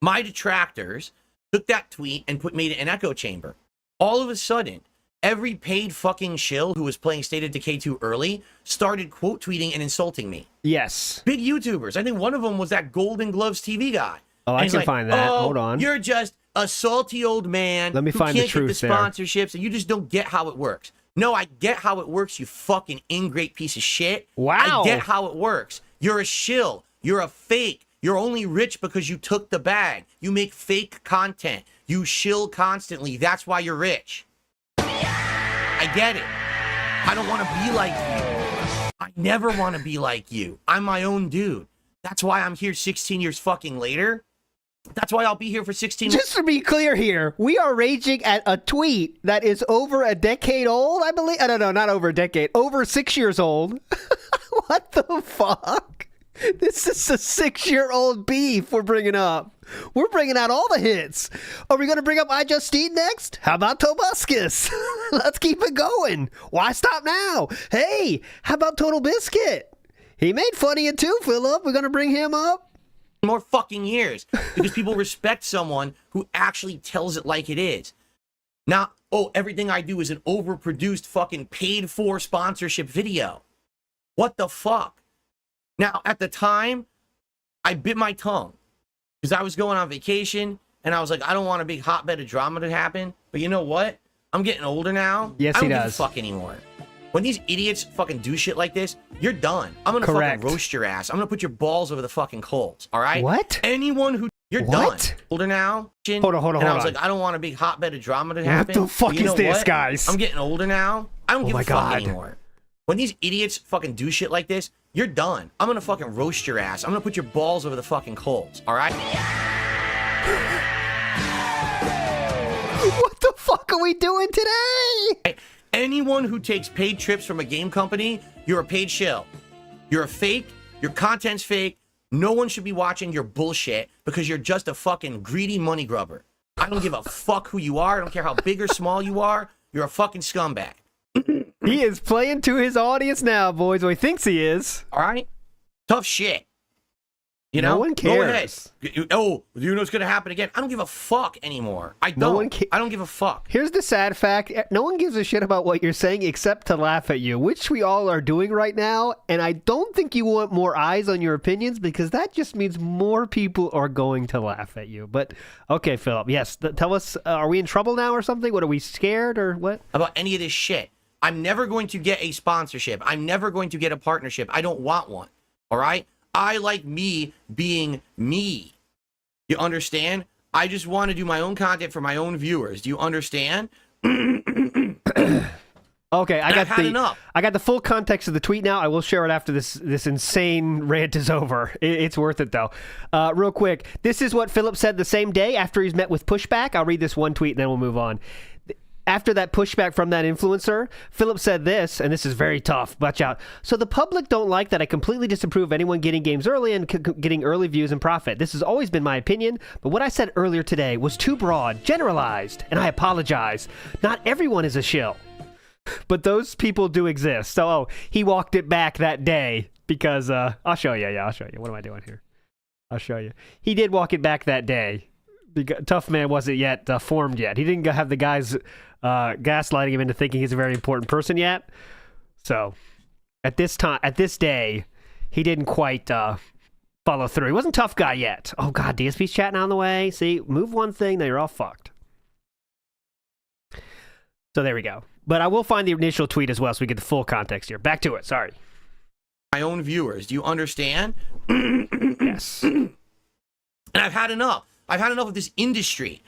My detractors took that tweet and made it an echo chamber. All of a sudden, every paid fucking shill who was playing State of Decay 2 early started quote tweeting and insulting me. Yes. Big YouTubers. I think one of them was that Golden Gloves TV guy. Oh, And I he's can like, find that. "Oh, Hold on. You're just a salty old man. Let me who find the can't get truth the there." sponsorships, and you just don't get how it works. No, I get how it works, you fucking ingrate piece of shit. Wow. I get how it works. You're a shill. You're a fake. You're only rich because you took the bag. You make fake content. You shill constantly. That's why you're rich. I get it. I don't want to be like you. I never want to be like you. I'm my own dude. That's why I'm here 16 years fucking later. That's why I'll be here for 16 Just to be clear here, we are raging at a tweet that is over a decade old, I believe. I don't know, not over a decade, over 6 years old. What the fuck? This is a 6-year-old beef we're bringing up. We're bringing out all the hits. Are we going to bring up I Just Eat next? How about Tobuscus? Let's keep it going. Why stop now? Hey, how about Total Biscuit? He made fun of you too, Philip. We're going to bring him up. more fucking years because people respect someone who actually tells it like it is. Not, oh, everything I do is an overproduced fucking paid for sponsorship video. What the fuck? Now, at the time, I bit my tongue because I was going on vacation and I was like, I don't want a big hotbed of drama to happen. But you know what? I'm getting older now. Yes, I don't he give does. a fuck anymore. When these idiots fucking do shit like this, you're done. I'm gonna Correct. fucking roast your ass. I'm gonna put your balls over the fucking coals. All right? What? Anyone who you're What? done. Older now. Hold on, And I hold was on. like, I don't want a big hotbed of drama to happen. the fuck But you is know this, what? guys? I'm getting older now. I don't give my a fuck God. anymore. When these idiots fucking do shit like this, you're done. I'm gonna fucking roast your ass. I'm gonna put your balls over the fucking coals. All right? What the fuck are we doing today? Anyone who takes paid trips from a game company, you're a paid shill. You're a fake. Your content's fake. No one should be watching your bullshit because you're just a fucking greedy money grubber. I don't give a fuck who you are. I don't care how big or small you are. You're a fucking scumbag. He is playing to his audience now, boys, or he thinks he is. All right? Tough shit. You No know? one Go ahead. cares. Oh, you know what's going to happen again? I don't give a fuck anymore. I don't. No one I don't give a fuck. Here's the sad fact. No one gives a shit about what you're saying except to laugh at you, which we all are doing right now. And I don't think you want more eyes on your opinions because that just means more people are going to laugh at you. But, okay, Philip, yes, tell us, are we in trouble now or something? What, are we scared or what? About any of this shit. I'm never going to get a sponsorship. I'm never going to get a partnership. I don't want one. All right? I like me being me. You understand? I just want to do my own content for my own viewers. Do you understand? Okay, I've had enough. I got the full context of the tweet now. I will share it after this insane rant is over. It's worth it though. Real quick, this is what Philip said the same day after he's met with pushback. I'll read this one tweet and then we'll move on. After that pushback from that influencer, Philip said this, and this is very tough. Watch out. So the public don't like that I completely disapprove anyone getting games early and getting early views and profit. This has always been my opinion, but what I said earlier today was too broad, generalized, and I apologize. Not everyone is a shill, but those people do exist. So, he walked it back that day because, I'll show you. Yeah, I'll show you. What am I doing here? I'll show you. He did walk it back that day. Tough Man wasn't yet formed yet. He didn't have the guys gaslighting him into thinking he's a very important person yet. So at this day, he didn't quite follow through. He wasn't tough guy yet. Oh God, DSP's chatting on the way. See, move one thing, now you're all fucked. So there we go. But I will find the initial tweet as well, so we get the full context here. Back to it. Sorry. My own viewers. Do you understand? Yes. And I've had enough. I've had enough of this industry.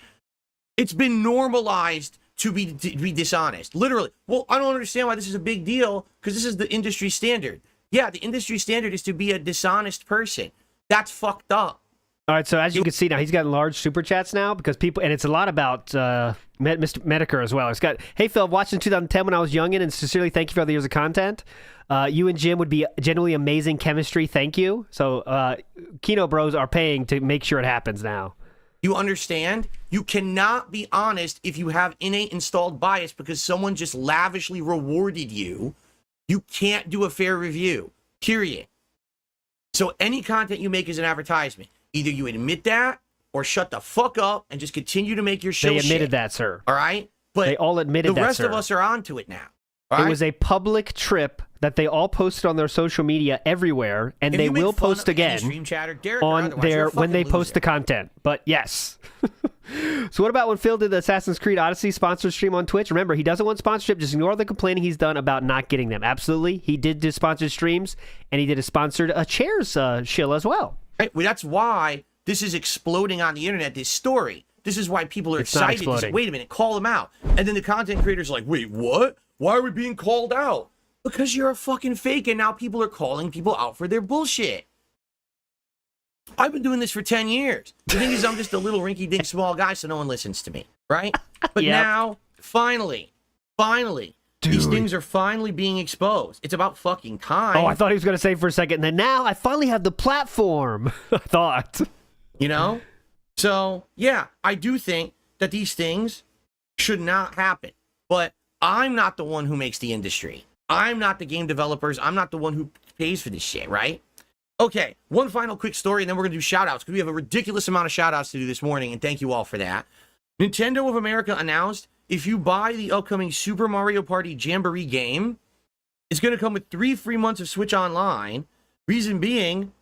It's been normalized to be dishonest. Literally. Well, I don't understand why this is a big deal because this is the industry standard. Yeah, the industry standard is to be a dishonest person. That's fucked up. All right, so as you can see now, he's got large super chats now because people, and it's a lot about Mr. Medicare as well. It's got, hey Phil, watching 2010 when I was youngin, and sincerely thank you for all the years of content. You and Jim would be genuinely amazing chemistry. Thank you. So Kino Bros are paying to make sure it happens now. You understand? You cannot be honest if you have innate installed bias because someone just lavishly rewarded you. You can't do a fair review. Period. So any content you make is an advertisement. Either you admit that or shut the fuck up and just continue to make your show. They admitted shit. that, sir. All right? But they all admitted that, the rest sir. of us are onto it now. It was a public trip that they all posted on their social media everywhere, and they will post again on their when they post the content. But yes. So what about when Phil did the Assassin's Creed Odyssey sponsored stream on Twitch? Remember, he doesn't want sponsorship. Just ignore the complaining he's done about not getting them. Absolutely. He did do sponsored streams, and he did a sponsored chairs shill as well. Right. Well, that's why this is exploding on the internet, this story. This is why people are excited. Just, wait a minute, call them out. And then the content creators are like, wait, what? Why are we being called out? Because you're a fucking fake, and now people are calling people out for their bullshit. I've been doing this for 10 years. The thing is, I'm just a little rinky-dink small guy, so no one listens to me, right? But now, finally, these things are finally being exposed. It's about fucking time. Oh, I thought he was going to say for a second, and then now I finally have the platform. I thought. You know? So, yeah, I do think that these things should not happen. But I'm not the one who makes the industry. I'm not the game developers. I'm not the one who pays for this shit, right? Okay, one final quick story, and then we're going to do shout-outs, because we have a ridiculous amount of shout-outs to do this morning, and thank you all for that. Nintendo of America announced if you buy the upcoming Super Mario Party Jamboree game, it's going to come with 3 free months of Switch Online. Reason being,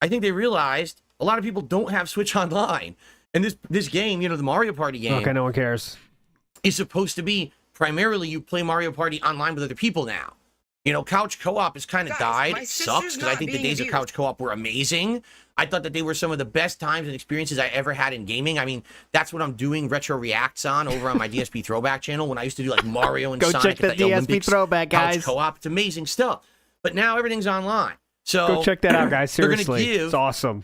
I think they realized a lot of people don't have Switch Online. And this game, you know, the Mario Party game... Okay, no one cares. ...is supposed to be primarily you play Mario Party online with other people now. You know, couch co-op has kind of died. It sucks, because I think the days of couch co-op were amazing. I thought that they were some of the best times and experiences I ever had in gaming. I mean, that's what I'm doing retro reacts on over on my DSP Throwback channel when I used to do like Mario and Go Sonic check at the the DSP Olympics. Throwback, guys. Couch co-op, it's amazing stuff. But now everything's online. So go check that out, guys. Seriously, they're gonna give it's awesome.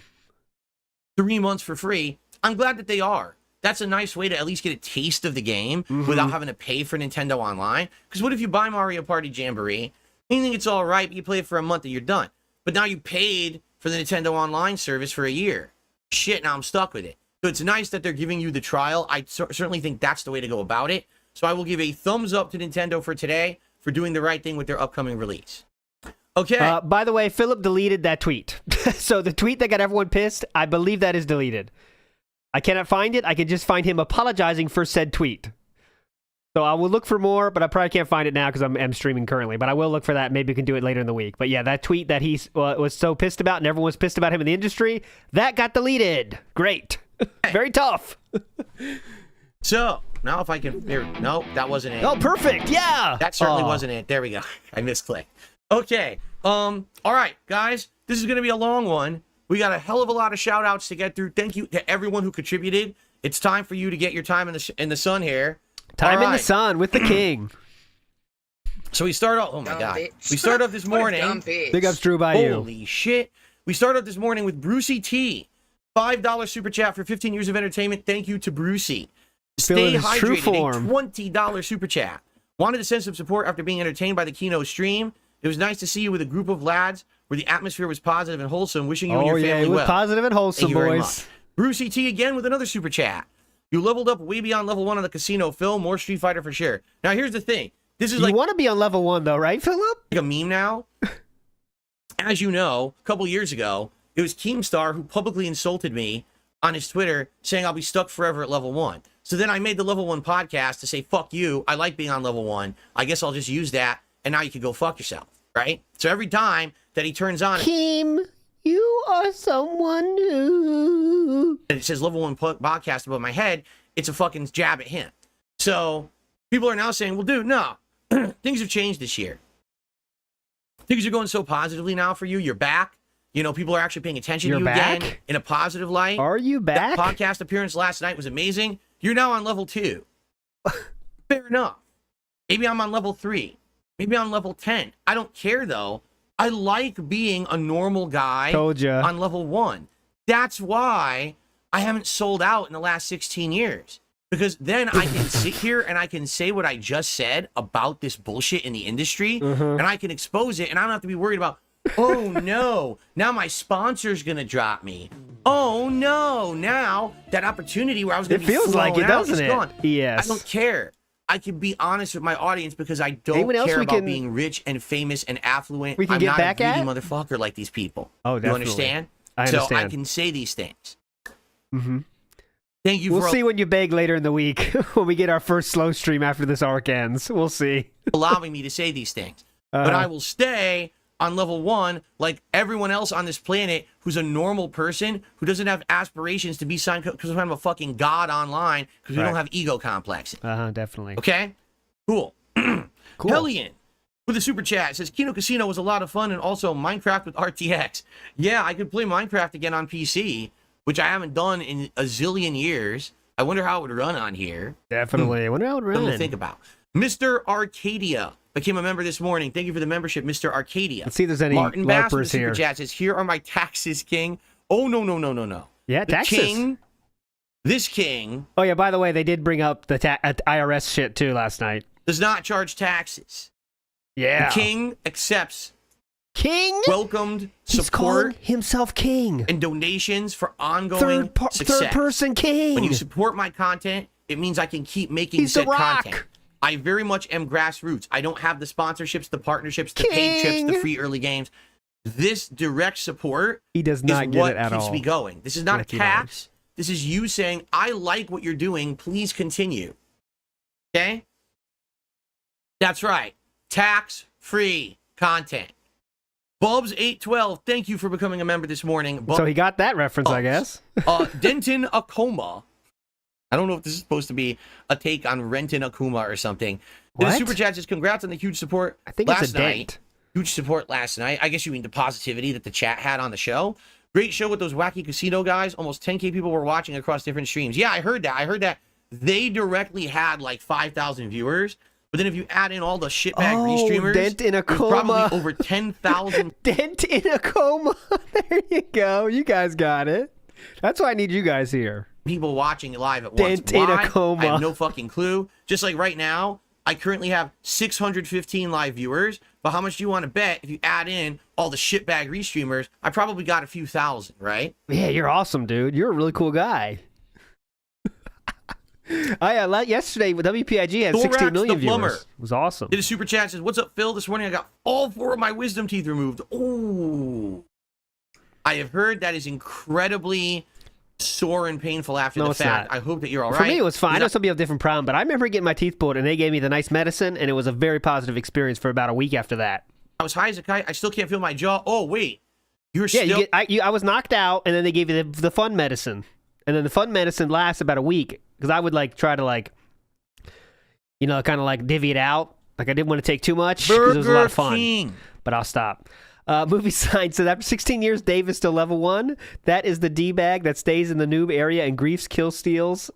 3 months for free. I'm glad that they are. That's a nice way to at least get a taste of the game without having to pay for Nintendo Online. Because what if you buy Mario Party Jamboree, and you think it's all right, but you play it for a month and you're done. But now you paid for the Nintendo Online service for a year. Shit, now I'm stuck with it. So it's nice that they're giving you the trial. I certainly think that's the way to go about it. So I will give a thumbs up to Nintendo for today for doing the right thing with their upcoming release. Okay. By the way, Philip deleted that tweet. So the tweet that got everyone pissed, I believe that is deleted. I cannot find it. I can just find him apologizing for said tweet. So I will look for more, but I probably can't find it now because I'm streaming currently. But I will look for that. Maybe we can do it later in the week. But yeah, that tweet that he was so pissed about and everyone was pissed about him in the industry, that got deleted. Great. Very tough. So, now if I can... No, that wasn't it. Oh, perfect. Yeah. That certainly wasn't it. There we go. I misclicked. Okay. All right, guys. This is going to be a long one. We got a hell of a lot of shout-outs to get through. Thank you to everyone who contributed. It's time for you to get your time in the sun here. Time in the sun with the king. So we start off... Oh, my God. We start off this morning... Big ups, Drew, by you. Holy shit. We start off this morning with Brucey T. $5 super chat for 15 years of entertainment. Thank you to Brucey. Stay hydrated. A $20 super chat. Wanted to send some support after being entertained by the Kino stream. It was nice to see you with a group of lads where the atmosphere was positive and wholesome. Wishing you and your family it was well. Positive and wholesome, boys. Brucey T again with another super chat. You leveled up way beyond level 1 on the casino, Phil. More Street Fighter for sure. Now, here's the thing. This is you want to be on level 1, though, right, Philip? Like a meme now. As you know, a couple years ago, it was Keemstar who publicly insulted me on his Twitter, saying I'll be stuck forever at level 1. So then I made the level 1 podcast to say, fuck you. I like being on level 1. I guess I'll just use that, and now you can go fuck yourself, right? So every time that he turns on... Keem, you are someone new. And it says level 1 podcast above my head, it's a fucking jab at him. So people are now saying, well, dude, no. Things have changed this year. Things are going so positively now for you. You're back. You know, people are actually paying attention to you again in a positive light. Are you back? That podcast appearance last night was amazing. You're now on level 2. Fair enough. Maybe I'm on level 3. Maybe I'm on level 10. I don't care, though. I like being a normal guy on level 1. That's why I haven't sold out in the last 16 years. Because then I can sit here and I can say what I just said about this bullshit in the industry, and I can expose it, and I don't have to be worried about, oh no, now my sponsor's gonna drop me. Oh no, now that opportunity where I was gonna be feels like it, doesn't it? Gone. Yes. I don't care. I can be honest with my audience because I don't Anyone else care we about can- being rich and famous and affluent. we can I'm get not back a at? greedy motherfucker like these people. Oh, You definitely. understand? I So I understand. can say these things. Mm-hmm. Thank you We'll for see when you beg later in the week when we get our first slow stream after this arc ends. We'll see. allowing me to say these things. But Uh-huh. I will stay on level 1 like everyone else on this planet who's a normal person who doesn't have aspirations to be some kind of a fucking god online because we Right. don't have ego complexes. Definitely. Okay? Cool. Cool. Hellion with a super chat says Kino Casino was a lot of fun and also Minecraft with RTX. Yeah, I could play Minecraft again on PC, which I haven't done in a zillion years. I wonder how it would run on here. Definitely. I wonder how it Something to ran. think about. Mr. Arcadia became a member this morning. Thank you for the membership, Mr. Arcadia. Let's see if there's any Martin Bass with LARPers the super here. chat says, here are my taxes, king. Oh, no. Yeah, The taxes. king, this king, Oh, yeah, by the way, they did bring up the IRS shit, too, last night. does not charge taxes. Yeah. The king accepts King? welcomed He's calling support himself king. and donations for ongoing success. Third person king. When you support my content, it means I can keep making He's The said Rock. content. I very much am grassroots. I don't have the sponsorships, the partnerships, the paid trips, the King. free early games. This direct support He does is not get what it at keeps all. me going. This is not Like a he tax. This is you saying, I like what you're doing. Please continue. Okay? That's right. Tax-free content. Bubs812, thank you for becoming a member this morning. So he got that reference, I guess. Denton Akoma. I don't know if this is supposed to be a take on Renton Akuma or something. The What? super chat says, congrats on the huge support I think last it's a night. date. Huge support last night. I guess you mean the positivity that the chat had on the show. Great show with those wacky casino guys. Almost 10K people were watching across different streams. Yeah, I heard that. I heard that they directly had like 5,000 viewers. But then if you add in all the shitbag restreamers, Dent in a there's coma. probably over 10,000. Dent in a coma. There you go. You guys got it. That's why I need you guys here. people watching live at once. Dent in a Why? coma. I have no fucking clue. Just like right now, I currently have 615 live viewers. But how much do you want to bet if you add in all the shitbag restreamers? I probably got a few thousand, right? Yeah, you're awesome, dude. You're a really cool guy. Yesterday, WPIG had Thorax 16 million the plumber. viewers. It was awesome. Did a super chat, says, what's up, Phil? This morning I got all 4 of my wisdom teeth removed. Ooh. I have heard that is incredibly sore and painful after the it's fact. not. I hope that you're all right. For me, it was fine. I Is know that- some people have a different problem, but I remember getting my teeth pulled, and they gave me the nice medicine, and it was a very positive experience for about a week after that. I was high as a kite. I still can't feel my jaw. Oh, wait. You're Yeah, still... I was knocked out, and then they gave you the fun medicine, and then the fun medicine lasts about a week because I would try to kind of divvy it out. Like I didn't want to take too much because it was a lot of fun. King. But I'll stop. Movie sign says after 16 years, Dave is still level 1. That is the D-bag that stays in the noob area and griefs kill steals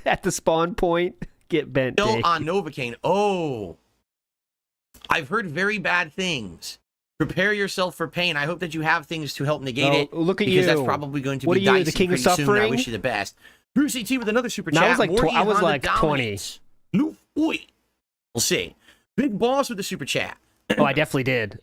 at the spawn point. Get bent, Still Dave. on Novocaine. Oh. I've heard very bad things. Prepare yourself for pain. I hope that you have things to help negate it. Look at because you. that's probably going to What be are you, dicey the king of pretty soon. I suffering? wish you the best. Brucey T with another super No, chat. I was like Morty I was Honda like 20. dominates. Oi. We'll see. Big Boss with the super chat. Oh, I definitely did.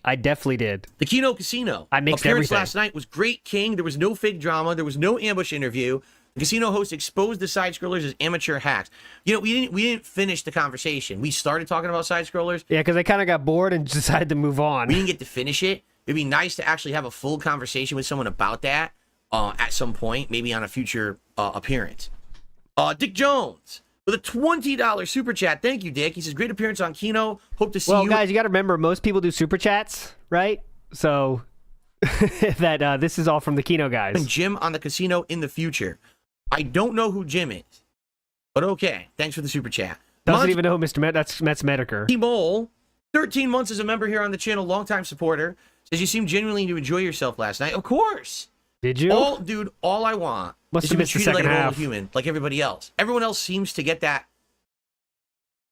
The Kino Casino. I mixed Appearance everything. last night was great, King. There was no fake drama. There was no ambush interview. The casino host exposed the side scrollers as amateur hacks. We didn't finish the conversation. We started talking about side scrollers. Yeah, because I kind of got bored and decided to move on. We didn't get to finish it. It'd be nice to actually have a full conversation with someone about that at some point, maybe on a future appearance. Dick Jones with a $20 super chat. Thank you, Dick. He says, great appearance on Kino. Hope to see Well, you. guys, you got to remember, most people do super chats, right? So that this is all from the Kino guys. And Jim on the casino in the future. I don't know who Jim is, but okay. Thanks for the super chat. Doesn't even know who Mr. That's Medicare. Mole, 13 months as a member here on the channel, longtime supporter, says you seem genuinely to enjoy yourself last night. Of course. Did you? All I want Must is have to be missed the treated like second a normal half. human, like everybody else. Everyone else seems to get that.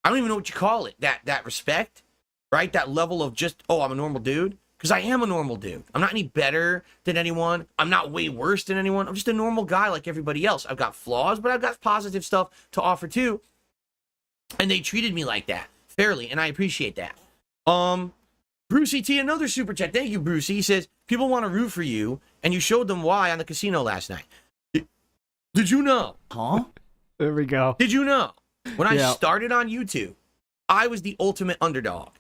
I don't even know what you call it. That respect, right? That level of just, oh, I'm a normal dude. Because I am a normal dude. I'm not any better than anyone. I'm not way worse than anyone. I'm just a normal guy like everybody else. I've got flaws, but I've got positive stuff to offer too. And they treated me like that fairly, and I appreciate that. Brucey T, another super chat. Thank you, Brucey. He says, people want to root for you, and you showed them why on the casino last night. Did you know? Huh? There we go. Did you know When I started on YouTube, I was the ultimate underdog.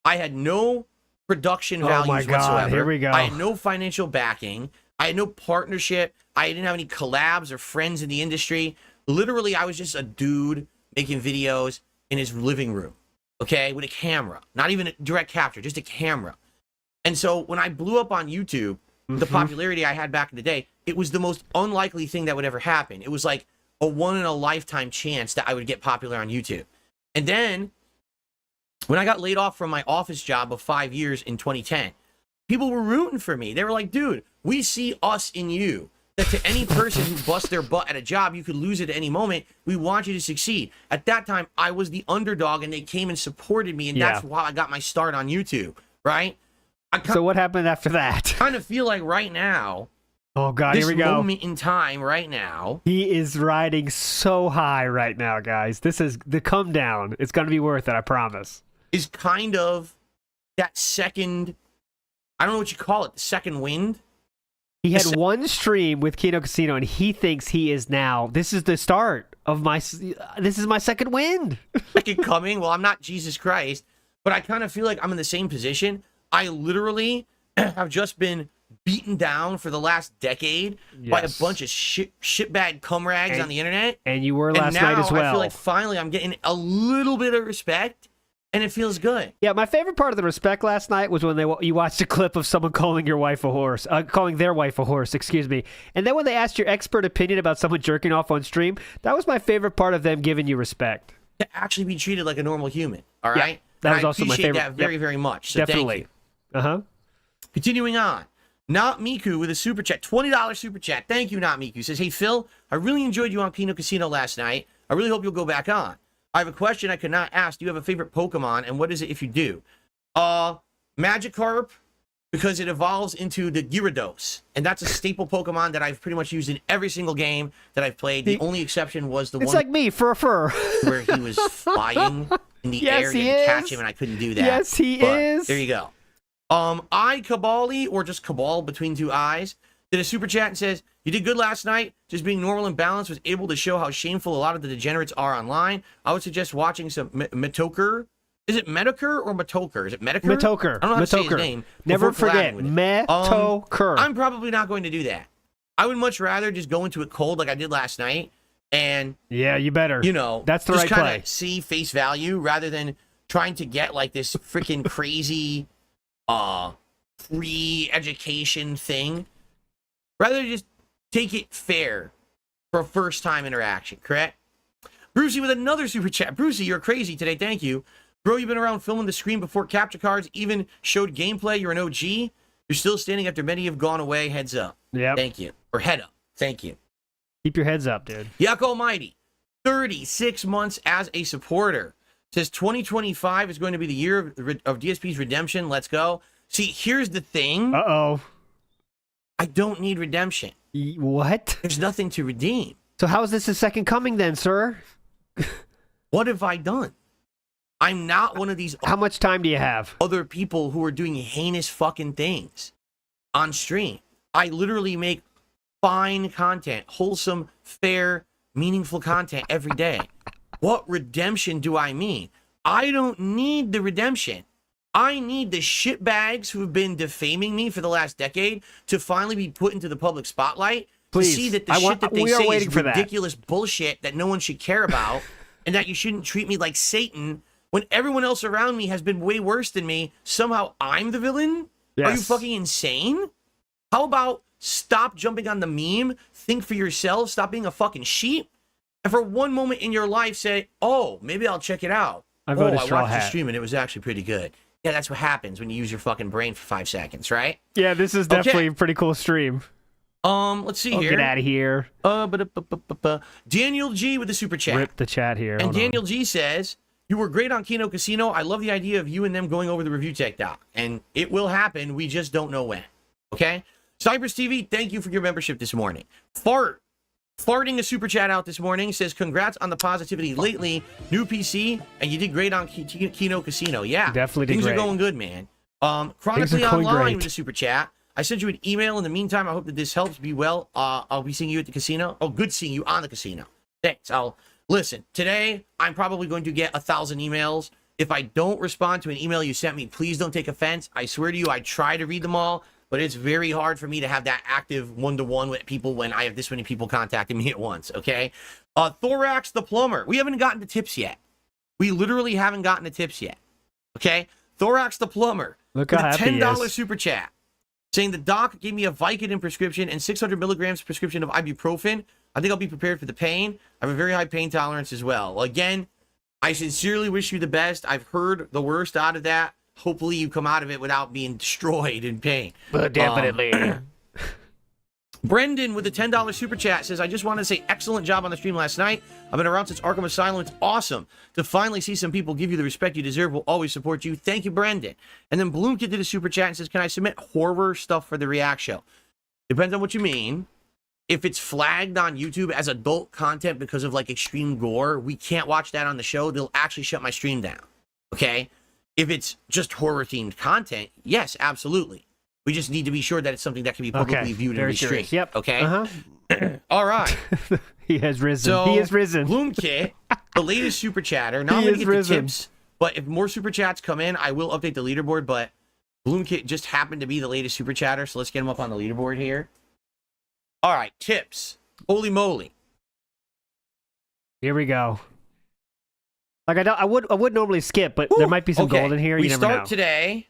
I had no production values whatsoever. Here we go. I had no financial backing. I had no partnership. I didn't have any collabs or friends in the industry. Literally, I was just a dude making videos in his living room, okay, with a camera. Not even a direct capture, just a camera. And so when I blew up on YouTube, the popularity I had back in the day, it was the most unlikely thing that would ever happen. It was like a one-in-a-lifetime chance that I would get popular on YouTube. And then when I got laid off from my office job of 5 years in 2010, people were rooting for me. They were like, dude, we see us in you. That to any person who busts their butt at a job, you could lose it at any moment. We want you to succeed. At that time, I was the underdog, and they came and supported me, and that's why I got my start on YouTube, right? So what happened after that? I kind of feel like right now, oh, God, here we go. This moment in time right now. He is riding so high right now, guys. This is the come down. It's going to be worth it, I promise. Is kind of that second, I don't know what you call it, the second wind. He had one stream with Kino Casino, and he thinks he is now, this is the start of my, this is my second wind. Second coming. Well, I'm not Jesus Christ, but I kind of feel like I'm in the same position. I literally have just been beaten down for the last decade by a bunch of shitbag cum rags on the internet. And you were last night as well. I feel like finally I'm getting a little bit of respect. And it feels good. Yeah, my favorite part of the respect last night was when you watched a clip of someone calling your wife a horse, calling their wife a horse, excuse me. And then when they asked your expert opinion about someone jerking off on stream, that was my favorite part of them giving you respect. To actually be treated like a normal human, all right? Yeah, that was also my favorite. I appreciate that very, very much. So definitely. Thank you. Continuing on. Not Miku with a super chat, $20 super chat. Thank you, Not Miku. Says, hey, Phil, I really enjoyed you on Kino Casino last night. I really hope you'll go back on. I have a question I could not ask. Do you have a favorite Pokemon, and what is it if you do? Magikarp, because it evolves into the Gyarados, and that's a staple Pokemon that I've pretty much used in every single game that I've played. The only exception was the one... It's like me, fur. Where he was flying in the air, and you had to catch him, and I couldn't do that. Yes, he is. There you go. I Kabali, or just Cabal between two eyes, did a super chat and says, you did good last night. Just being normal and balanced was able to show how shameful a lot of the degenerates are online. I would suggest watching some Metoker. Is it Metoker or Metoker? Is it Metoker? Metoker. I don't know how to say his name. Never forget, Metoker. I'm probably not going to do that. I would much rather just go into it cold like I did last night. And yeah, you better. You know, that's the right play. See face value rather than trying to get like this freaking crazy free education thing. Rather just take it fair for a first-time interaction, correct? Brucey with another super chat. Brucey, you're crazy today. Thank you. Bro, you've been around filming the screen before capture cards even showed gameplay. You're an OG. You're still standing after many have gone away. Heads up. Yeah. Thank you. Or head up. Thank you. Keep your heads up, dude. Yuck Almighty. 36 months as a supporter. Says 2025 is going to be the year of DSP's redemption. Let's go. See, here's the thing. Uh-oh. I don't need redemption. What? There's nothing to redeem. So how is this the second coming then, sir? What have I done? I'm not one of these... How much time do you have? Other people who are doing heinous fucking things on stream. I literally make fine content, wholesome, fair, meaningful content every day. What redemption do I mean? I don't need the redemption. I need the shitbags who have been defaming me for the last decade to finally be put into the public spotlight. Please. To see that the shit that they say is ridiculous bullshit that no one should care about, and that you shouldn't treat me like Satan when everyone else around me has been way worse than me. Somehow I'm the villain? Yes. Are you fucking insane? How about stop jumping on the meme, think for yourself, stop being a fucking sheep, and for one moment in your life say, oh, maybe I'll check it out. I watched the stream and it was actually pretty good. Yeah, that's what happens when you use your fucking brain for 5 seconds, right? Yeah, this is definitely a pretty cool stream. Let's see here. Get out of here. Daniel G with the super chat. Rip the chat here. And Daniel G says, you were great on Kino Casino. I love the idea of you and them going over the review tech doc. And it will happen. We just don't know when. Okay? Cypress TV, thank you for your membership this morning. Farting a super chat out this morning says, congrats on the positivity lately. New PC, and you did great on Kino Casino. Yeah. Definitely did Things great. are going good, man. Chronically Online with a super chat. I sent you an email. In the meantime, I hope that this helps. Be well. I'll be seeing you at the casino. Oh, good seeing you on the casino. Thanks. I'll Listen, today I'm probably going to get 1,000 emails. If I don't respond to an email you sent me, please don't take offense. I swear to you, I try to read them all, but it's very hard for me to have that active one-to-one with people when I have this many people contacting me at once, okay? Thorax the Plumber. We haven't gotten to tips yet. We literally haven't gotten to tips yet, okay? Thorax the Plumber. Look how happy he $10 is. super chat. Saying the doc gave me a Vicodin prescription and 600 milligrams prescription of ibuprofen. I think I'll be prepared for the pain. I have a very high pain tolerance as well. Well, again, I sincerely wish you the best. I've heard the worst out of that. Hopefully you come out of it without being destroyed in pain. But definitely. Brendan with a $10 super chat says, I just want to say excellent job on the stream last night. I've been around since Arkham Asylum. It's awesome to finally see some people give you the respect you deserve. We'll always support you. Thank you, Brendan. And then Bloomkid did a super chat and says, can I submit horror stuff for the React show? Depends on what you mean. If it's flagged on YouTube as adult content because of like extreme gore, we can't watch that on the show. They'll actually shut my stream down. Okay? If it's just horror themed content, yes, absolutely. We just need to be sure that it's something that can be publicly viewed and restrained. Yep. Okay? Uh-huh. All right. He has risen. So, He has risen. Bloomkit, the latest super chatter. Now I'm going to get the tips, but if more super chats come in, I will update the leaderboard, but Bloomkit just happened to be the latest super chatter, so let's get him up on the leaderboard here. All right, tips. Holy moly. Here we go. Like I would normally skip, but there might be some gold in here. We You never start know. today.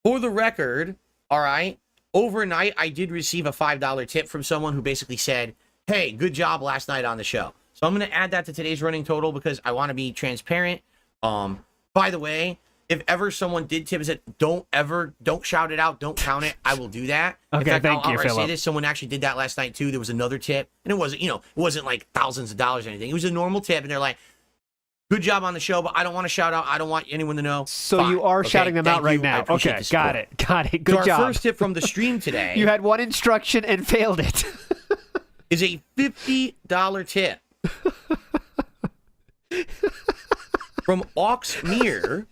For the record, all right, overnight I did receive a $5 tip from someone who basically said, hey, good job last night on the show. So I'm going to add that to today's running total because I want to be transparent. By the way, if ever someone did tip it, don't shout it out, don't count it. I will do that. Okay, in fact, thank you, I'll say Philip. this. Someone actually did that last night too. There was another tip, and it wasn't, it wasn't like thousands of dollars or anything. It was a normal tip, and they're like, good job on the show, but I don't want to shout out. I don't want anyone to know. So Fine. you are Okay, shouting them thank out right you. I now. appreciate Okay, the support. got it. Good So job. our first tip from the stream today You had one instruction and failed it. is a $50 tip from Oxmere.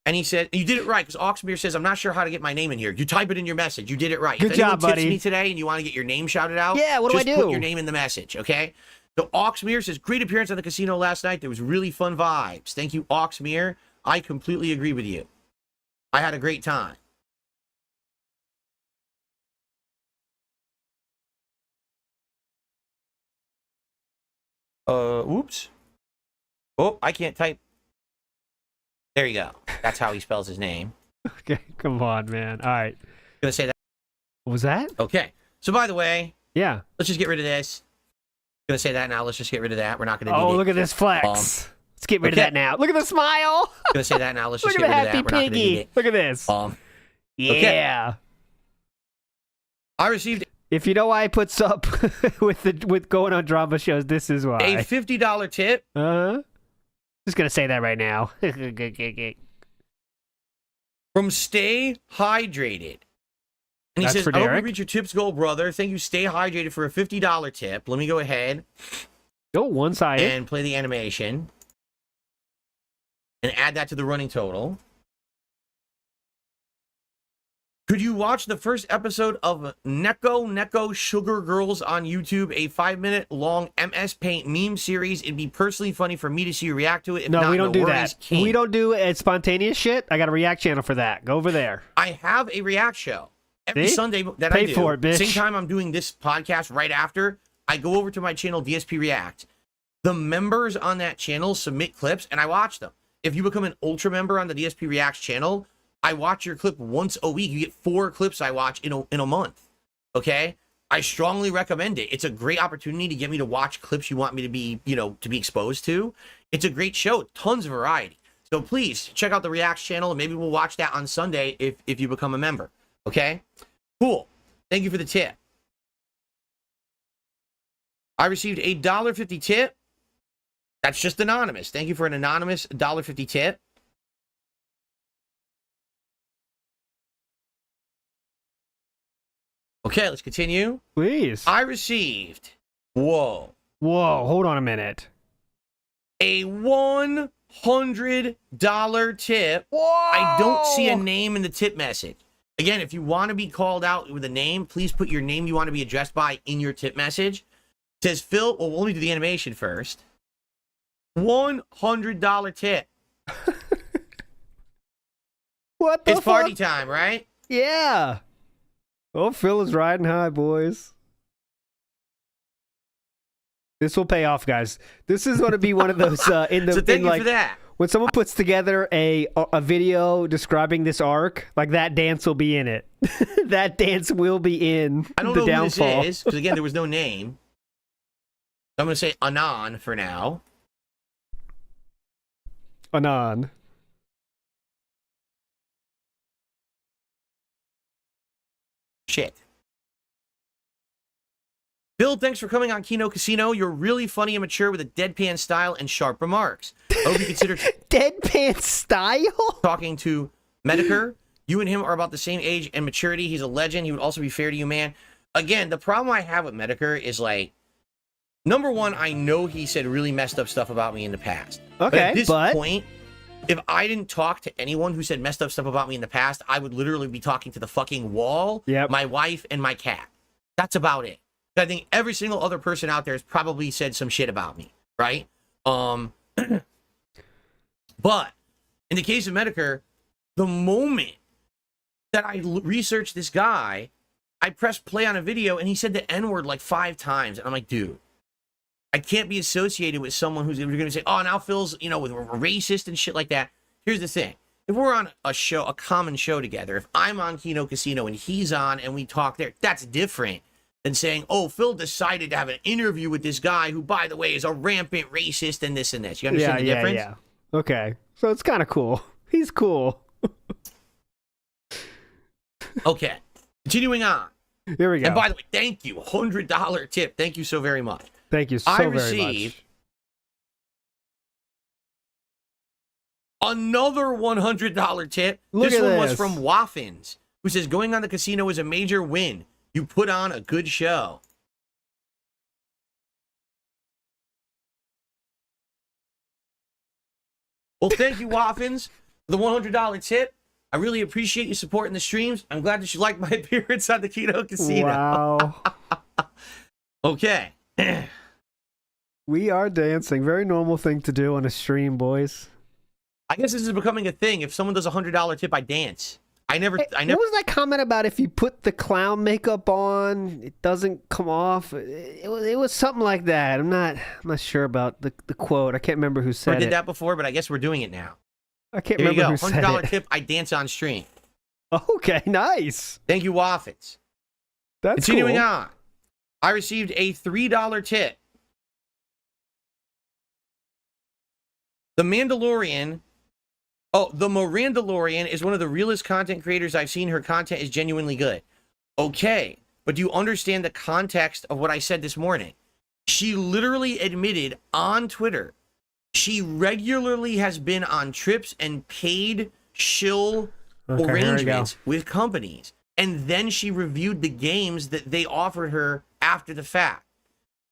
And he said, you did it right, because Oxmere says, I'm not sure how to get my name in here. You type it in your message. You did it right. Good if anyone job, tips buddy. me today and you want to get your name shouted out, Yeah, what do I just put do? your name in the message, okay? So Oxmere says, great appearance at the casino last night. There was really fun vibes. Thank you, Oxmere. I completely agree with you. I had a great time. Oops. Oh, I can't type. There you go. That's how he spells his name. Okay, come on, man. All right. Gonna say that. What was that? Okay. So by the way, Yeah. let's just get rid of this. Gonna say that now. Let's just get rid of that. We're not gonna need Oh, it. look at this flex. Let's get rid of okay. that now. Look at the smile. Gonna say that now. Let's Look just at get the rid of happy that. We're not gonna need piggy. it. Look at this. Yeah. I received If you know why I put sub with going on drama shows, this is why. a $50 tip Just gonna say that right now. from Stay Hydrated. And he That's says, for I hope you Derek. reach your tips goal, brother. Thank you, Stay Hydrated, for a $50 tip. Let me go ahead Go one-sided. and play the animation and add that to the running total. Could you watch the first episode of Neko Sugar Girls on YouTube, a 5-minute long MS Paint meme series? It'd be personally funny for me to see you react to it. If No, not, we don't do worries, that. King. We don't do spontaneous shit. I got a React channel for that. Go over there. I have a React show every See? Sunday that Pay I do. for it, bitch. Same time I'm doing this podcast right after, I go over to my channel, DSP React. The members on that channel submit clips, and I watch them. If you become an ultra member on the DSP Reacts channel, I watch your clip once a week. You get 4 clips I watch in a month. Okay? I strongly recommend it. It's a great opportunity to get me to watch clips you want me to be, to be exposed to. It's a great show. Tons of variety. So please check out the Reacts channel, and maybe we'll watch that on Sunday if you become a member. Okay? Cool. Thank you for the tip. I received a $1.50 tip. That's just anonymous. Thank you for an anonymous $1.50 tip. Okay, let's continue. Please. I received, whoa, Hold on a minute. a $100 tip. Whoa! I don't see a name in the tip message. Again, if you want to be called out with a name, please put your name you want to be addressed by in your tip message. It says Phil, well, let me do the animation first. $100 tip. What the It's fuck? party time, right? Yeah. Oh, Phil is riding high, boys. This will pay off, guys. This is going to be one of those in the So thank in, you like for that. when someone puts together a video describing this arc, like that dance will be in it. That dance will be in I don't the know downfall. who this is, because again, there was no name. I'm going to say Anon for now. Anon. Shit. Bill, thanks for coming on Kino Casino. You're really funny and mature with a deadpan style and sharp remarks. I hope you consider Deadpan style? talking to Medicare. You and him are about the same age and maturity. He's a legend. He would also be fair to you, man. Again, the problem I have with Medicare is like, number one, I know he said really messed up stuff about me in the past. But Okay, at this but point, if I didn't talk to anyone who said messed up stuff about me in the past, I would literally be talking to the fucking wall, my wife, and my cat. That's about it. I think every single other person out there has probably said some shit about me, right? But in the case of Medicare, the moment that I researched this guy, I pressed play on a video and he said the N-word like 5 times. And I'm like, dude, I can't be associated with someone who's going to say, oh, now Phil's, with racist and shit like that. Here's the thing. If we're on a show, a common show together, if I'm on Kino Casino and he's on and we talk there, that's different than saying, oh, Phil decided to have an interview with this guy who, by the way, is a rampant racist and this and this. You understand the difference? Yeah. Okay. So it's kind of cool. He's cool. Okay. Continuing on. Here we go. And by the way, thank you. $100 tip. Thank you so very much. Thank you so very much. Another $100 tip. Look this at one was this. from Waffins, who says, going on the casino is a major win. You put on a good show. Well, thank you, Waffins, for the $100 tip. I really appreciate you supporting the streams. I'm glad that you liked my appearance on the Kino Casino. Wow. Okay. We are dancing. Very normal thing to do on a stream, boys. I guess this is becoming a thing. If someone does a $100 tip, I dance. I never. What was that comment about if you put the clown makeup on, it doesn't come off? It was something like that. I'm not sure about the quote. I can't remember who said I did it. that before, but I guess we're doing it now. I can't Here you remember go. who said $100 it. tip, I dance on stream. Okay, nice. Thank you, Waffits. That's Continuing cool. on. I received a $3 tip. The Mandalorian is one of the realest content creators I've seen. Her content is genuinely good. Okay, but do you understand the context of what I said this morning? She literally admitted on Twitter she regularly has been on trips and paid shill arrangements with companies. And then she reviewed the games that they offered her after the fact.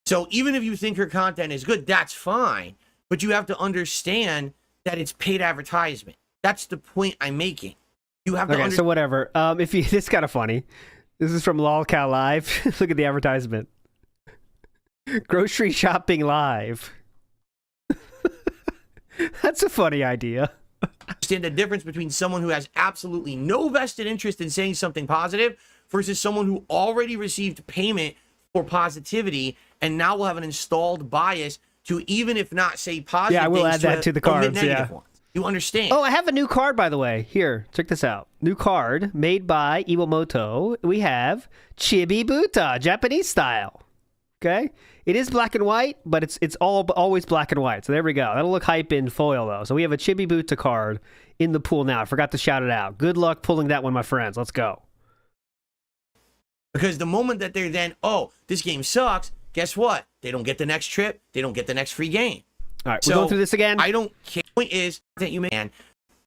So even if you think her content is good, that's fine. But you have to understand that it's paid advertisement. That's the point I'm making. You have to Okay, so whatever. If you, this is kind of funny. This is from LolCal Live. Look at the advertisement. Grocery shopping live. That's a funny idea. Understand the difference between someone who has absolutely no vested interest in saying something positive versus someone who already received payment for positivity and now will have an installed bias to, even if not say positive, yeah, I will add that to the cards. Yeah. Ones. You understand? Oh, I have a new card, by the way. Here, check this out. New card made by Iwamoto. We have Chibi Buta, Japanese style. Okay, it is black and white, but it's always black and white. So there we go. That'll look hype in foil though. So we have a Chibi Buta card in the pool now. I forgot to shout it out. Good luck pulling that one, my friends. Let's go. Because the moment that they're then, oh, this game sucks, guess what? They don't get the next trip. They don't get the next free game. All right, we're going through this again. I don't care. The point is that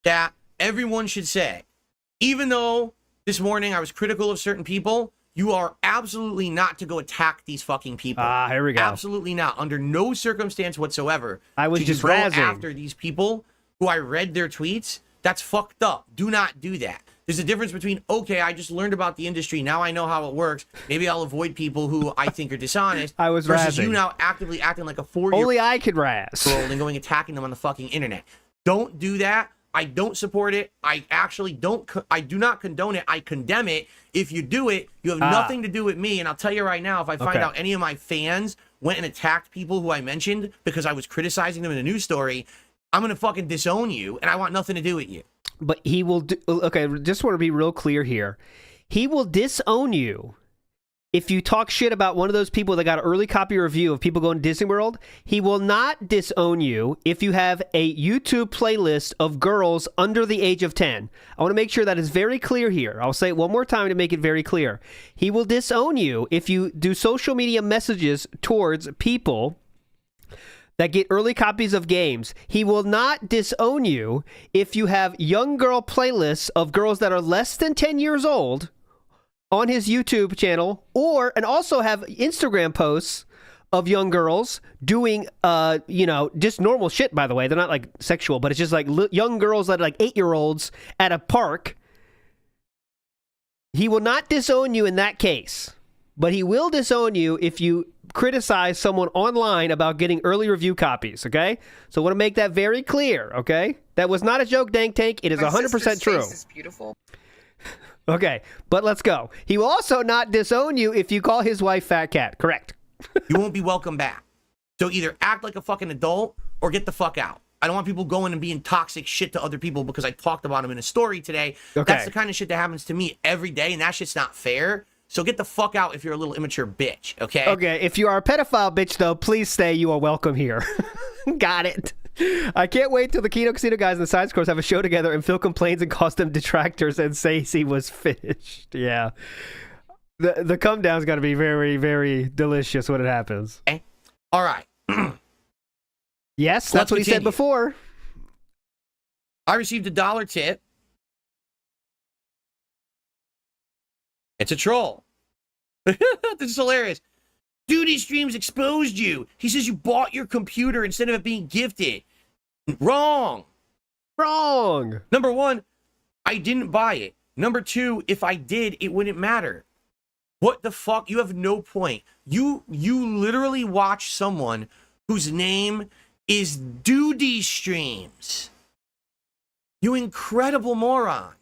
that everyone should say, even though this morning I was critical of certain people, you are absolutely not to go attack these fucking people. Here we go. Absolutely not. Under no circumstance whatsoever. I was to just go razzing after these people who I read their tweets. That's fucked up. Do not do that. There's a difference between, okay, I just learned about the industry. Now I know how it works. Maybe I'll avoid people who I think are dishonest. I was versus razzing. you now actively acting like a 4-year-old Only I could razz. and going attacking them on the fucking internet. Don't do that. I don't support it. I actually don't. I do not condone it. I condemn it. If you do it, you have nothing to do with me. And I'll tell you right now, if I find out any of my fans went and attacked people who I mentioned because I was criticizing them in a news story, I'm going to fucking disown you, and I want nothing to do with you. But he will do, okay, just want to be real clear here. He will disown you if you talk shit about one of those people that got an early copy review of people going to Disney World. He will not disown you if you have a YouTube playlist of girls under the age of 10. I want to make sure that is very clear here. I'll say it one more time to make it very clear. He will disown you if you do social media messages towards people that get early copies of games. He will not disown you if you have young girl playlists of girls that are less than 10 years old on his YouTube channel, and also have Instagram posts of young girls doing, just normal shit, by the way. They're not like sexual, but it's just like young girls that are like 8-year-olds at a park. He will not disown you in that case, but he will disown you if you criticize someone online about getting early review copies, okay? So I want to make that very clear, okay? That was not a joke, Dank Tank. It is 100% true. Face is beautiful. Okay, but let's go. He will also not disown you if you call his wife Fat Cat. Correct. You won't be welcome back. So either act like a fucking adult or get the fuck out. I don't want people going and being toxic shit to other people because I talked about them in a story today. Okay. That's the kind of shit that happens to me every day, and that shit's not fair. So get the fuck out if you're a little immature bitch, okay? Okay, if you are a pedophile bitch, though, please stay. You are welcome here. Got it. I can't wait till the Kino Casino guys and the SideScrollers have a show together and Phil complains and calls them detractors and says he was finished. Yeah. The come down's got to be very, very delicious when it happens. Okay. All right. Yes, that's what he said before. I received $1 tip. It's a troll. This is hilarious. Duty Streams exposed you. He says you bought your computer instead of it being gifted. Wrong. Wrong. Number one, I didn't buy it. Number two, if I did, it wouldn't matter. What the fuck? You have no point. You literally watch someone whose name is Duty Streams. You incredible moron.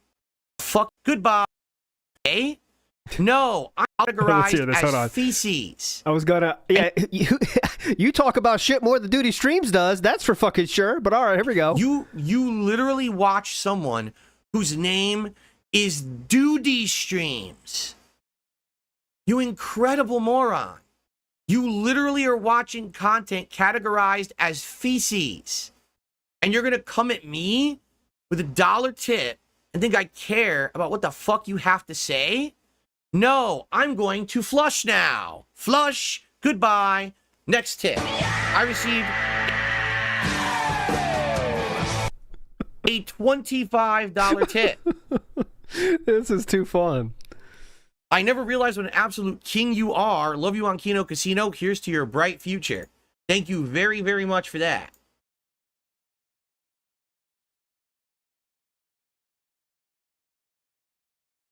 Fuck. Goodbye. Hey? No, I'm categorized as feces. I was gonna, you talk about shit more than Duty Streams does. That's for fucking sure. But all right, here we go. You literally watch someone whose name is Duty Streams. You incredible moron. You literally are watching content categorized as feces. And you're gonna come at me with $1 tip and think I care about what the fuck you have to say? No, I'm going to flush now. Flush. Goodbye. Next tip. I received a $25 tip. This is too fun. I never realized what an absolute king you are. Love you on Kino Casino. Here's to your bright future. Thank you very, very much for that.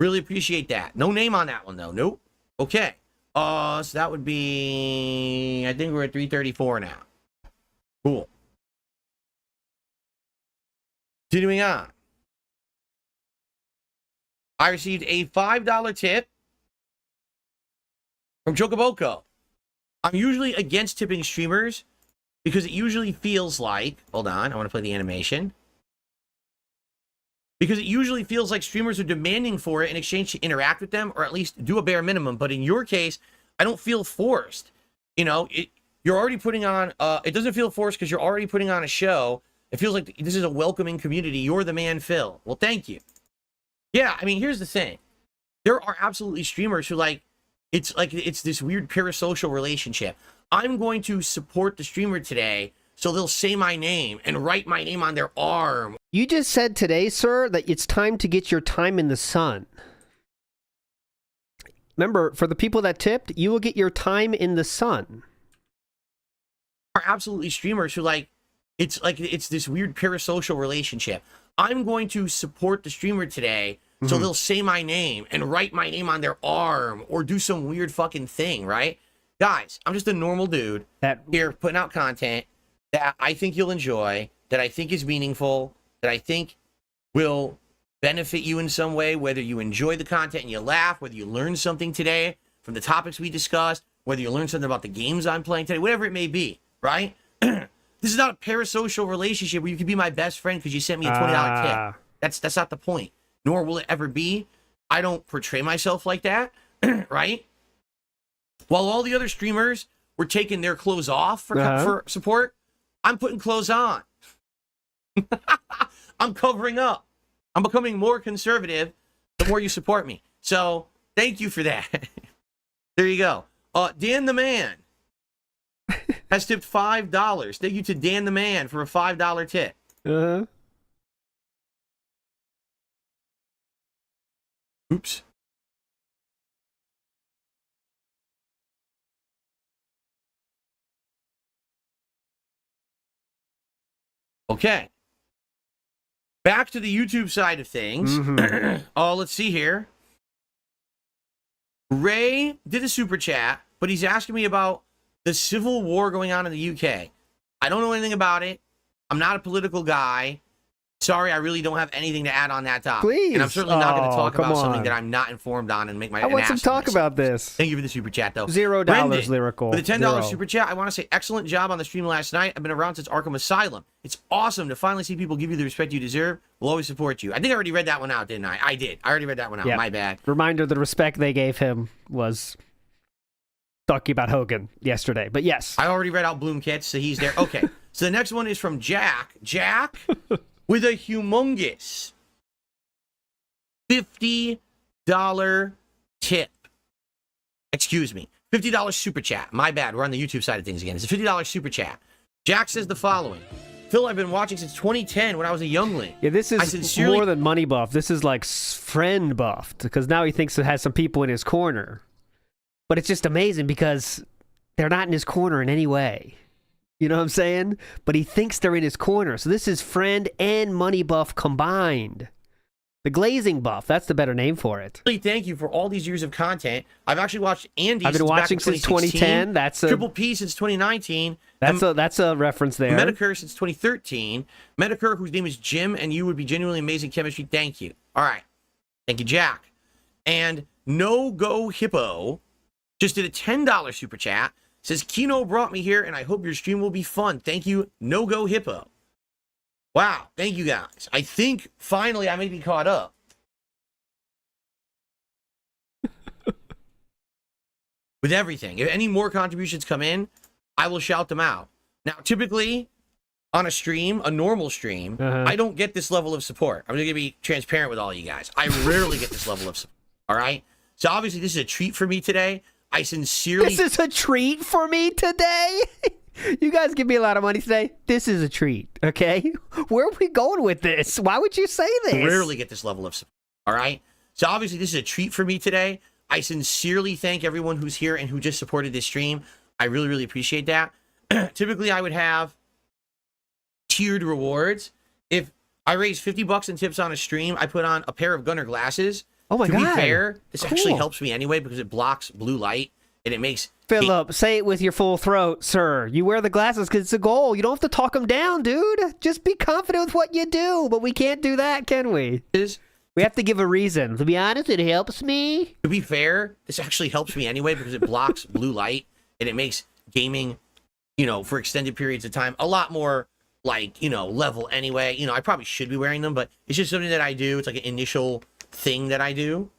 Really appreciate that. No name on that one, though. Nope. Okay. So that would be... I think we're at 334 now. Cool. Continuing on. I received a $5 tip from Chocoboco. I'm usually against tipping streamers because it usually feels like... Hold on. I want to play the animation. Because it usually feels like streamers are demanding for it in exchange to interact with them or at least do a bare minimum. But in your case, I don't feel forced. You know, you're already putting on... it doesn't feel forced because you're already putting on a show. It feels like this is a welcoming community. You're the man, Phil. Well, thank you. Yeah, I mean, here's the thing. There are absolutely streamers who it's this weird parasocial relationship. I'm going to support the streamer today, so they'll say my name and write my name on their arm. You just said today, sir, that it's time to get your time in the sun. Remember, for the people that tipped, you will get your time in the sun. There are absolutely streamers who it's this weird parasocial relationship. I'm going to support the streamer today, So they'll say my name and write my name on their arm or do some weird fucking thing, right? Guys, I'm just a normal dude here putting out content that I think you'll enjoy, that I think is meaningful, that I think will benefit you in some way, whether you enjoy the content and you laugh, whether you learn something today from the topics we discussed, whether you learn something about the games I'm playing today, whatever it may be, right? This is not a parasocial relationship where you can be my best friend because you sent me a $20 tip. That's not the point. Nor will it ever be. I don't portray myself like that, right? While all the other streamers were taking their clothes off for support, I'm putting clothes on. I'm covering up. I'm becoming more conservative the more you support me. So thank you for that. There you go. Dan the Man has tipped $5. Thank you to Dan the Man for a $5 tip. Oops. Okay. Back to the YouTube side of things. Let's see here. Ray did a super chat, but he's asking me about the civil war going on in the UK. I don't know anything about it. I'm not a political guy. Sorry, I really don't have anything to add on that topic. Please. And I'm certainly not going to talk about something that I'm not informed on and make my I want some talk about this. Thank you for the super chat, though. $0 Brendan, lyrical. With a $10 super chat, I want to say excellent job on the stream last night. I've been around since Arkham Asylum. It's awesome to finally see people give you the respect you deserve. We'll always support you. I think I already read that one out, didn't I? I did. I already read that one out. Yep. My bad. Reminder, the respect they gave him was talking about Hogan yesterday. But yes. I already read out Bloom Kits, so he's there. Okay. So the next one is from Jack. Jack with a humongous $50 tip. Excuse me. $50 super chat. My bad. We're on the YouTube side of things again. It's a $50 super chat. Jack says the following. Phil, I've been watching since 2010 when I was a youngling. Yeah, this is more than money buff. This is like friend buffed because now he thinks it has some people in his corner. But it's just amazing because they're not in his corner in any way. You know what I'm saying? But he thinks they're in his corner. So this is friend and money buff combined. The glazing buff. That's the better name for it. Thank you for all these years of content. I've actually watched Andy. I've been watching since 2010. That's a Triple P since 2019. That's a reference there. Medicare since 2013. Medicare, whose name is Jim, and you would be genuinely amazing chemistry. Thank you. All right. Thank you, Jack. And No Go Hippo just did a $10 super chat. Says, Kino brought me here, and I hope your stream will be fun. Thank you, No Go Hippo. Wow, thank you guys. I think finally I may be caught up. With everything. If any more contributions come in, I will shout them out. Now, typically, on a stream, a normal stream, I don't get this level of support. I'm going to be transparent with all you guys. I rarely get this level of support. All right? So obviously, this is a treat for me today. I sincerely... This is a treat for me today? You guys give me a lot of money today. This is a treat, okay? Where are we going with this? Why would you say this? I rarely get this level of support. All right? So obviously, this is a treat for me today. I sincerely thank everyone who's here and who just supported this stream. I really, really appreciate that. Typically, I would have tiered rewards. If I raise $50 in tips on a stream, I put on a pair of Gunner glasses. Oh my God. To be fair, this Cool. actually helps me anyway because it blocks blue light and it makes... Philip, say it with your full throat, sir. You wear the glasses because it's a goal. You don't have to talk them down, dude. Just be confident with what you do. But we can't do that, can we? We have to give a reason. To be honest, it helps me. To be fair, this actually helps me anyway because it blocks blue light and it makes gaming, you know, for extended periods of time a lot more like, you know, level anyway. You know, I probably should be wearing them, but it's just something that I do. It's like an initial thing that I do.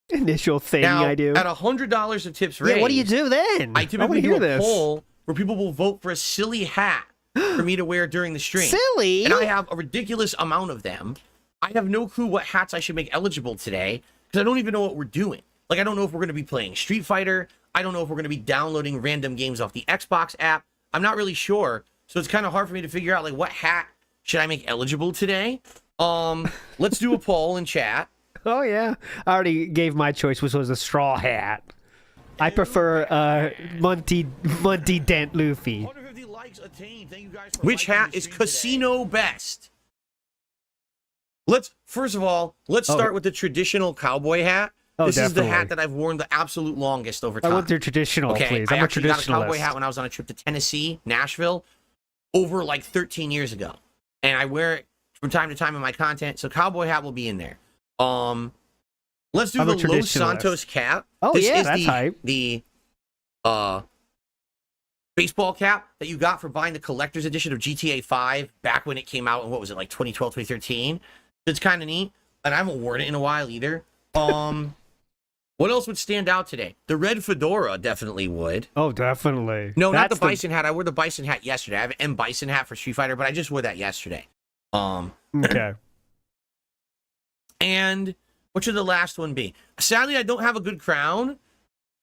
Initial thing now, I do. At $100 of tips raised, Yeah, what do you do then? I typically do a this. poll where people will vote for a silly hat for me to wear during the stream. Silly? And I have a ridiculous amount of them. I have no clue what hats I should make eligible today because I don't even know what we're doing. Like, I don't know if we're going to be playing Street Fighter. I don't know if we're going to be downloading random games off the Xbox app. I'm not really sure. So it's kind of hard for me to figure out, like, what hat should I make eligible today? Let's do a poll in chat. Oh, yeah. I already gave my choice, which was a straw hat. I prefer Monty Dent Luffy. 150 likes attained. Thank you guys for which hat is casino best? First of all, let's start with the traditional cowboy hat. Oh, this is the definitely. hat that I've worn the absolute longest over time. I want their traditional, Okay, please. I I'm a actually got a cowboy traditionalist. hat when I was on a trip to Tennessee, Nashville, over like 13 years ago. And I wear it from time to time in my content, so cowboy hat will be in there. Let's do I'm a the Los traditionalist. Santos cap. Oh, This yeah, is that's hype. the baseball cap that you got for buying the collector's edition of GTA 5 back when it came out in, what was it, like 2012, 2013? It's kind of neat, and I haven't worn it in a while either. What else would stand out today? The red fedora definitely would. Oh, definitely. No, not the That's bison hat. I wore the bison hat yesterday. I have an M bison hat for Street Fighter, but I just wore that yesterday. Okay. And what should the last one be? Sadly, I don't have a good crown,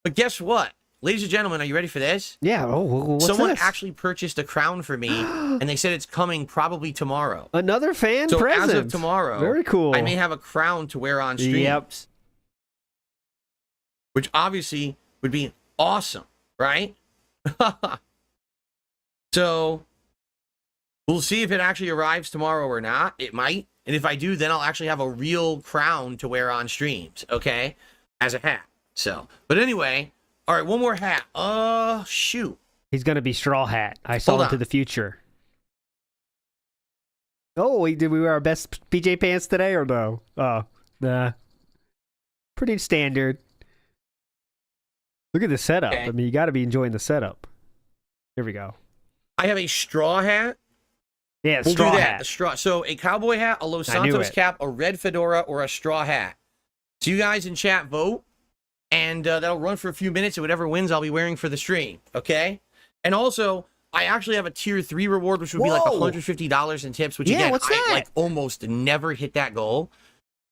but guess what? Ladies and gentlemen, are you ready for this? Yeah. Oh, what's Someone this? actually purchased a crown for me, and they said it's coming probably tomorrow. Another fan So present. as of tomorrow, Very cool. I may have a crown to wear on stream. Yep. Which obviously would be awesome, right? So we'll see if it actually arrives tomorrow or not. It might. And if I do, then I'll actually have a real crown to wear on streams, okay? As a hat. So, but anyway, all right, one more hat. Shoot. He's gonna be Straw Hat. I saw Hold into on. the future. Oh, did we wear our best PJ pants today or no? Oh, nah. Pretty standard. Look at the setup. Okay. I mean, you got to be enjoying the setup. Here we go. I have a straw hat. Yeah, We'll straw do that. hat. The straw. So a cowboy hat, a Los I knew Santos it. cap, a red fedora, or a straw hat. So you guys in chat vote, and that'll run for a few minutes. And whatever wins, I'll be wearing for the stream. Okay. And also, I actually have a tier 3 reward, which would be like Whoa. $150 in tips. Which Yeah, again, what's I that? like almost never hit that goal.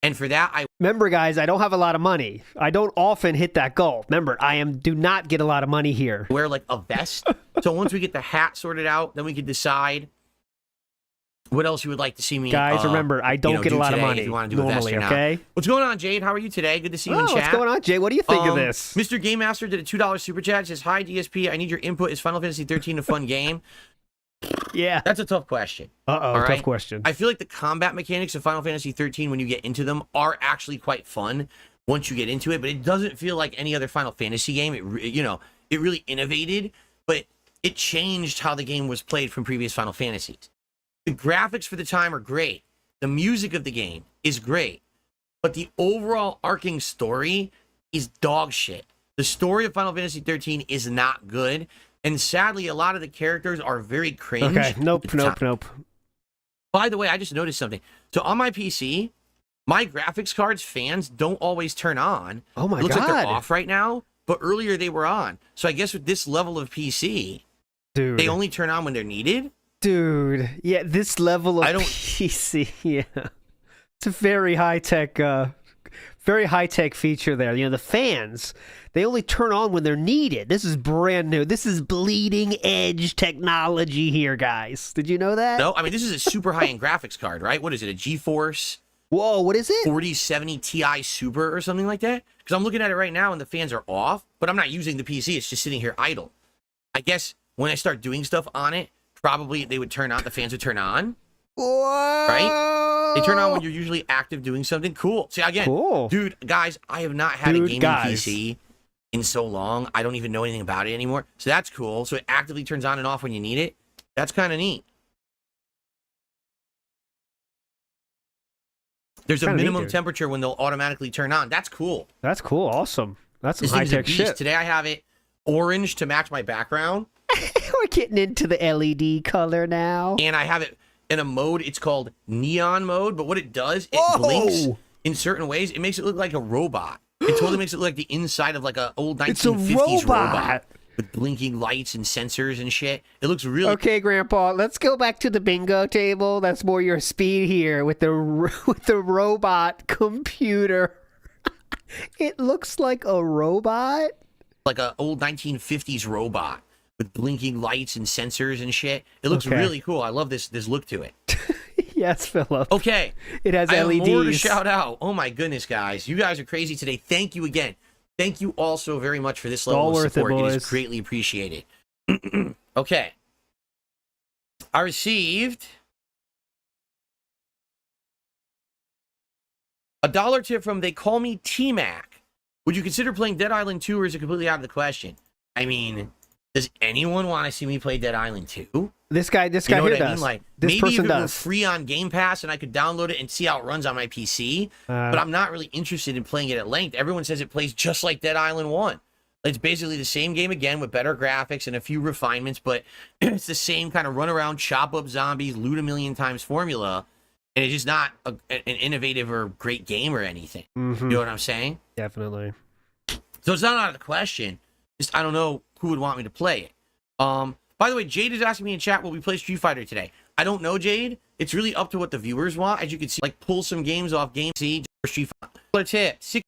And for that, I Remember, guys, I don't have a lot of money. I don't often hit that goal. Remember, do not get a lot of money here. wear like a vest. So once we get the hat sorted out, then we can decide what else you would like to see me. Guys, remember, I don't get do a lot of today, money if you want to do a vest normally, or not. okay? What's going on, Jade? How are you today? Good to see you Oh, in chat. what's going on, Jay? What do you think of this? Mr. Game Master did a $2 super chat. It says, "Hi DSP, I need your input. Is Final Fantasy 13 a fun game?" Yeah. That's a tough question. Uh-oh, All tough right? question. I feel like the combat mechanics of Final Fantasy 13, when you get into them, are actually quite fun once you get into it. But it doesn't feel like any other Final Fantasy game. It really innovated, but it changed how the game was played from previous Final Fantasies. The graphics for the time are great. The music of the game is great, but the overall arcing story is dog shit. The story of Final Fantasy 13 is not good. And sadly, a lot of the characters are very cringe. Okay, nope. By the way, I just noticed something. So on my PC, my graphics cards fans don't always turn on. Oh my It looks like God. they're off right now, but earlier they were on. So I guess with this level of PC, Dude. they only turn on when they're needed. Dude. Yeah, this level of I don't- PC, yeah. It's a very high-tech feature there. You know, the fans, they only turn on when they're needed. This is brand new. This is bleeding edge technology here, guys. Did you know that? No, I mean, this is a super high-end graphics card, right? What is it, a GeForce Whoa, what is it? 4070 Ti Super or something like that? Because I'm looking at it right now and the fans are off, but I'm not using the PC. It's just sitting here idle. I guess when I start doing stuff on it, probably they would turn on, the fans would turn on. Whoa. Right? They turn on when you're usually active doing something. Cool. See, again, Cool. dude, guys, I have not had a Dude, gaming guys. PC in so long. I don't even know anything about it anymore. So that's cool. So it actively turns on and off when you need it. That's kind of neat. There's a Kinda neat, minimum dude. temperature when they'll automatically turn on. That's cool. That's cool. Awesome. That's some This thing's a high-tech beast. shit. Today I have it orange to match my background. We're getting into the LED color now. And I have it in a mode, it's called neon mode, but what it does, it Whoa! blinks in certain ways. It makes it look like a robot. It totally makes it look like the inside of like a old It's a 1950s robot. with blinking lights and sensors and shit. It looks really Okay, Grandpa, let's go back to the bingo table. That's more your speed here with the robot computer. It looks like a robot. like a old 1950s robot with blinking lights and sensors and shit. It looks Okay. really cool. I love this look to it. Yes, Philip. Okay. It has I have LEDs. more to shout out. Oh my goodness, guys. You guys are crazy today. Thank you again. Thank you all so very much for this level all of worth it, support. It boys. is greatly appreciated. Okay. I received A dollar tip from They Call Me T-Mac. Would you consider playing Dead Island 2, or is it completely out of the question? I mean, does anyone want to see me play Dead Island 2? This guy You know here what I does. mean? Like, This maybe person if it were does. free on Game Pass and I could download it and see how it runs on my PC, but I'm not really interested in playing it at length. Everyone says it plays just like Dead Island 1. It's basically the same game again with better graphics and a few refinements, but it's the same kind of run around, chop up zombies, loot a million times formula, and it's just not an innovative or great game or anything. You know what I'm saying? Definitely. So it's not out of the question. Just I don't know who would want me to play it. By the way, Jade is asking me in chat, will we play Street Fighter today? I don't know, Jade. It's really up to what the viewers want. As you can see, like pull some games off Game C for Street Fighter. Tip.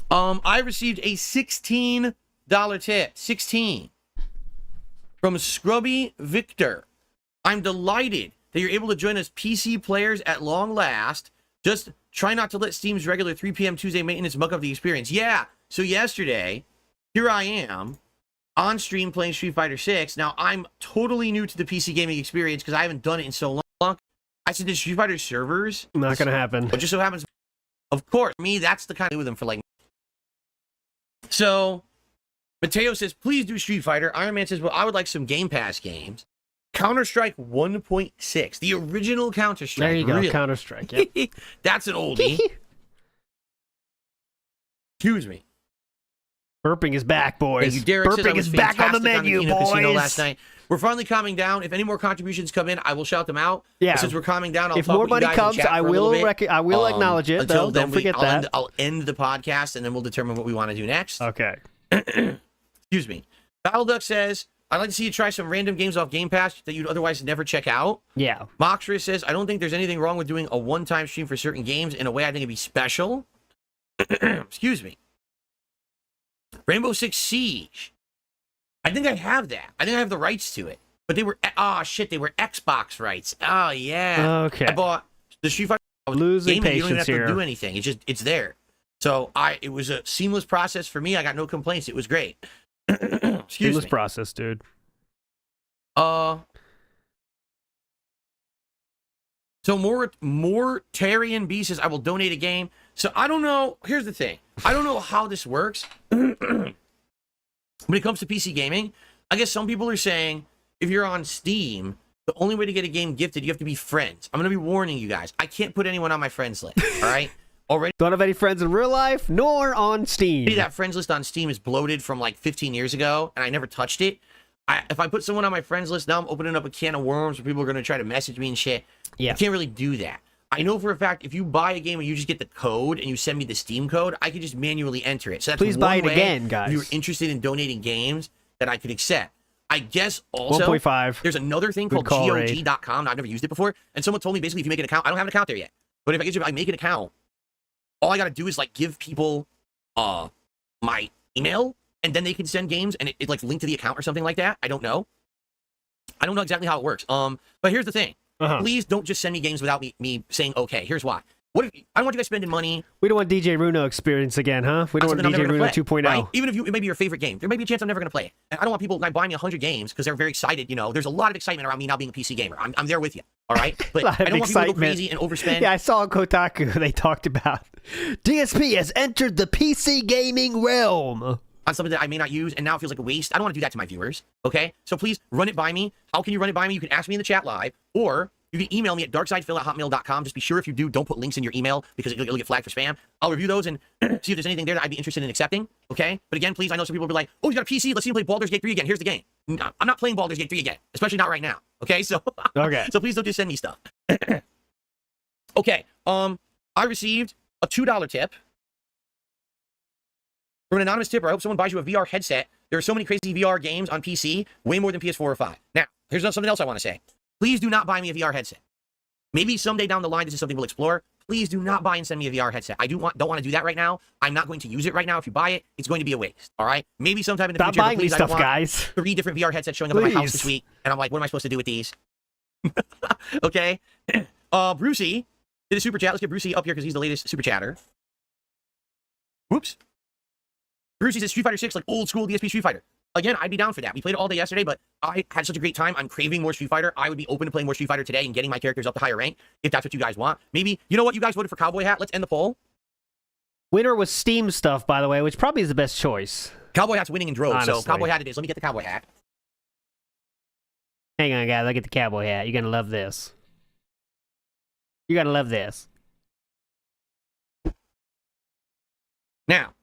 I received a $16 tip. 16 from Scrubby Victor. I'm delighted that you're able to join us PC players at long last. Just try not to let Steam's regular 3 p.m. Tuesday maintenance muck up the experience. Yeah, so yesterday, here I am on stream playing Street Fighter 6. Now, I'm totally new to the PC gaming experience because I haven't done it in so long. I said, did Street Fighter servers? Not going to happen. But just so happens, of course, me, that's the kind of do with them for like. So, Mateo says, please do Street Fighter. Iron Man says, well, I would like some Game Pass games. Counter-Strike 1.6, the original Counter-Strike. There you go, really. Counter-Strike. Yep. That's an oldie. Excuse me. Burping is back, boys. Thank you, Derek. Burping is back on the menu, Kino Casino boys. last night. We're finally calming down. If any more contributions come in, I will shout them out. Yeah. But since we're calming down, I'll If talk more with you money guys in comes, chat I for a little will bit. I will acknowledge it. Until Though. then, Don't forget that. I'll end the podcast, and then we'll determine what we want to do next. Okay. Excuse me. Battle Duck says, I'd like to see you try some random games off Game Pass that you'd otherwise never check out. Yeah. Moxris says, I don't think there's anything wrong with doing a one-time stream for certain games. In a way, I think it'd be special. Excuse me. Rainbow Six Siege. I think I have that. I think I have the rights to it. But they were, they were Xbox rights. Oh, yeah. Okay. I bought the Street Fighter Losing game, and you don't even patience have to here. do anything. It's there. So it was a seamless process for me. I got no complaints. It was great. Excuse Seamless me. process, dude. So more Tarian B says, I will donate a game. So I don't know. Here's the thing. I don't know how this works. When it comes to PC gaming, I guess some people are saying if you're on Steam, the only way to get a game gifted, you have to be friends. I'm going to be warning you guys. I can't put anyone on my friends list. All right? Already. Don't have any friends in real life, nor on Steam. That friends list on Steam is bloated from like 15 years ago, and I never touched it. If I put someone on my friends list, now I'm opening up a can of worms where people are going to try to message me and shit. Yeah. I can't really do that. I know for a fact if you buy a game and you just get the code and you send me the Steam code, I can just manually enter it. So that's Please one buy it way again, guys. If you're interested in donating games that I could accept. I guess also 1.5. there's another thing Good called call, Ray. GOG.com. I've never used it before. And someone told me basically if you make an account, I don't have an account there yet. But if I make an account, all I got to do is like give people my email and then they can send games and it like link to the account or something like that. I don't know. I don't know exactly how it works. But here's the thing. Please don't just send me games without me saying okay. Here's why. What if I don't want you guys spending money? We don't want DJ Runo experience again, huh? We don't want DJ Runo 2.0. Right? Even if it may be your favorite game, there may be a chance I'm never going to play it. And I don't want people like buying me 100 games because they're very excited. You know, there's a lot of excitement around me now being a PC gamer. I'm there with you. All right, but I don't want people to go crazy and overspend. Yeah, I saw on Kotaku they talked about DSP has entered the PC gaming realm on something that I may not use, and now it feels like a waste. I don't want to do that to my viewers. Okay, so please run it by me. How can you run it by me? You can ask me in the chat live, or you can email me at darksidefil@hotmail.com. Just be sure if you do, don't put links in your email because it'll get flagged for spam. I'll review those and see if there's anything there that I'd be interested in accepting. Okay, but again, please, I know some people will be like, "Oh, you got a PC? Let's see him play Baldur's Gate 3 again. Here's the game." I'm not playing Baldur's Gate 3 again, especially not right now. Okay, so okay, so please don't just send me stuff. Okay, I received a $2 tip from an anonymous tipper. I hope someone buys you a VR headset. There are so many crazy VR games on PC, way more than PS4 or 5. Now, here's something else I want to say. Please do not buy me a VR headset. Maybe someday down the line, this is something we'll explore. Please do not buy and send me a VR headset. I don't want to do that right now. I'm not going to use it right now. If you buy it, it's going to be a waste. All right? Maybe sometime in the future. Stop buying please, me I don't stuff, want guys. 3 different VR headsets showing up at my house this week, and I'm like, what am I supposed to do with these? Okay. Brucey did a super chat. Let's get Brucey up here because he's the latest super chatter. Whoops. Brucey says Street Fighter 6 like old school DSP Street Fighter. again, I'd be down for that. We played it all day yesterday, but I had such a great time. I'm craving more Street Fighter. I would be open to playing more Street Fighter today and getting my characters up to higher rank if that's what you guys want. Maybe, you know what? You guys voted for Cowboy Hat. Let's end the poll. Winner was Steam stuff, by the way, which probably is the best choice. Cowboy Hat's winning in droves, so Honestly. Cowboy Hat it is. Let me get the Cowboy Hat. Hang on, guys. Look at the cowboy hat. You're going to love this. You're going to love this. Now,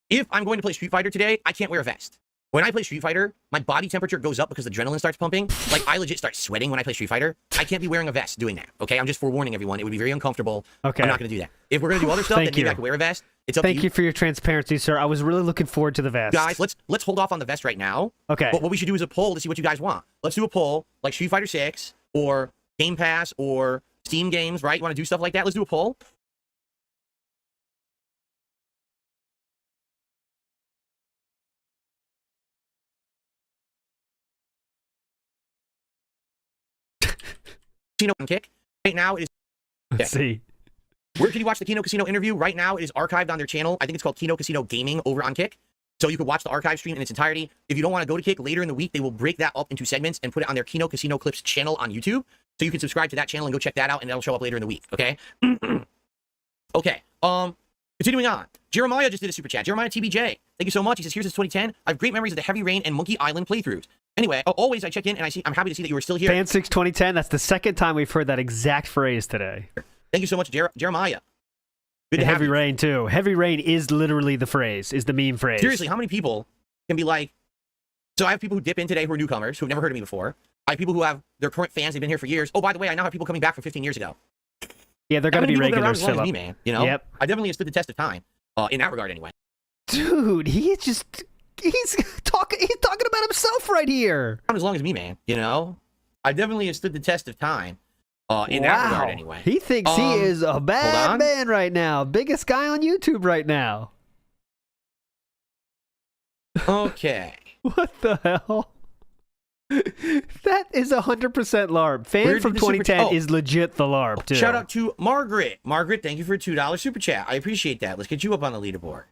if I'm going to play Street Fighter today, I can't wear a vest. When I play Street Fighter, my body temperature goes up because the adrenaline starts pumping. Like, I legit start sweating when I play Street Fighter. I can't be wearing a vest doing that, okay? I'm just forewarning everyone. It would be very uncomfortable. Okay. I'm not going to do that. If we're going to do other stuff, then Thank maybe you. I can wear a vest. It's up to Thank you for your transparency, sir. I was really looking forward to the vest. Guys, let's hold off on the vest right now. Okay. But what we should do is a poll to see what you guys want. Let's do a poll, like Street Fighter 6 or Game Pass or Steam games, right? You want to do stuff like that? Let's do a poll. Kino and Kick. Right now it is. Let's see. Where can you watch the Kino Casino interview? Right now it is archived on their channel. I think it's called Kino Casino Gaming over on Kick. So you could watch the archive stream in its entirety. If you don't want to go to Kick later in the week, they will break that up into segments and put it on their Kino Casino Clips channel on YouTube. So you can subscribe to that channel and go check that out, and that'll show up later in the week. Okay. Okay. Continuing on. Jeremiah just did a super chat. Jeremiah TBJ. Thank you so much. He says, here's his 2010. I have great memories of the Heavy Rain and Monkey Island playthroughs. Anyway, always I check in and I'm happy to see that you were still here. Fan6 2010, that's the second time we've heard that exact phrase today. Thank you so much, Jeremiah. Good And to have Heavy you. Rain, too. Heavy Rain is literally the phrase, is the meme phrase. Seriously, how many people can be like, so I have people who dip in today who are newcomers, who have never heard of me before. I have people who have their current fans, they've been here for years. Oh, by the way, I now have people coming back from 15 years ago. Yeah, they're going to be regulars, as long as Philip. me, man. You know? Yep. I definitely have stood the test of time, in that regard anyway. Dude, he's talking about himself right here. Not as long as me, man. You know? I definitely have stood the test of time, in that regard anyway. He thinks he is a bad on. man right now. Biggest guy on YouTube right now. Okay. What the hell? That is 100% LARP. Fan Where from did the super 2010 chat- is legit the LARP, too. Shout out to Margaret. Margaret, thank you for a $2 super chat. I appreciate that. Let's get you up on the leaderboard.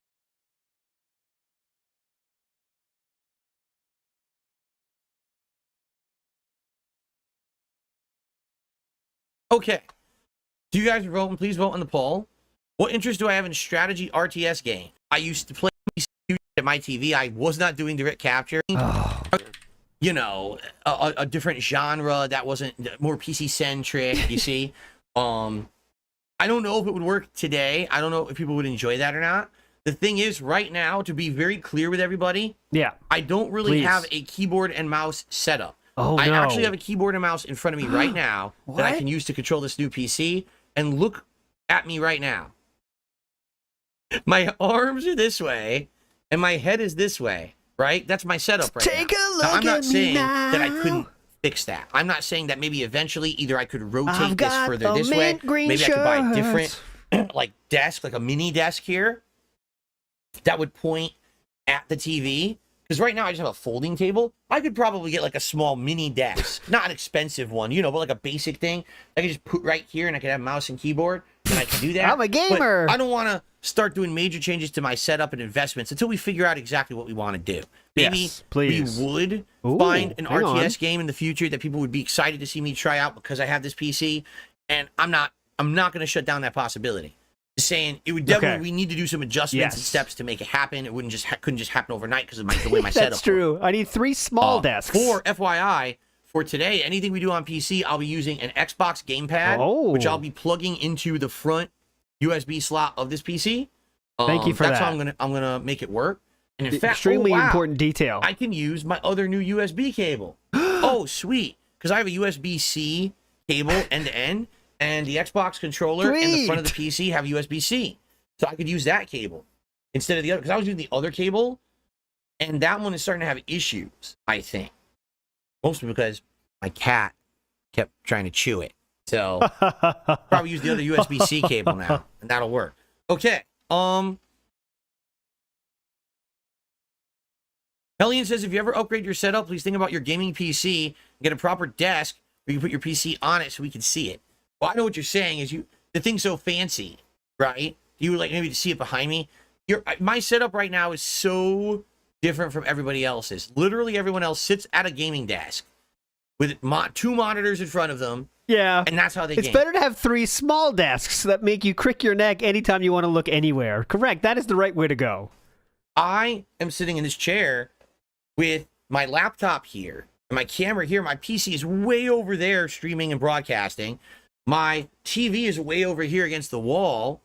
Okay. Do you guys vote? And please vote on the poll. What interest do I have in strategy RTS game? I used to play at my TV. I was not doing direct capture. Oh. You know, a different genre that wasn't more PC centric. You see, I don't know if it would work today. I don't know if people would enjoy that or not. The thing is, right now, to be very clear with everybody, Yeah. I don't really Please. have a keyboard and mouse setup. Oh, I no. actually have a keyboard and mouse in front of me right now that I What? can use to control this new PC. And look at me right now. My arms are this way, and my head is this way, right? That's my setup right Take now. a Now, look I'm not at me saying now. that I couldn't fix that. I'm not saying that maybe eventually either I could I've rotate this got further a this way. mint green Maybe I could buy a different shirt. like desk, like a mini desk here that would point at the TV. Because right now I just have a folding table. I could probably get like a small mini desk, not an expensive one, you know, but like a basic thing. I could just put right here and I could have mouse and keyboard and I can do that. I'm a gamer. But I don't want to start doing major changes to my setup and investments until we figure out exactly what we want to do. Maybe Yes, please. we would Ooh, find an hang RTS on. game in the future that people would be excited to see me try out because I have this PC. And I'm not going to shut down that possibility. Just saying it would definitely, Okay. we need to do some adjustments and Yes. steps to make it happen. It wouldn't just couldn't just happen overnight because of the way my setup That's true. I need 3 small works. desks. For FYI, for today, anything we do on PC, I'll be using an Xbox gamepad, Oh. which I'll be plugging into the front USB slot of this PC. Thank you for that's that. how I'm gonna make it work. And in fact, Extremely oh, wow, important detail. I can use my other new USB cable. Oh, sweet. Because I have a USB-C cable end to end, and the Xbox controller and the front of the PC have USB-C. So I could use that cable instead of the other. Because I was using the other cable, and that one is starting to have issues, I think. Mostly because my cat kept trying to chew it. So probably use the other USB-C cable now, and that'll work. Okay. Hellion says, if you ever upgrade your setup, please think about your gaming PC and get a proper desk where you can put your PC on it so we can see it. Well, I know what you're saying is the thing's so fancy, right? You would like maybe to see it behind me. My setup right now is so different from everybody else's. Literally everyone else sits at a gaming desk with two monitors in front of them. Yeah. And that's how they It's game. better to have 3 small desks that make you crick your neck anytime you want to look anywhere. Correct. That is the right way to go. I am sitting in this chair with my laptop here, and my camera here. My PC is way over there streaming and broadcasting. My TV is way over here against the wall,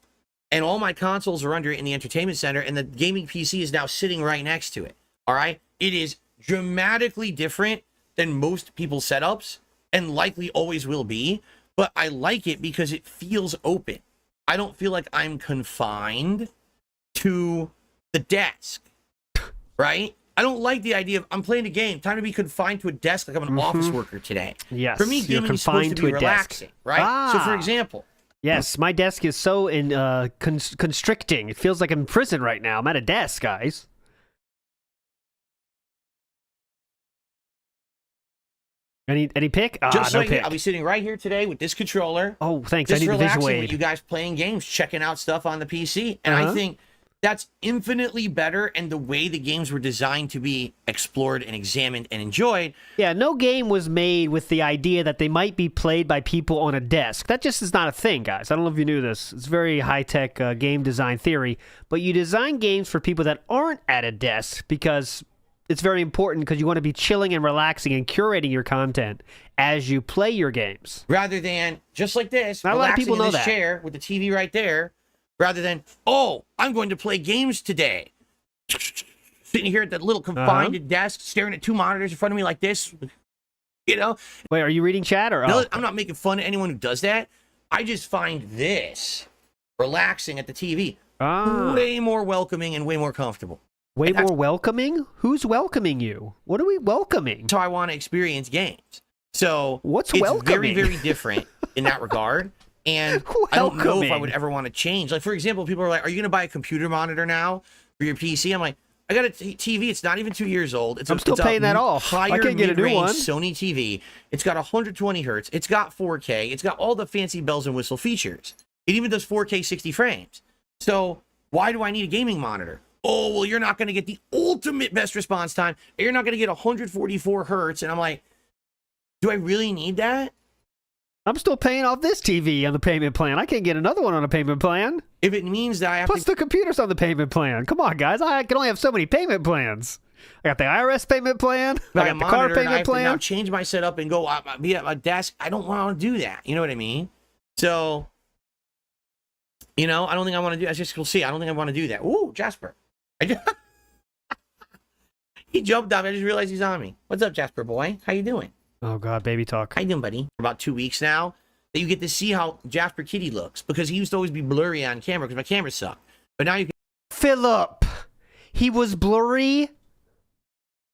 and all my consoles are under it in the entertainment center, and the gaming PC is now sitting right next to it. All right? It is dramatically different than most people's setups, and likely always will be, but I like it because it feels open. I don't feel like I'm confined to the desk, right? I don't like the idea of I'm playing a game, time to be confined to a desk like I'm an office worker today. Yes, For me, you're gaming is supposed confined to to be a relaxing, desk. right? So for Ah. example, Yes, my desk is so constricting. It feels like I'm in prison right now. I'm at a desk, guys. Any pick? just No like pick. I'll be sitting right here today with this controller, Oh, thanks. I just need the relaxing visual with aid. you guys playing games, checking out stuff on the PC. And I Uh-huh. think that's infinitely better, and the way the games were designed to be explored and examined and enjoyed. Yeah, no game was made with the idea that they might be played by people on a desk. That just is not a thing, guys. I don't know if you knew this. It's very high-tech game design theory. But you design games for people that aren't at a desk because it's very important, because you want to be chilling and relaxing and curating your content as you play your games. Rather than just like this, Not a lot of relaxing people in know this that. chair with the TV right there, rather than, oh, I'm going to play games today. Sitting here at that little confined desk, staring at 2 monitors in front of me like this, you know? Wait, are you reading chat or? No, Oh. I'm not making fun of anyone who does that. I just find this relaxing at the TV way more welcoming and way more comfortable. Way more welcoming? Who's welcoming you? What are we welcoming? That's how I want to experience games. So What's it's welcoming? very, very different in that regard. And I don't know if I Welcoming. would ever want to change. Like, for example, people are like, are you going to buy a computer monitor now for your PC? I'm like, I got a TV. It's not even 2 years old. I'm still paying that off. I Higher can't get a new mid-range one. Sony TV. It's got 120 hertz. It's got 4K. It's got all the fancy bells and whistle features. It even does 4K 60 frames. So why do I need a gaming monitor? Oh, well, you're not going to get the ultimate best response time. You're not going to get 144 hertz. And I'm like, do I really need that? I'm still paying off this TV on the payment plan. I can't get another one on a payment plan. If it means that I have Plus to... the computer's on the payment plan. Come on, guys. I can only have so many payment plans. I got the IRS payment plan. buy I a got the car monitor and I payment have to now plan. change my setup and go be at my desk. I don't want to do that. You know what I mean? So, you know, I don't think I want to do. As just we'll see. I don't think I want to do that. Ooh, Jasper. He jumped up. I just realized he's on me. What's up, Jasper boy? How you doing? Oh, God, baby talk. How you doing, buddy? For about 2 weeks now, that you get to see how Jasper Kitty looks, because he used to always be blurry on camera because my camera sucked. But now you can. Philip, he was blurry.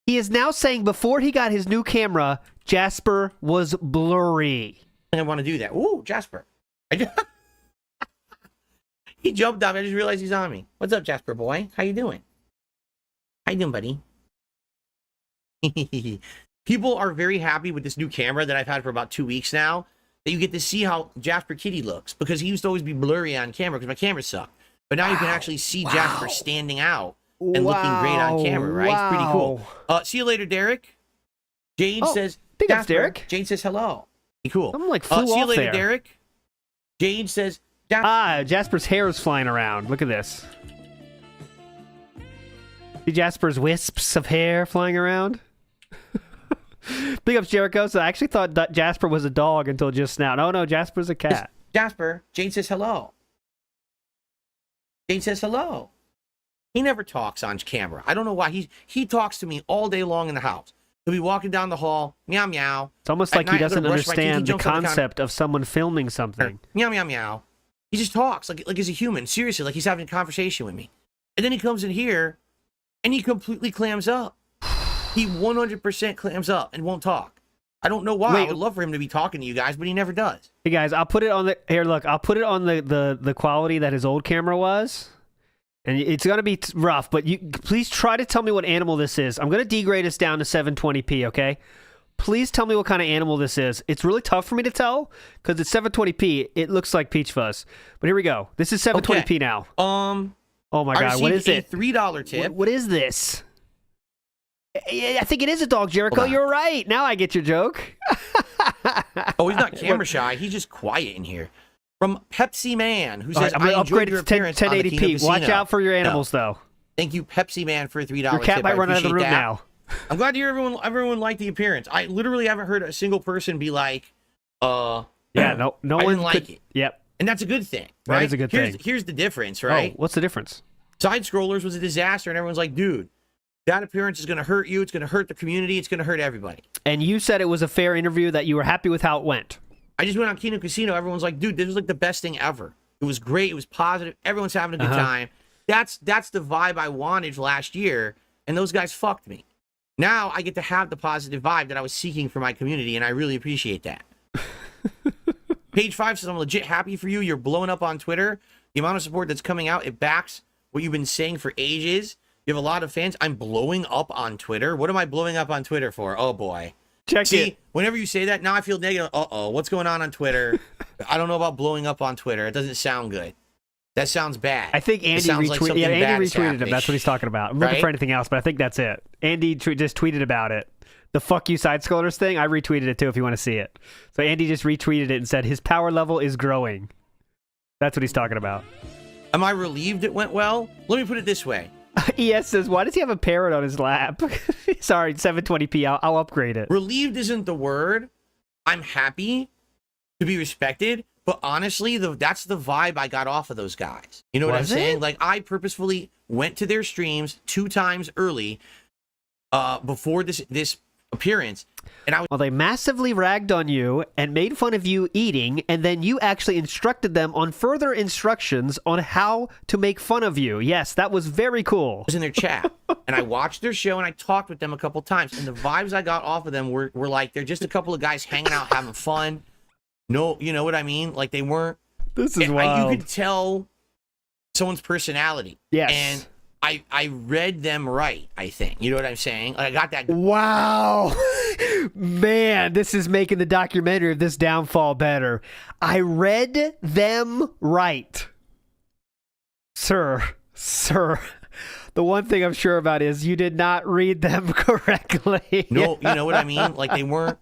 He is now saying before he got his new camera, Jasper was blurry. I want to do that. Ooh, Jasper. He jumped up. I just realized he's on me. What's up, Jasper boy? How you doing? How you doing, buddy? People are very happy with this new camera that I've had for about 2 weeks now, that you get to see how Jasper Kitty looks, because he used to always be blurry on camera because my camera sucked. But now you can actually see Jasper standing out and looking great on camera, right? It's pretty cool. See you later, Derek. Jade says, big ups, Jasper. Derek. Jade says hello. Be cool. I'm like flew see you off later, there. Derek. Jade says, Jasper. Ah, Jasper's hair is flying around. Look at this. See Jasper's wisps of hair flying around? Big ups, Jericho. So I actually thought that Jasper was a dog until just now. No, Jasper's a cat. Jasper. Jade says hello. Jade says hello. He never talks on camera. I don't know why. He talks to me all day long in the house. He'll be walking down the hall, meow, meow. It's almost At like night, he I go to doesn't brush my teeth, he understand the jumps on the counter. concept of someone filming something. Meow, meow, meow. He just talks like he's a human. Seriously, like he's having a conversation with me. And then he comes in here, and he completely clams up. He 100% clams up and won't talk. I don't know why. Wait. I would love for him to be talking to you guys, but he never does. Hey guys, I'll put it on the here. Look, I'll put it on the quality that his old camera was, and it's gonna be rough. But you please try to tell me what animal this is. I'm gonna degrade this down to 720p. Okay, please tell me what kind of animal this is. It's really tough for me to tell because it's 720p. It looks like Peach Fuzz. But here we go. This is 720p Okay. now. Oh Oh my god, what is received it? a $3 tip. What is this? I think it is a dog, Jericho. Hold on. You're right. Now I get your joke. Oh, he's not camera shy. He's just quiet in here. From Pepsi Man, who says, I'm going to I enjoyed upgrade your it to appearance on the Kino 1080p. Casino. Watch out for your animals, though. Thank you, Pepsi Man, for a $3 Your cat tip. might I run out of the room appreciate that. now. I'm glad to hear everyone liked the appearance. I literally haven't heard a single person be like, Yeah, no I one didn't like it. Yep. And that's a good thing, That right? is a good thing. Here's the difference, right? Oh, what's the difference? SideScrollers was a disaster, and everyone's like, dude, that appearance is going to hurt you. It's going to hurt the community. It's going to hurt everybody. And you said it was a fair interview, that you were happy with how it went. I just went on Kino Casino. Everyone's like, dude, this was like the best thing ever. It was great. It was positive. Everyone's having a good time. That's the vibe I wanted last year, and those guys fucked me. Now I get to have the positive vibe that I was seeking for my community, and I really appreciate that. Page 5 says, I'm legit happy for you. You're blowing up on Twitter. The amount of support that's coming out, it backs what you've been saying for ages. You have a lot of fans. I'm blowing up on Twitter. What am I blowing up on Twitter for? Oh, boy. See, whenever you say that, now I feel negative. Uh-oh, what's going on Twitter? I don't know about blowing up on Twitter. It doesn't sound good. That sounds bad. I think Andy retweeted. Yeah, Andy retweeted him. That's what he's talking about. I'm looking for anything else, but I think that's it. Andy just tweeted about it. The fuck you SideScrollers thing. I retweeted it too if you want to see it. So Andy just retweeted it and said his power level is growing. That's what he's talking about. Am I relieved it went well? Let me put it this way. ES says, why does he have a parrot on his lap? Sorry, 720p. I'll upgrade it. Relieved isn't the word. I'm happy to be respected, but honestly, that's the vibe I got off of those guys. You know what I'm saying? Like, I purposefully went to their streams 2 times early before this appearance, and well, they massively ragged on you and made fun of you eating, and then you actually instructed them on further instructions on how to make fun of you. Yes, that was very cool. I was in their chat, and I watched their show, and I talked with them a couple times, and the vibes I got off of them were like, they're just a couple of guys hanging out, having fun. No, you know what I mean? Like, they weren't... This is wild. You could tell someone's personality. Yes. And I read them right, I think. You know what I'm saying? Like, I got that... Wow. Man, this is making the documentary of this downfall better. I read them right. Sir. The one thing I'm sure about is you did not read them correctly. No, you know what I mean? Like, they weren't...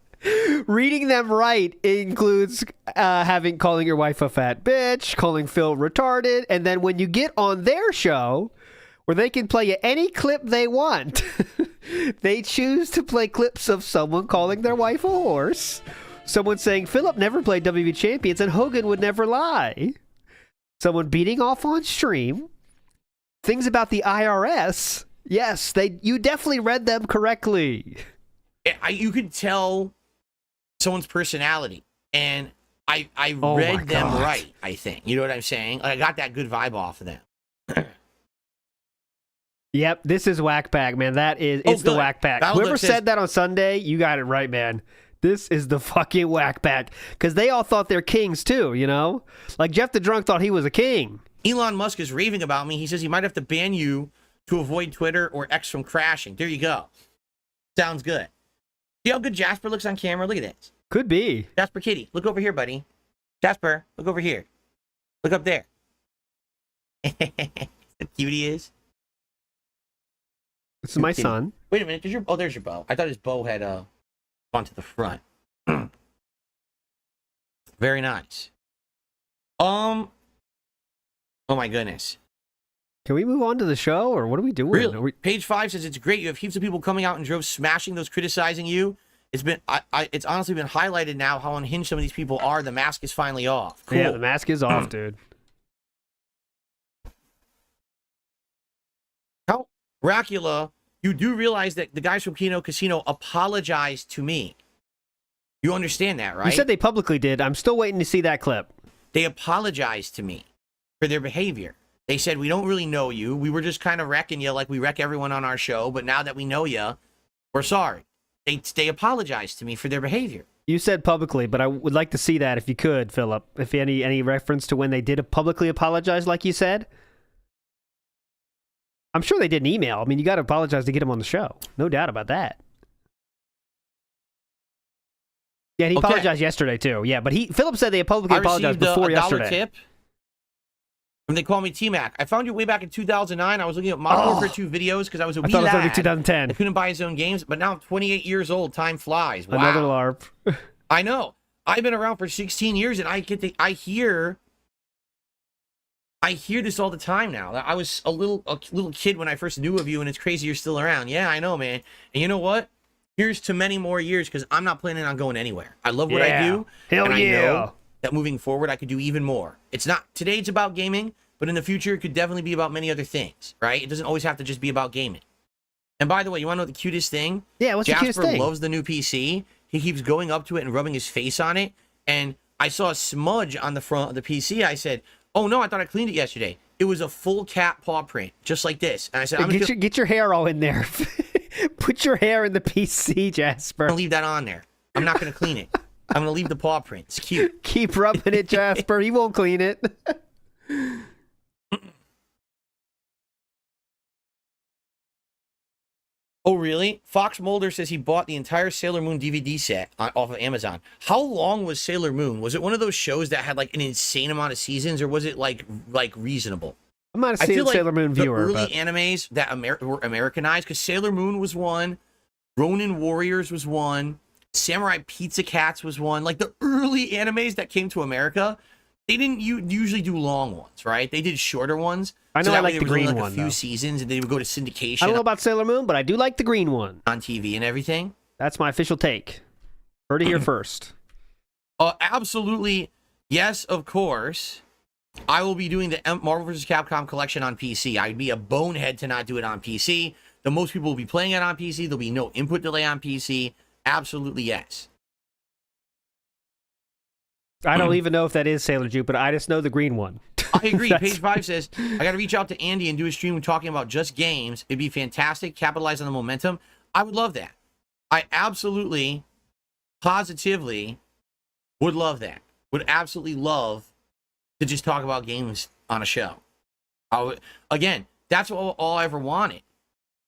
Reading them right includes calling your wife a fat bitch, calling Phil retarded, and then when you get on their show, where they can play you any clip they want, they choose to play clips of someone calling their wife a horse, someone saying Philip never played WB Champions and Hogan would never lie, someone beating off on stream, things about the IRS. Yes, you definitely read them correctly. You could tell someone's personality, and I read them right, I think. You know what I'm saying? Like, I got that good vibe off of them. Yep, this is Whack Pack, man. It's the Whack Pack. Whoever said that on Sunday, you got it right, man. This is the fucking Whack Pack. Because they all thought they're kings too, you know? Like Jeff the Drunk thought he was a king. Elon Musk is raving about me. He says he might have to ban you to avoid Twitter or X from crashing. There you go. Sounds good. See how good Jasper looks on camera? Look at this. Could be. Jasper Kitty, look over here, buddy. Jasper, look over here. Look up there. How cute he is. This is my son. Wait a minute. There's your bow. I thought his bow had gone to the front. Very nice. Oh my goodness. Can we move on to the show, or what are we doing? Really? Page 5 says it's great. You have heaps of people coming out in droves, smashing those criticizing you. It's honestly been highlighted now how unhinged some of these people are. The mask is finally off. Cool. Yeah, the mask is off, dude. How Dracula, you do realize that the guys from Kino Casino apologized to me. You understand that, right? You said they publicly did. I'm still waiting to see that clip. They apologized to me for their behavior. They said, we don't really know you. We were just kind of wrecking you like we wreck everyone on our show. But now that we know you, we're sorry. They apologized to me for their behavior. You said publicly, but I would like to see that if you could, Philip. If any reference to when they did publicly apologize, like you said. I'm sure they did an email. I mean, you got to apologize to get him on the show. No doubt about that. Yeah, he apologized yesterday too. Yeah, but Philip said they publicly apologized before yesterday. Tip. When they call me T-Mac. I found you way back in 2009. I was looking at Modern Warfare 2 videos because I was a wee I thought it was lad. going to be 2010. I couldn't buy his own games, but now I'm 28 years old. Time flies. Wow. Another LARP. I know. I've been around for 16 years, and I hear this all the time now. I was a little kid when I first knew of you, and it's crazy you're still around. Yeah, I know, man. And you know what? Here's to many more years, because I'm not planning on going anywhere. I love what I do. Hell and yeah. I know that moving forward, I could do even more. It's not today. It's about gaming, but in the future, it could definitely be about many other things. Right? It doesn't always have to just be about gaming. And by the way, you want to know the cutest thing? Yeah, what's the cutest thing? Jasper loves the new PC. He keeps going up to it and rubbing his face on it. And I saw a smudge on the front of the PC. I said, "Oh no, I thought I cleaned it yesterday." It was a full cat paw print, just like this. And I said, get your hair all in there. Put your hair in the PC, Jasper. I'm gonna leave that on there. I'm not gonna clean it. I'm gonna leave the paw print. It's cute. Keep rubbing it, Jasper. He won't clean it. Oh, really? Fox Mulder says he bought the entire Sailor Moon DVD set off of Amazon. How long was Sailor Moon? Was it one of those shows that had like an insane amount of seasons, or was it like reasonable? I'm not a Sailor Moon viewer. The early but... animes that were Americanized, because Sailor Moon was one, Ronin Warriors was one, Samurai Pizza Cats was one. Like the early animes that came to America, they didn't usually do long ones, right? They did shorter ones. I know, so I like the green one. A few seasons, and they would go to syndication. I don't know about Sailor Moon, but I do like the green one on TV and everything. That's my official take. Heard it here first. Absolutely, yes, of course. I will be doing the Marvel vs. Capcom collection on PC. I'd be a bonehead to not do it on PC. The most people will be playing it on PC. There'll be no input delay on PC. Absolutely, yes. I don't even know if that is Sailor Jupiter. I just know the green one. I agree. Page 5 says, I got to reach out to Andy and do a stream talking about just games. It'd be fantastic. Capitalize on the momentum. I would love that. I absolutely, positively would love that. Would absolutely love to just talk about games on a show. Again, that's all I ever wanted.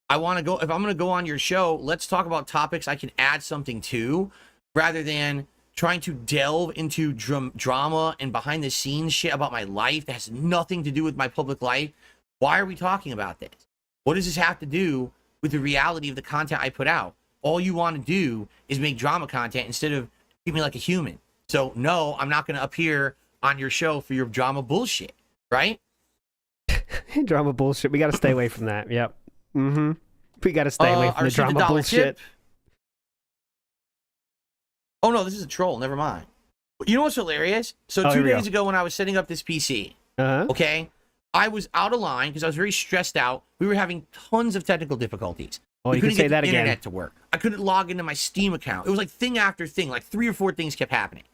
I want to go, if I'm going to go on your show, let's talk about topics I can add something to, rather than trying to delve into drama and behind the scenes shit about my life that has nothing to do with my public life. Why are we talking about this? What does this have to do with the reality of the content I put out? All you want to do is make drama content instead of treat me like a human. So no, I'm not going to appear on your show for your drama bullshit, right? Drama bullshit. We got to stay away from that. Yep. Mm-hmm. We got to stay away from the drama bullshit. Oh no, this is a troll. Never mind. You know what's hilarious? So 2 days ago when I was setting up this PC, okay, I was out of line because I was very stressed out. We were having tons of technical difficulties. Oh, you can say that again. Internet to work. I couldn't log into my Steam account. It was like thing after thing, like 3 or 4 things kept happening.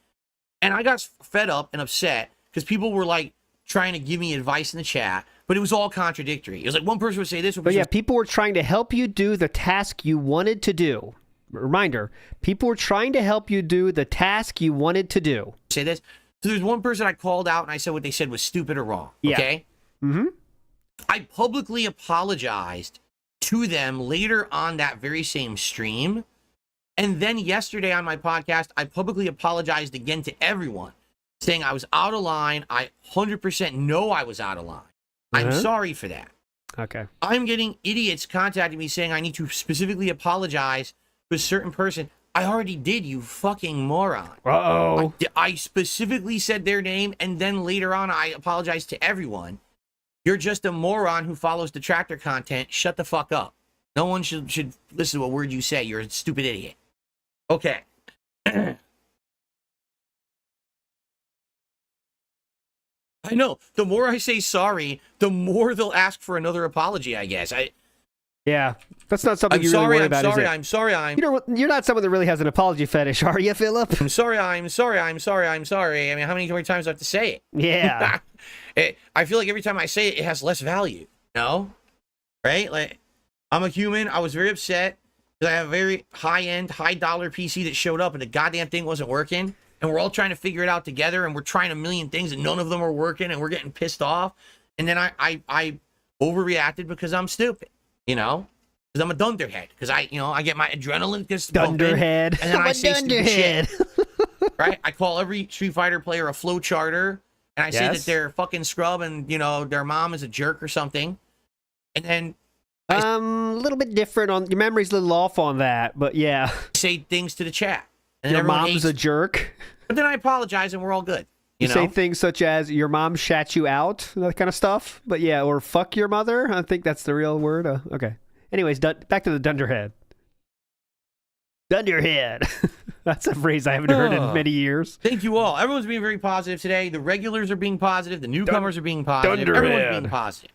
And I got fed up and upset because people were like trying to give me advice in the chat, but it was all contradictory. It was like one person would say this. But yeah, people were trying to help you do the task you wanted to do. Reminder, people were trying to help you do the task you wanted to do. Say this. So there's one person I called out and I said what they said was stupid or wrong. Okay? Mm-hmm. I publicly apologized to them later on that very same stream. And then yesterday on my podcast, I publicly apologized again to everyone, saying I was out of line. I 100% know I was out of line. I'm sorry for that. Okay. I'm getting idiots contacting me saying I need to specifically apologize to a certain person. I already did, you fucking moron. Uh-oh. I specifically said their name, and then later on I apologized to everyone. You're just a moron who follows detractor content. Shut the fuck up. No one should listen to a word you say. You're a stupid idiot. Okay. I know. The more I say sorry, the more they'll ask for another apology, I guess. Yeah, that's not something you really worry about, is it? I'm sorry. You're not someone that really has an apology fetish, are you, Philip? I'm sorry. I mean, how many more times do I have to say it? Yeah. I feel like every time I say it, it has less value. No? Right? Like, I'm a human. I was very upset because I have a very high-end, high-dollar PC that showed up and the goddamn thing wasn't working. And we're all trying to figure it out together, and we're trying a million things, and none of them are working, and we're getting pissed off. And then I overreacted because I'm stupid, you know? Because I'm a dunderhead. Because I get my adrenaline just dunderhead. And then I say stupid shit. Right? I call every Street Fighter player a flow charter. and I say that Yes. they're fucking scrub and, you know, their mom is a jerk or something, and then A little bit different on your memory's a little off on that, but yeah. say things to the chat. And Your everyone mom's hates a jerk. But then I apologize and we're all good. You You say know? things such as your mom shat you out, that kind of stuff. But yeah, or fuck your mother. I think that's the real word. Okay. Anyways, back to the Dunderhead. Dunderhead. That's a phrase I haven't heard in many years. Thank you all. Everyone's being very positive today. The regulars are being positive. The newcomers are being positive. Everyone's being positive.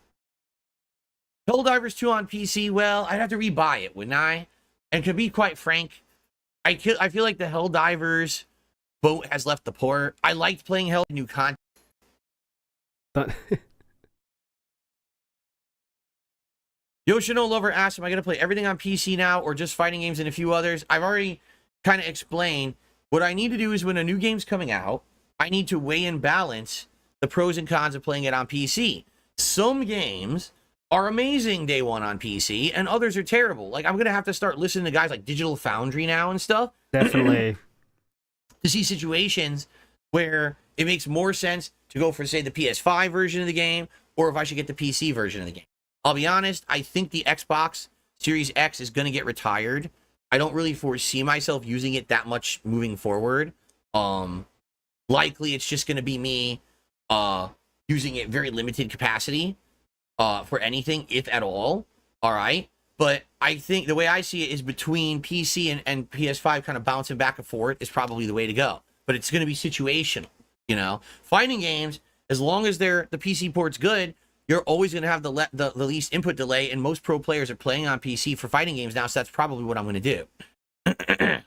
Helldivers 2 on PC, well, I'd have to rebuy it, wouldn't I? And to be quite frank, I feel like the Helldivers boat has left the port. I liked playing Hell new content. Yoshino Lover asked, am I going to play everything on PC now or just fighting games and a few others? I've already kind of explained. What I need to do is when a new game's coming out, I need to weigh and balance the pros and cons of playing it on PC. Some games are amazing day one on PC, and others are terrible. Like, I'm going to have to start listening to guys like Digital Foundry now and stuff. Definitely. To see situations where it makes more sense to go for, say, the PS5 version of the game, or if I should get the PC version of the game. I'll be honest, I think the Xbox Series X is going to get retired. I don't really foresee myself using it that much moving forward. Likely it's just going to be me using it very limited capacity for anything, if at all. All right. But I think the way I see it is between PC and PS5 kind of bouncing back and forth is probably the way to go. But it's going to be situational, you know. Fighting games, as long as the PC port's good, you're always going to have the least input delay, and most pro players are playing on PC for fighting games now, so that's probably what I'm going to do.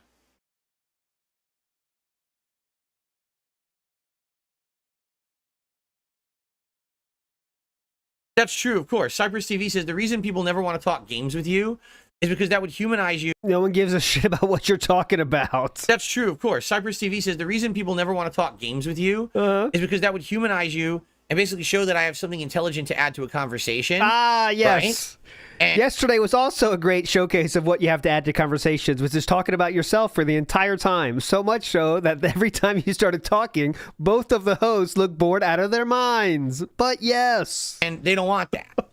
That's true, of course. Cypress TV says the reason people never want to talk games with you is because that would humanize you. No one gives a shit about what you're talking about. That's true, of course. Cypress TV says the reason people never want to talk games with you is because that would humanize you and basically show that I have something intelligent to add to a conversation. Ah, yes. Right? And Yesterday was also a great showcase of what you have to add to conversations, which is talking about yourself for the entire time. So much so that every time you started talking, both of the hosts looked bored out of their minds. But yes. and they don't want that.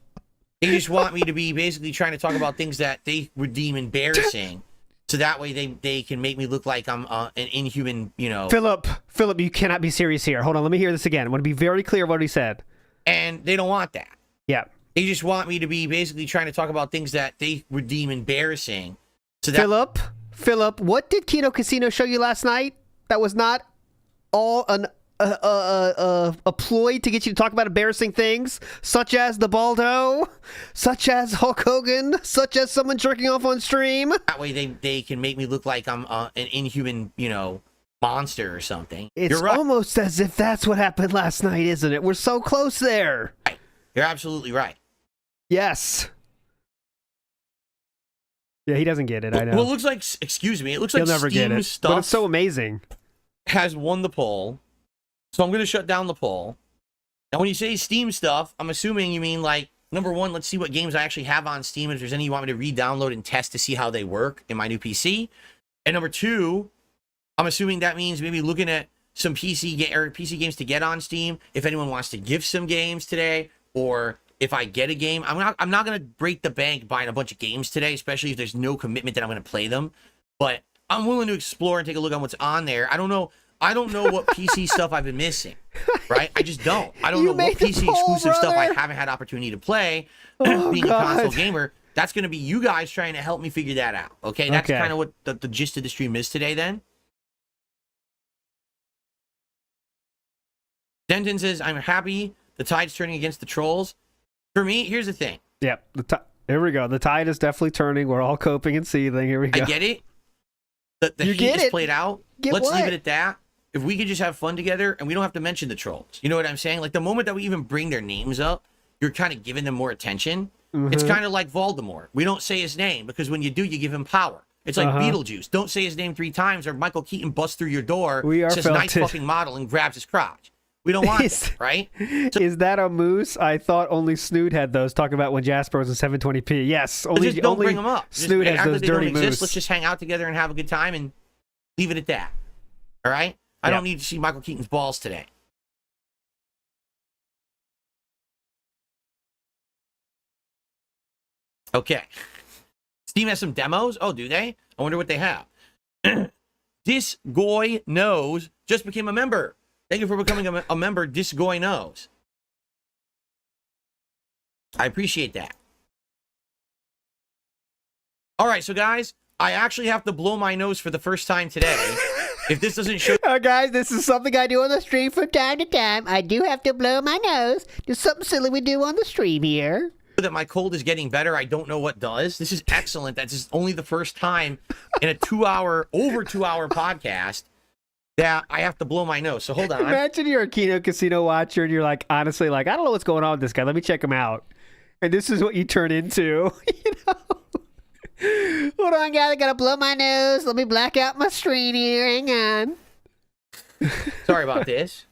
They just want me to be basically trying to talk about things that they would deem embarrassing. So that way they can make me look like I'm an inhuman, you know. Philip, you cannot be serious here. Hold on, let me hear this again. I want to be very clear what he said. And they don't want that. Yeah. They just want me to be basically trying to talk about things that they would deem embarrassing. So that Philip, what did Kino Casino show you last night? That was not all a ploy to get you to talk about embarrassing things, such as the Baldo, such as Hulk Hogan, such as someone jerking off on stream. that way they can make me look like I'm an inhuman, you know, monster or something. It's You're right. almost as if that's what happened last night, isn't it? We're so close there. You're absolutely right. Yes. Yeah, he doesn't get it. I know. Well, it looks like, excuse me, it looks like He'll never get Steam it. stuff But it's so amazing. has won the poll. So I'm going to shut down the poll. Now, when you say Steam stuff, I'm assuming you mean like, number one, let's see what games I actually have on Steam. If there's any you want me to re-download and test to see how they work in my new PC. And number two, I'm assuming that means maybe looking at some PC games to get on Steam. If anyone wants to give some games today, or if I get a game, I'm not going to break the bank buying a bunch of games today, especially if there's no commitment that I'm going to play them. But I'm willing to explore and take a look on what's on there. I don't know what PC stuff I've been missing, right? I just don't. I don't You know what made the PC poll, exclusive stuff I brother. haven't had opportunity to play. Oh, Being a console God. gamer, that's going to be you guys trying to help me figure that out. Okay, that's Okay. kind of what the gist of the stream is today. Then Denton says, "I'm happy the tide's turning against the trolls." For me, here's the thing. Yep. Here we go. The tide is definitely turning. We're all coping and seething. Here we go. I get it. The You heat get is it? played out. Get Let's leave what? it at that. If we could just have fun together and we don't have to mention the trolls. You know what I'm saying? Like the moment that we even bring their names up, you're kind of giving them more attention. It's kind of like Voldemort. We don't say his name because when you do, you give him power. It's like Beetlejuice. Don't say his name 3 times or Michael Keaton busts through your door, We are says nice felted. fucking model and grabs his crotch. We don't want that, right? Is that a moose? I thought only Snood had those. Talking about when Jasper was in 720p. Yes, only Just don't only bring them up. Snood has after those they don't dirty exist, moose. let's just hang out together and have a good time and leave it at that. All right? I Yeah. don't need to see Michael Keaton's balls today. Okay. Steam has some demos. Oh, do they? I wonder what they have. This Goy Knows just became a member. Thank you for becoming a member, This Goy Knows. I appreciate that. All right, so guys, I actually have to blow my nose for the first time today. If this doesn't show... Guys, this is something I do on the stream from time to time. I do have to blow my nose. There's something silly we do on the stream here. That my cold is getting better. I don't know what does. This is excellent. That's just only the first time in a over 2 hour podcast that I have to blow my nose. So hold on. Imagine you're a Kino Casino watcher and you're like, honestly, like, I don't know what's going on with this guy. Let me check him out. And this is what you turn into, you know? Hold on, guys. I gotta blow my nose. Let me black out my screen here. Hang on. Sorry about this.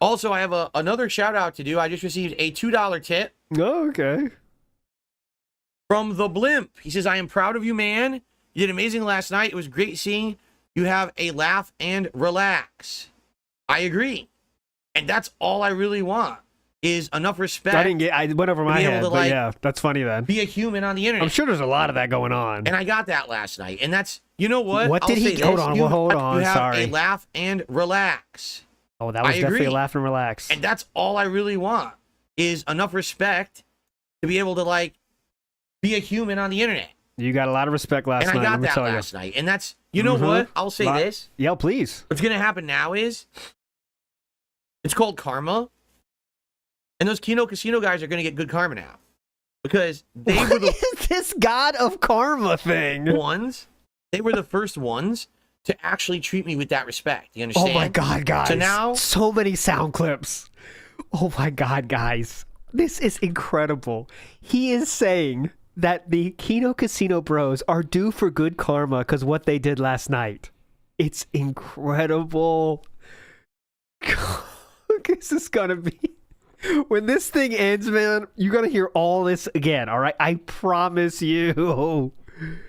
Also, I have another shout out to do. I just received a $2 tip. Oh, okay. From the Blimp. He says, I am proud of you, man. You did amazing last night. It was great seeing you have a laugh and relax. I agree. And that's all I really want is enough respect. I went over my head, but yeah, that's funny then. Be a human on the internet. I'm sure there's a lot of that going on. And I got that last night. And that's, you know what? What did he, hold on, you have sorry. a laugh and relax. Oh, that was definitely a laugh and relax. And that's all I really want is enough respect to be able to, like, be a human on the internet. You got a lot of respect last night. And I got that last night. And that's, you know what? I'll say this. Yeah, please. What's going to happen now is it's called karma. And those Kino Casino guys are going to get good karma now. Because they were the... What is this God of Karma thing? They were the first ones to actually treat me with that respect. You understand? Oh my God, guys. So now... So many sound clips. Oh my God, guys. This is incredible. He is saying that the Kino Casino bros are due for good karma because what they did last night. It's incredible. This is gonna be... When this thing ends, man, you're gonna hear all this again, all right? I promise you.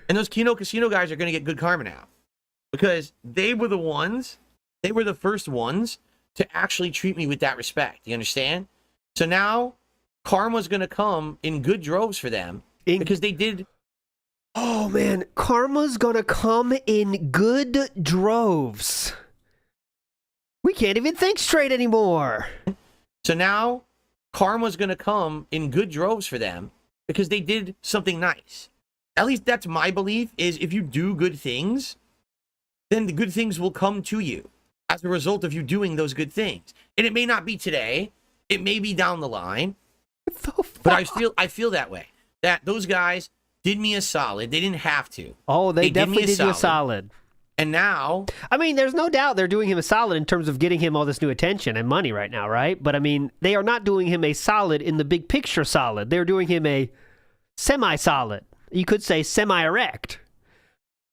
And those Kino Casino guys are gonna get good karma now. Because they were the first ones to actually treat me with that respect. You understand? So now karma's going to come in good droves for them because they did. Oh, man. Karma's going to come in good droves. We can't even think straight anymore. So now karma's going to come in good droves for them because they did something nice. At least that's my belief, is if you do good things, then the good things will come to you as a result of you doing those good things. And it may not be today. It may be down the line. But I feel that way. That those guys did me a solid. They didn't have to. Oh, they definitely did you a solid. And now... I mean, there's no doubt they're doing him a solid in terms of getting him all this new attention and money right now, right? But I mean, they are not doing him a solid in the big picture solid. They're doing him a semi-solid. You could say semi-erect.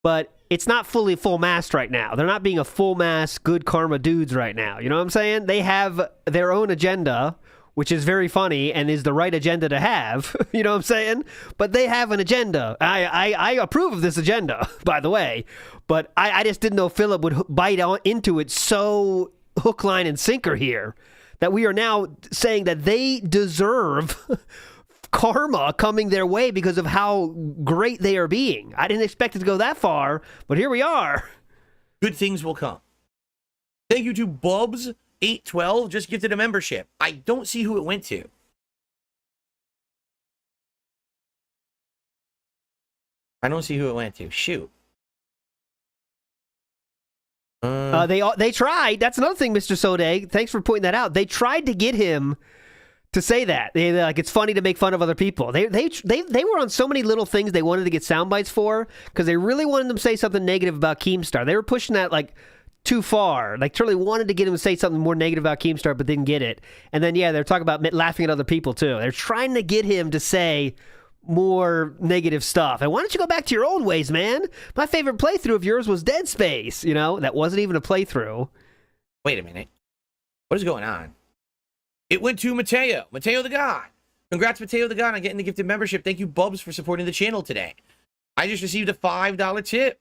But it's not fully full mast right now. They're not being a full mast good karma dudes right now. You know what I'm saying? They have their own agenda, which is very funny and is the right agenda to have. You know what I'm saying? But they have an agenda. I approve of this agenda, by the way. But I just didn't know Philip would bite into it so hook, line, and sinker here that we are now saying that they deserve karma coming their way because of how great they are being. I didn't expect it to go that far, but here we are. Good things will come. Thank you to Bubs812, just gifted a membership. I don't see who it went to. I don't see who it went to. Shoot. They tried. That's another thing, Mr. Sode. Thanks for pointing that out. They tried to get him to say that. They're like, it's funny to make fun of other people. They were on so many little things they wanted to get sound bites for because they really wanted them to say something negative about Keemstar. They were pushing that like too far. Like Turley wanted to get him to say something more negative about Keemstar, but didn't get it. And then they're talking about laughing at other people too. They're trying to get him to say more negative stuff. And why don't you go back to your old ways, man? My favorite playthrough of yours was Dead Space. You know, that wasn't even a playthrough. Wait a minute. What is going on? It went to Mateo the God. Congrats, Mateo the God, on getting the gifted membership. Thank you, Bubs, for supporting the channel today. I just received a $5 tip.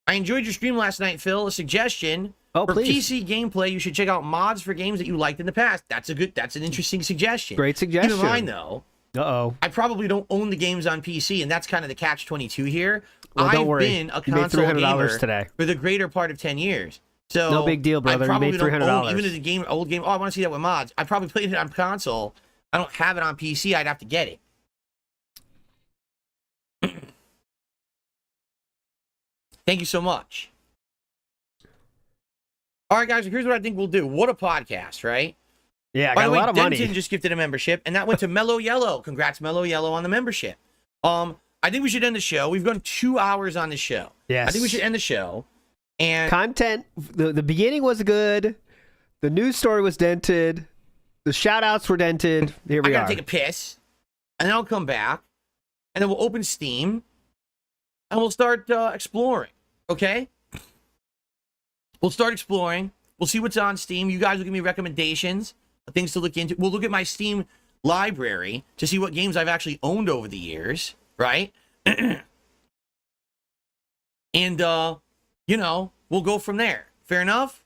I enjoyed your stream last night, Phil. A suggestion for please. PC gameplay, you should check out mods for games that you liked in the past. That's an interesting suggestion. Great suggestion. Keep in mind, though, Uh-oh. I probably don't own the games on PC, and that's kind of the catch-22 here. Well, don't I've worry. been a You made console $300 gamer today. for the greater part of 10 years. So No big deal, brother. I You probably made don't own, $300. even the game, old game. Oh, I want to see that with mods. I probably played it on console. I don't have it on PC. I'd have to get it. Thank you so much. All right, guys, here's what I think we'll do. What a podcast, right? Yeah, I By got the a way, lot of Denton money. just gifted a membership, and that went to Mellow Yellow. Congrats, Mellow Yellow, on the membership. I think we should end the show. We've gone 2 hours on the show. Yes. I think we should end the show. And Content, the beginning was good. The news story was dented. The shout-outs were dented. Here we I are. gotta take a piss, and then I'll come back, and then we'll open Steam, and we'll start exploring. Okay? We'll start exploring. We'll see what's on Steam. You guys will give me recommendations, things to look into. We'll look at my Steam library to see what games I've actually owned over the years, right? And, you know, we'll go from there. Fair enough?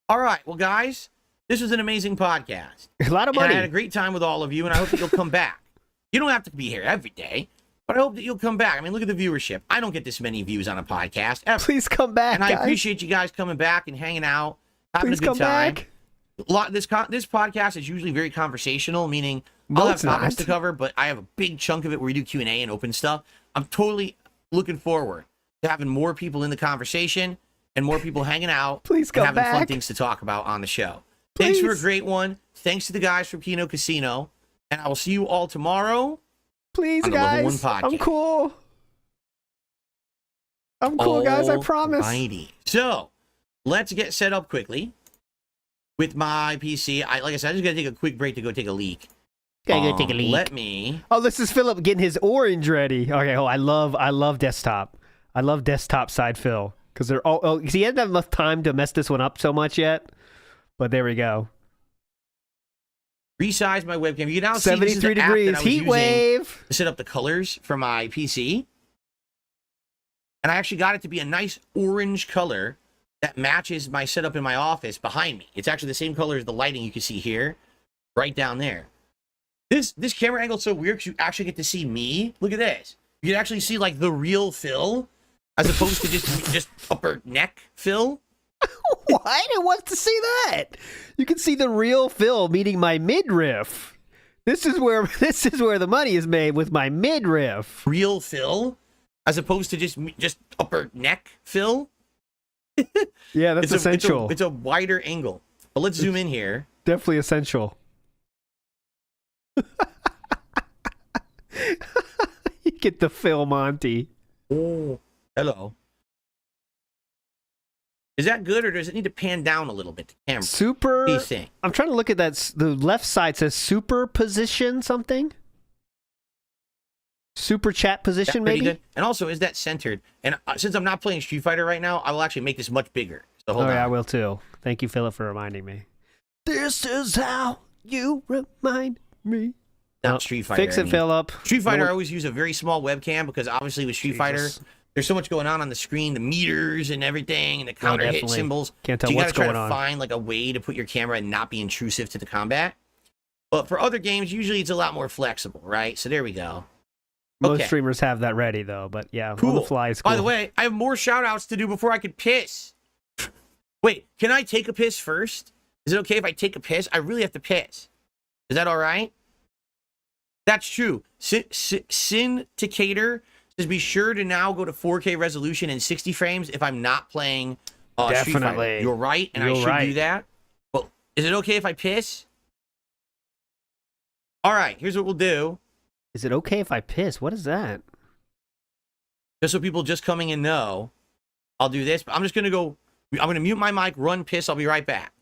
All right. Well, guys, this was an amazing podcast. A lot of And money. I had a great time with all of you, and I hope that you'll come back. You don't have to be here every day, but I hope that you'll come back. I mean, look at the viewership. I don't get this many views on a podcast ever. Please come back, And I guys. appreciate you guys coming back and hanging out, having Please a good come time. back. This podcast is usually very conversational, meaning No, I'll have it's topics not. to cover, but I have a big chunk of it where we do Q&A and open stuff. I'm totally looking forward to having more people in the conversation and more people hanging out Please and come having fun back. things to talk about on the show. Thanks for a Please. great one. Thanks to the guys from Kino Casino, and I will see you all tomorrow. Please, on the Level guys. 1 podcast. I'm cool. I'm cool, guys. I promise. Alrighty. So, let's get set up quickly with my PC. Like I said, I'm just going to take a quick break to go take a leak. Gotta go take a leak. Let me... Oh, this is Philip getting his orange ready. Okay, I love desktop. I love desktop side fill because they're all. Oh, because he hasn't had enough time to mess this one up so much yet. But there we go. Resize my webcam. You can now see this is 73 the app that I degrees was heat using wave. to set up the colors for my PC. And I actually got it to be a nice orange color that matches my setup in my office behind me. It's actually the same color as the lighting you can see here, right down there. This camera angle is so weird because you actually get to see me. Look at this. You can actually see like the real Phil as opposed to just upper neck Phil. What? Who wants to see that? You can see the real Phil meeting my midriff. This is where the money is made with my midriff. Real Phil as opposed to just upper neck Phil. Yeah, that's essential. It's a wider angle. But let's zoom in here. Definitely essential. You get the Phil Monty. Oh, hello. Is that good, or does it need to pan down a little bit? The camera. Super. What do you think? I'm trying to look at that. The left side says superposition something. Super chat position, Pretty maybe. good. And also, is that centered? And since I'm not playing Street Fighter right now, I will actually make this much bigger. So hold on. Yeah, I will too. Thank you, Philip, for reminding me. This is how you remind me. Not Street Fighter. Fix I it, mean. Philip. Street Fighter, I No- always use a very small webcam because obviously with Street Fighter, Jesus. there's so much going on the screen, the meters and everything, and the counter hit definitely. symbols. Can't tell so you what's gotta try going to on. find like a way to put your camera and not be intrusive to the combat. But for other games, usually it's a lot more flexible, right? So there we go. Most Okay. streamers have that ready, though. But yeah, Cool. on the fly is cool. By the way, I have more shout outs to do before I could piss. Wait, can I take a piss first? Is it okay if I take a piss? I really have to piss. Is that all right? That's true. Syndicator says be sure to now go to 4K resolution and 60 frames if I'm not playing Street Fighter. Definitely. You're right, and I You're should right. do that. But is it okay if I piss? All right, here's what we'll do. Is it okay if I piss? What is that? Just so people just coming in know, I'll do this. But I'm just going to go. I'm going to mute my mic, run piss. I'll be right back.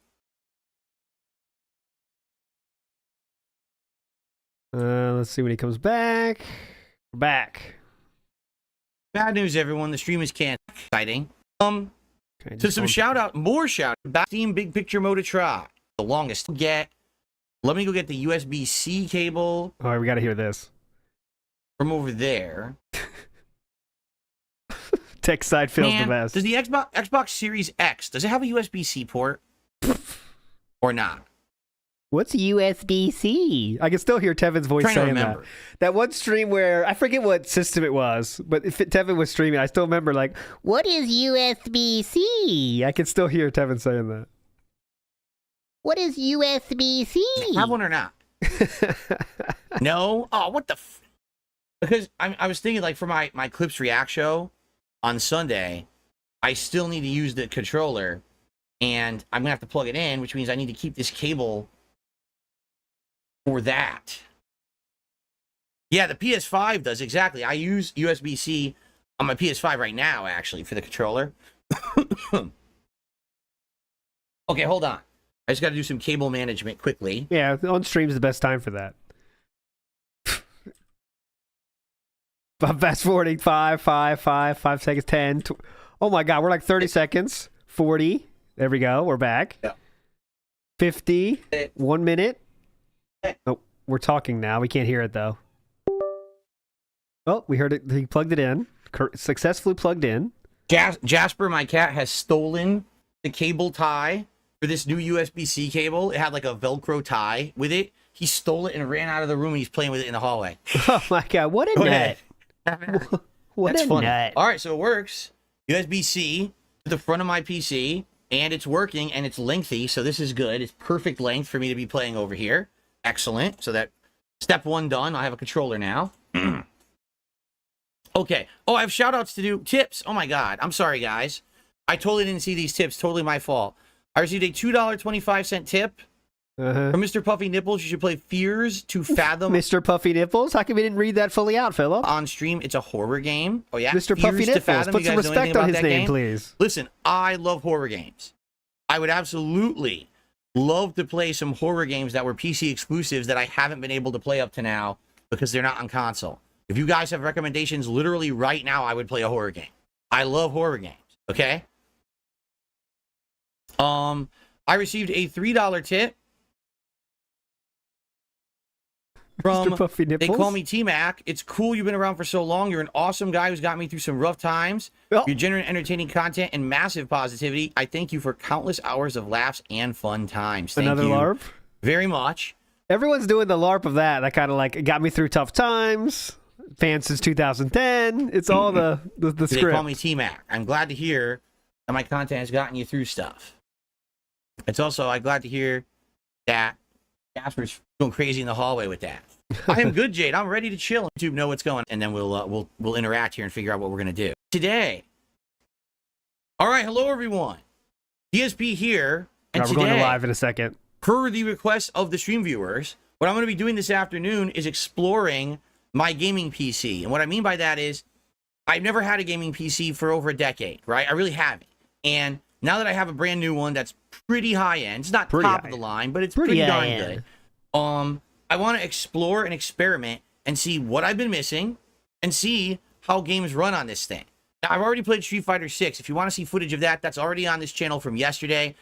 Let's see when he comes back. We're back. Bad news, everyone. The stream is canceled. Exciting. Okay, So just some going- shout out, more shout out. Back Steam Big Picture mode to try. The longest to get. Let me go get the USB-C cable All right, we got to hear this. from over there. Tech side feels Man, the best. does the Xbox Series X, does it have a USB-C port? Or not? What's USB-C? I can still hear Tevin's voice Trying to saying that. remember. That one stream where I forget what system it was, but if Tevin was streaming, I still remember like, "What is USB-C?" I can still hear Tevin saying that. What is USB-C? Have one or not? No. Oh, what the? Because I was thinking like for my Clips React show on Sunday, I still need to use the controller, and I'm gonna have to plug it in, which means I need to keep this cable for that. Yeah, the PS5 does exactly. I use USB-C on my PS5 right now, actually, for the controller. Okay, hold on. I just got to do some cable management quickly. Yeah, on stream's the best time for that. Fast forwarding 5 seconds, 10. Oh my God, we're like 30 seconds. 40. There we go. We're back. Yeah. 50. 1 minute. Oh, we're talking now. We can't hear it though. Oh, we heard it. He plugged it in. Successfully plugged in. Jasper, my cat, has stolen the cable tie for this new USB-C cable. It had like a Velcro tie with it. He stole it and ran out of the room, and he's playing with it in the hallway. Oh my God, what a Go nut. ahead. What That's a funny. nut. All right, so it works. USB-C to the front of my PC, and it's working, and it's lengthy, so this is good. It's perfect length for me to be playing over here. Excellent. So that step one done. I have a controller now. Okay. Oh, I have shout-outs to do. Tips. Oh, my God. I'm sorry, guys. I totally didn't see these tips. Totally my fault. I received a $2.25 tip from Mr. Puffy Nipples. You should play Fears to Fathom Mr. Puffy Nipples? How come we didn't read that fully out, Philip? on stream. It's a horror game. Oh, yeah. Mr. Fears Puffy to Nipples. Fathom. Put You some guys know anything respect on about his that name, game? please. Listen, I love horror games. I would absolutely love to play some horror games that were PC exclusives that I haven't been able to play up to now because they're not on console. If you guys have recommendations literally right now, I would play a horror game. I love horror games, okay? I received a $3 tip from Mr. Puffy They Nipples? Call Me T-Mac. It's cool you've been around for so long. You're an awesome guy who's got me through some rough times. Oh. Your genuine entertaining content and massive positivity. I thank you for countless hours of laughs and fun times. Thank Another you LARP? very much. Everyone's doing the LARP of that. That kind of like got me through tough times. Fan since 2010. It's all the They script. Call Me T-Mac. I'm glad to hear that my content has gotten you through stuff. It's also, I'm glad to hear that Jasper's going crazy in the hallway with that. I am good, Jade. I'm ready to chill. YouTube know what's going on, and then we'll interact here and figure out what we're gonna do today. All right, hello everyone. DSP here, and All right, we're today, going to live in a second. per the request of the stream viewers, what I'm going to be doing this afternoon is exploring my gaming PC. And what I mean by that is I've never had a gaming PC for over a decade, right? I really haven't. And now that I have a brand new one that's pretty high end, it's not top of the line, but it's pretty darn good. I want to explore and experiment and see what I've been missing and see how games run on this thing. Now, I've already played Street Fighter 6. If you want to see footage of that, that's already on this channel from yesterday.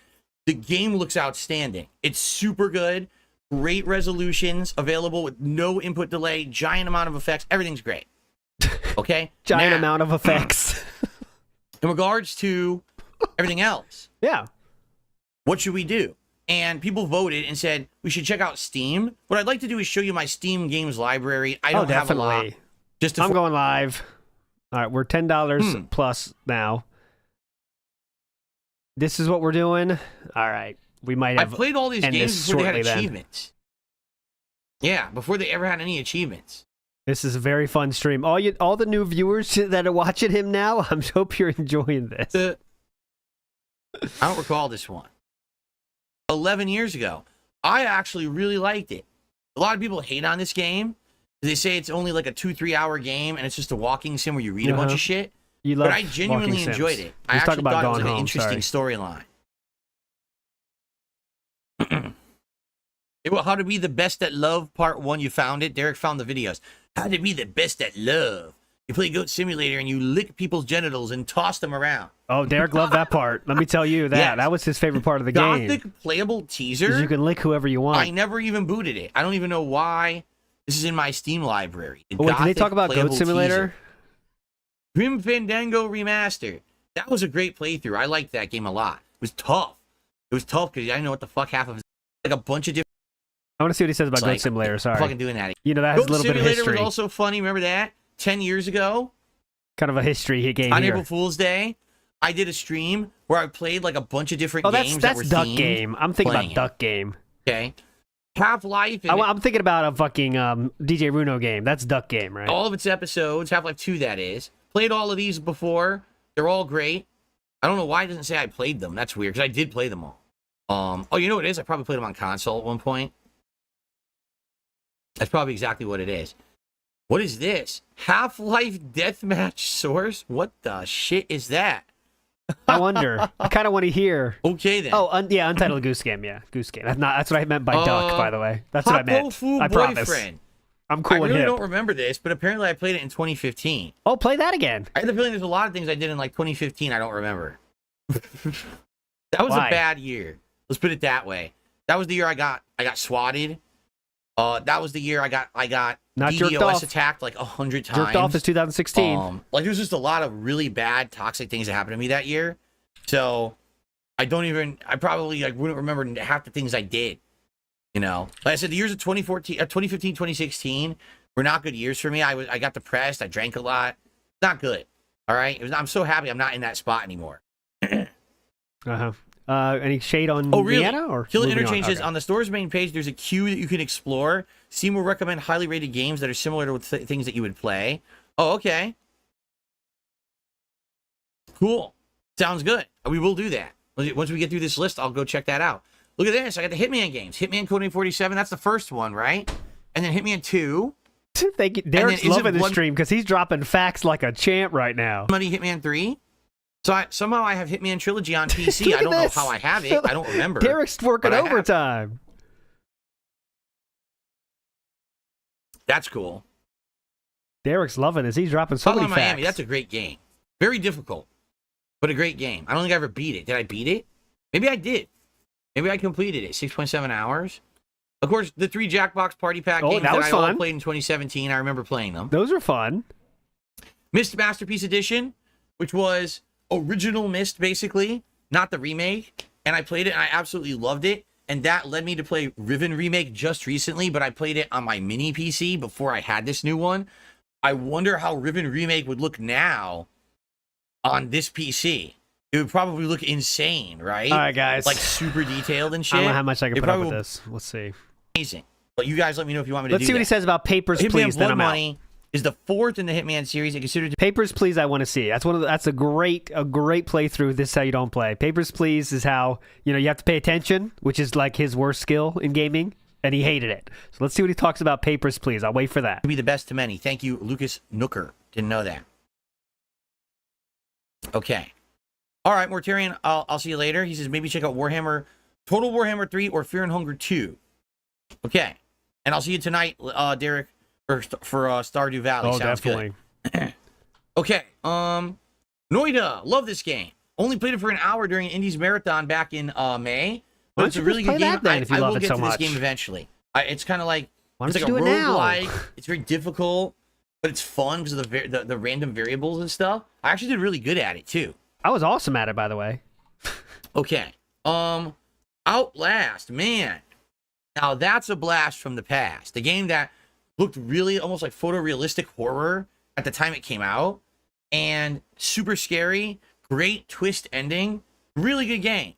The game looks outstanding. It's super good. Great resolutions, available with no input delay, giant amount of effects. Everything's great. Okay? Giant Now, amount of effects. in regards to everything else, Yeah. what should we do? And people voted and said we should check out Steam. What I'd like to do is show you my Steam games library. I don't have a lot. definitely. Just to I'm going live. All right, we're $10 plus now. This is what we're doing. All right. We might I've have played all these end games this before they had shortly then. achievements. Yeah, before they ever had any achievements. This is a very fun stream. All the new viewers that are watching him now, I hope you're enjoying this. I don't recall this one. 11 years ago. I actually really liked it. A lot of people hate on this game. They say it's only like a 2-3 hour game and it's just a walking sim where you read a bunch of shit. You love But I genuinely walking enjoyed sims. it. I Let's talk actually about thought it was Gone like an Home, interesting storyline. Well, how to be the best at love, part 1, you found it. Derek found the videos. How to be the best at love. You play Goat Simulator and you lick people's genitals and toss them around. Oh, Derek loved that part. Let me tell you that. Yes. That was his favorite part of the game. Gothic playable 'Cause teaser? you can lick whoever you want. I never even booted it. I don't even know why this is in my Steam library. Oh, wait, did they Gothic talk about Goat playable Simulator? teaser. Grim Fandango Remastered. That was a great playthrough. I liked that game a lot. It was tough. It was tough because I didn't know what the fuck half of it was. Like a bunch of different I want to see what he says about It's Goat like, Simulator. Sorry. fucking doing that. You know, that has Goat a little bit of Simulator history. was also funny. Remember that? 10 years ago Kind of a history game on here. April Fool's Day, I did a stream where I played like a bunch of different Oh, games that's that were Duck themed. Game. I'm thinking playing about Duck Game. Okay. Half-Life and I'm thinking about a fucking DJ Runo game. That's Duck Game, right? all of its episodes, Half-Life 2 that is. Played all of these before. They're all great. I don't know why it doesn't say I played them. That's weird, because I did play them all. Oh, you know what it is? I probably played them on console at one point. That's probably exactly what it is. What is this? Half-Life Deathmatch Source? What the shit is that? I wonder. I kind of want to hear. Okay, then. Oh, yeah, Untitled Goose Game. Yeah, Goose Game. That's what I meant by duck, by the way. That's what I meant. Hapofu I promise. Boyfriend. I'm cool I and really hip. don't remember this, but apparently I played it in 2015. Oh, play that again. I have the feeling there's a lot of things I did in like 2015 I don't remember. That was Why? a bad year. Let's put it that way. That was the year I got swatted. That was the year I got Not jerked DDoS off. attacked like 100 times. Jerked off is 2016. Like there's just a lot of really bad toxic things that happened to me that year. So I probably like wouldn't remember half the things I did. You know, like I said, the years of 2015, 2016 were not good years for me. I got depressed. I drank a lot. Not good. All right. I'm so happy I'm not in that spot anymore. Uh-huh. Any shade on Oh, really? Vienna? Or Kill moving Interchange says, Okay. on the store's main page, there's a queue that you can explore. Steam will recommend highly rated games that are similar to things that you would play. Oh, okay. Cool. Sounds good. We will do that. Once we get through this list, I'll go check that out. Look at this. I got the Hitman games. Hitman Code 47. That's the first one, right? And then Hitman 2. Thank you. Derek's is it loving this one- stream because he's dropping facts like a champ right now. Money Hitman 3. So somehow I have Hitman Trilogy on PC. Look I at don't know this. how I have it. I don't remember. Derek's working but I have. overtime. That's cool. Derek's loving this. He's dropping so many Hotline facts. Miami. That's a great game. Very difficult, but a great game. I don't think I ever beat it. Did I beat it? Maybe I did. Maybe I completed it. 6.7 hours. Of course, the 3 Jackbox Party Pack games that that was I all fun. played in 2017. I remember playing them. Those are fun. Myst Masterpiece Edition, which was original Myst, basically, not the remake. And I played it, and I absolutely loved it. And that led me to play Riven Remake just recently, but I played it on my mini PC before I had this new one. I wonder how Riven Remake would look now on this PC. It would probably look insane, right? All right, guys. Like super detailed and shit. I don't know how much I can It put up probably with will this. Let's see. be amazing. But you guys let me know if you want me to Let's do see what that. he says about Papers, Hitman Please. Then Blood I'm out. Money is the 4th in the Hitman series and considered to Papers, Please. I want to see. That's a great playthrough. This is how you don't play. Papers, Please is how you have to pay attention, which is like his worst skill in gaming, and he hated it. So let's see what he talks about. Papers, Please. I'll wait for that. be the best to many. Thank you, Lucas Nooker. Didn't know that. Okay. All right, Mortarian, I'll see you later. He says maybe check out Total Warhammer 3 or Fear and Hunger 2. Okay. And I'll see you tonight, Derek, for Stardew Valley. Oh, Sounds definitely. good. Okay. Noida, love this game. Only played it for an hour during Indies Marathon back in May. Why But don't it's a you really just good play game. that then if you I love will it get so to this much? game eventually. It's kind of like Why it's don't like you a do it now? roguelike. It's very difficult, but it's fun because of the random variables and stuff. I actually did really good at it too. I was awesome at it, by the way. Okay. Outlast, man. Now that's a blast from the past. A game that looked really almost like photorealistic horror at the time it came out, and super scary. Great twist ending. Really good game.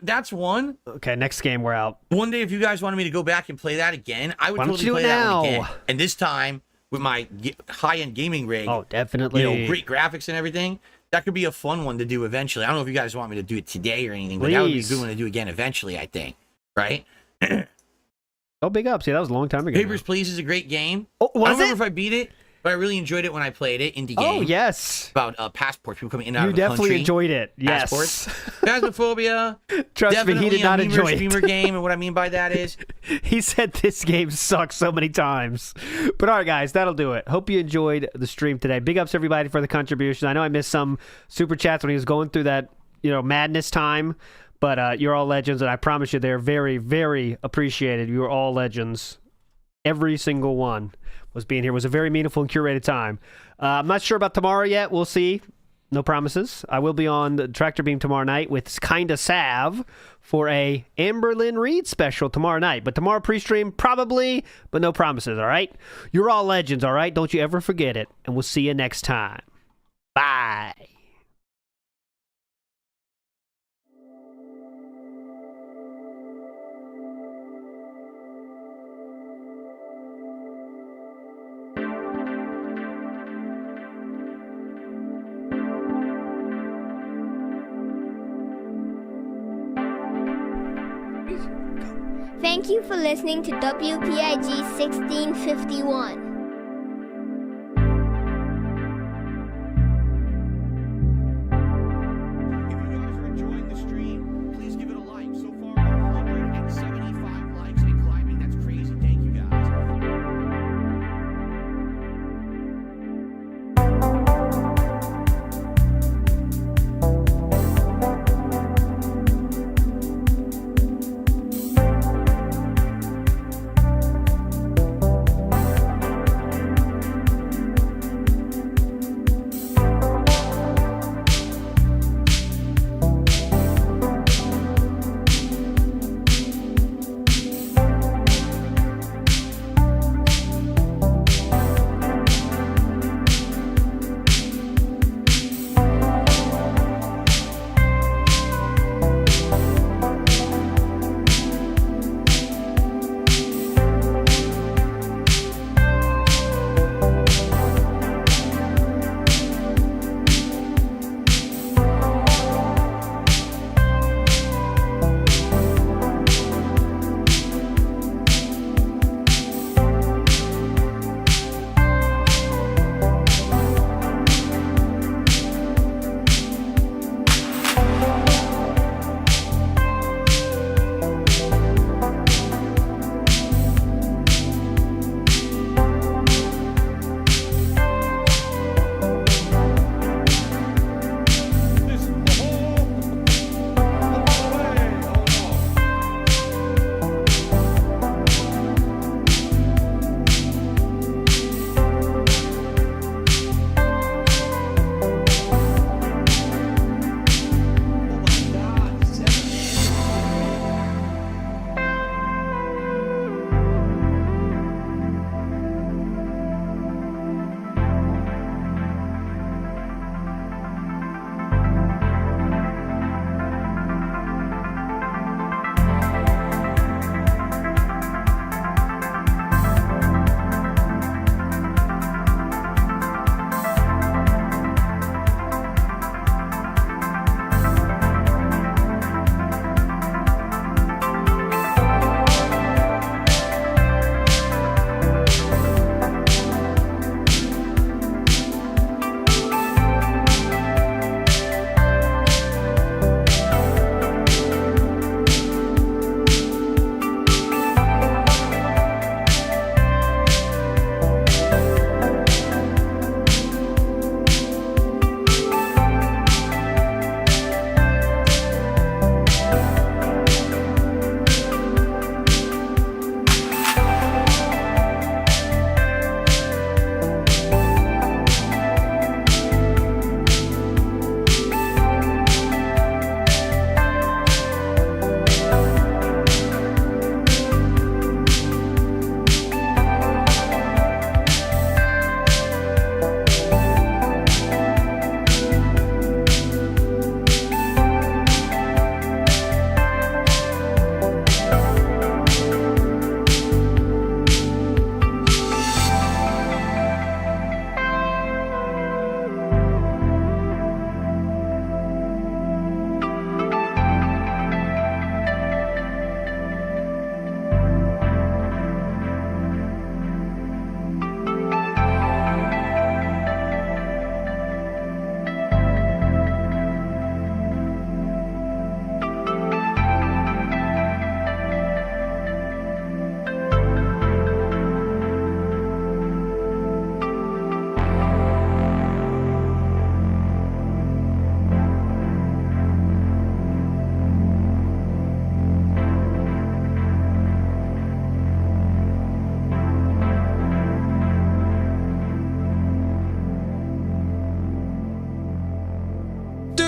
That's one. Okay, next game we're out. One day, if you guys wanted me to go back and play that again, I would Why don't totally you do play it that now? one again. And this time with my high-end gaming rig, Oh, definitely. great graphics and everything. That could be a fun one to do eventually. I don't know if you guys want me to do it today or anything, but that would be a Please. good one to do again eventually, I think. Right? Oh, big ups. Yeah, that was a long time ago. Papers, Please is a great game. Oh, I was don't remember it? if I beat it, but I really enjoyed it when I played it. Indie game. Oh, yes. About passports, people coming in and out You of the definitely country. enjoyed it. Yes. Passports. Phasmophobia. Trust me, Definitely he did not a enjoy memer streamer it. game, and what I mean by that is He said this game sucks so many times. But all right, guys, that'll do it. Hope you enjoyed the stream today. Big ups, everybody, for the contribution. I know I missed some super chats when he was going through that, madness time. But you're all legends, and I promise you they're very, very appreciated. You're all legends. Every single one was being here. It was a very meaningful and curated time. I'm not sure about tomorrow yet. We'll see. No promises. I will be on the Tractor Beam tomorrow night with Kinda Sav for a Amberlynn Reed special tomorrow night. But tomorrow Preestream, probably, but no promises, all right? You're all legends, all right? Don't you ever forget it. And we'll see you next time. Bye. Thank you for listening to WPIG 1651.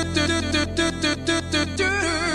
do do do do do do do do.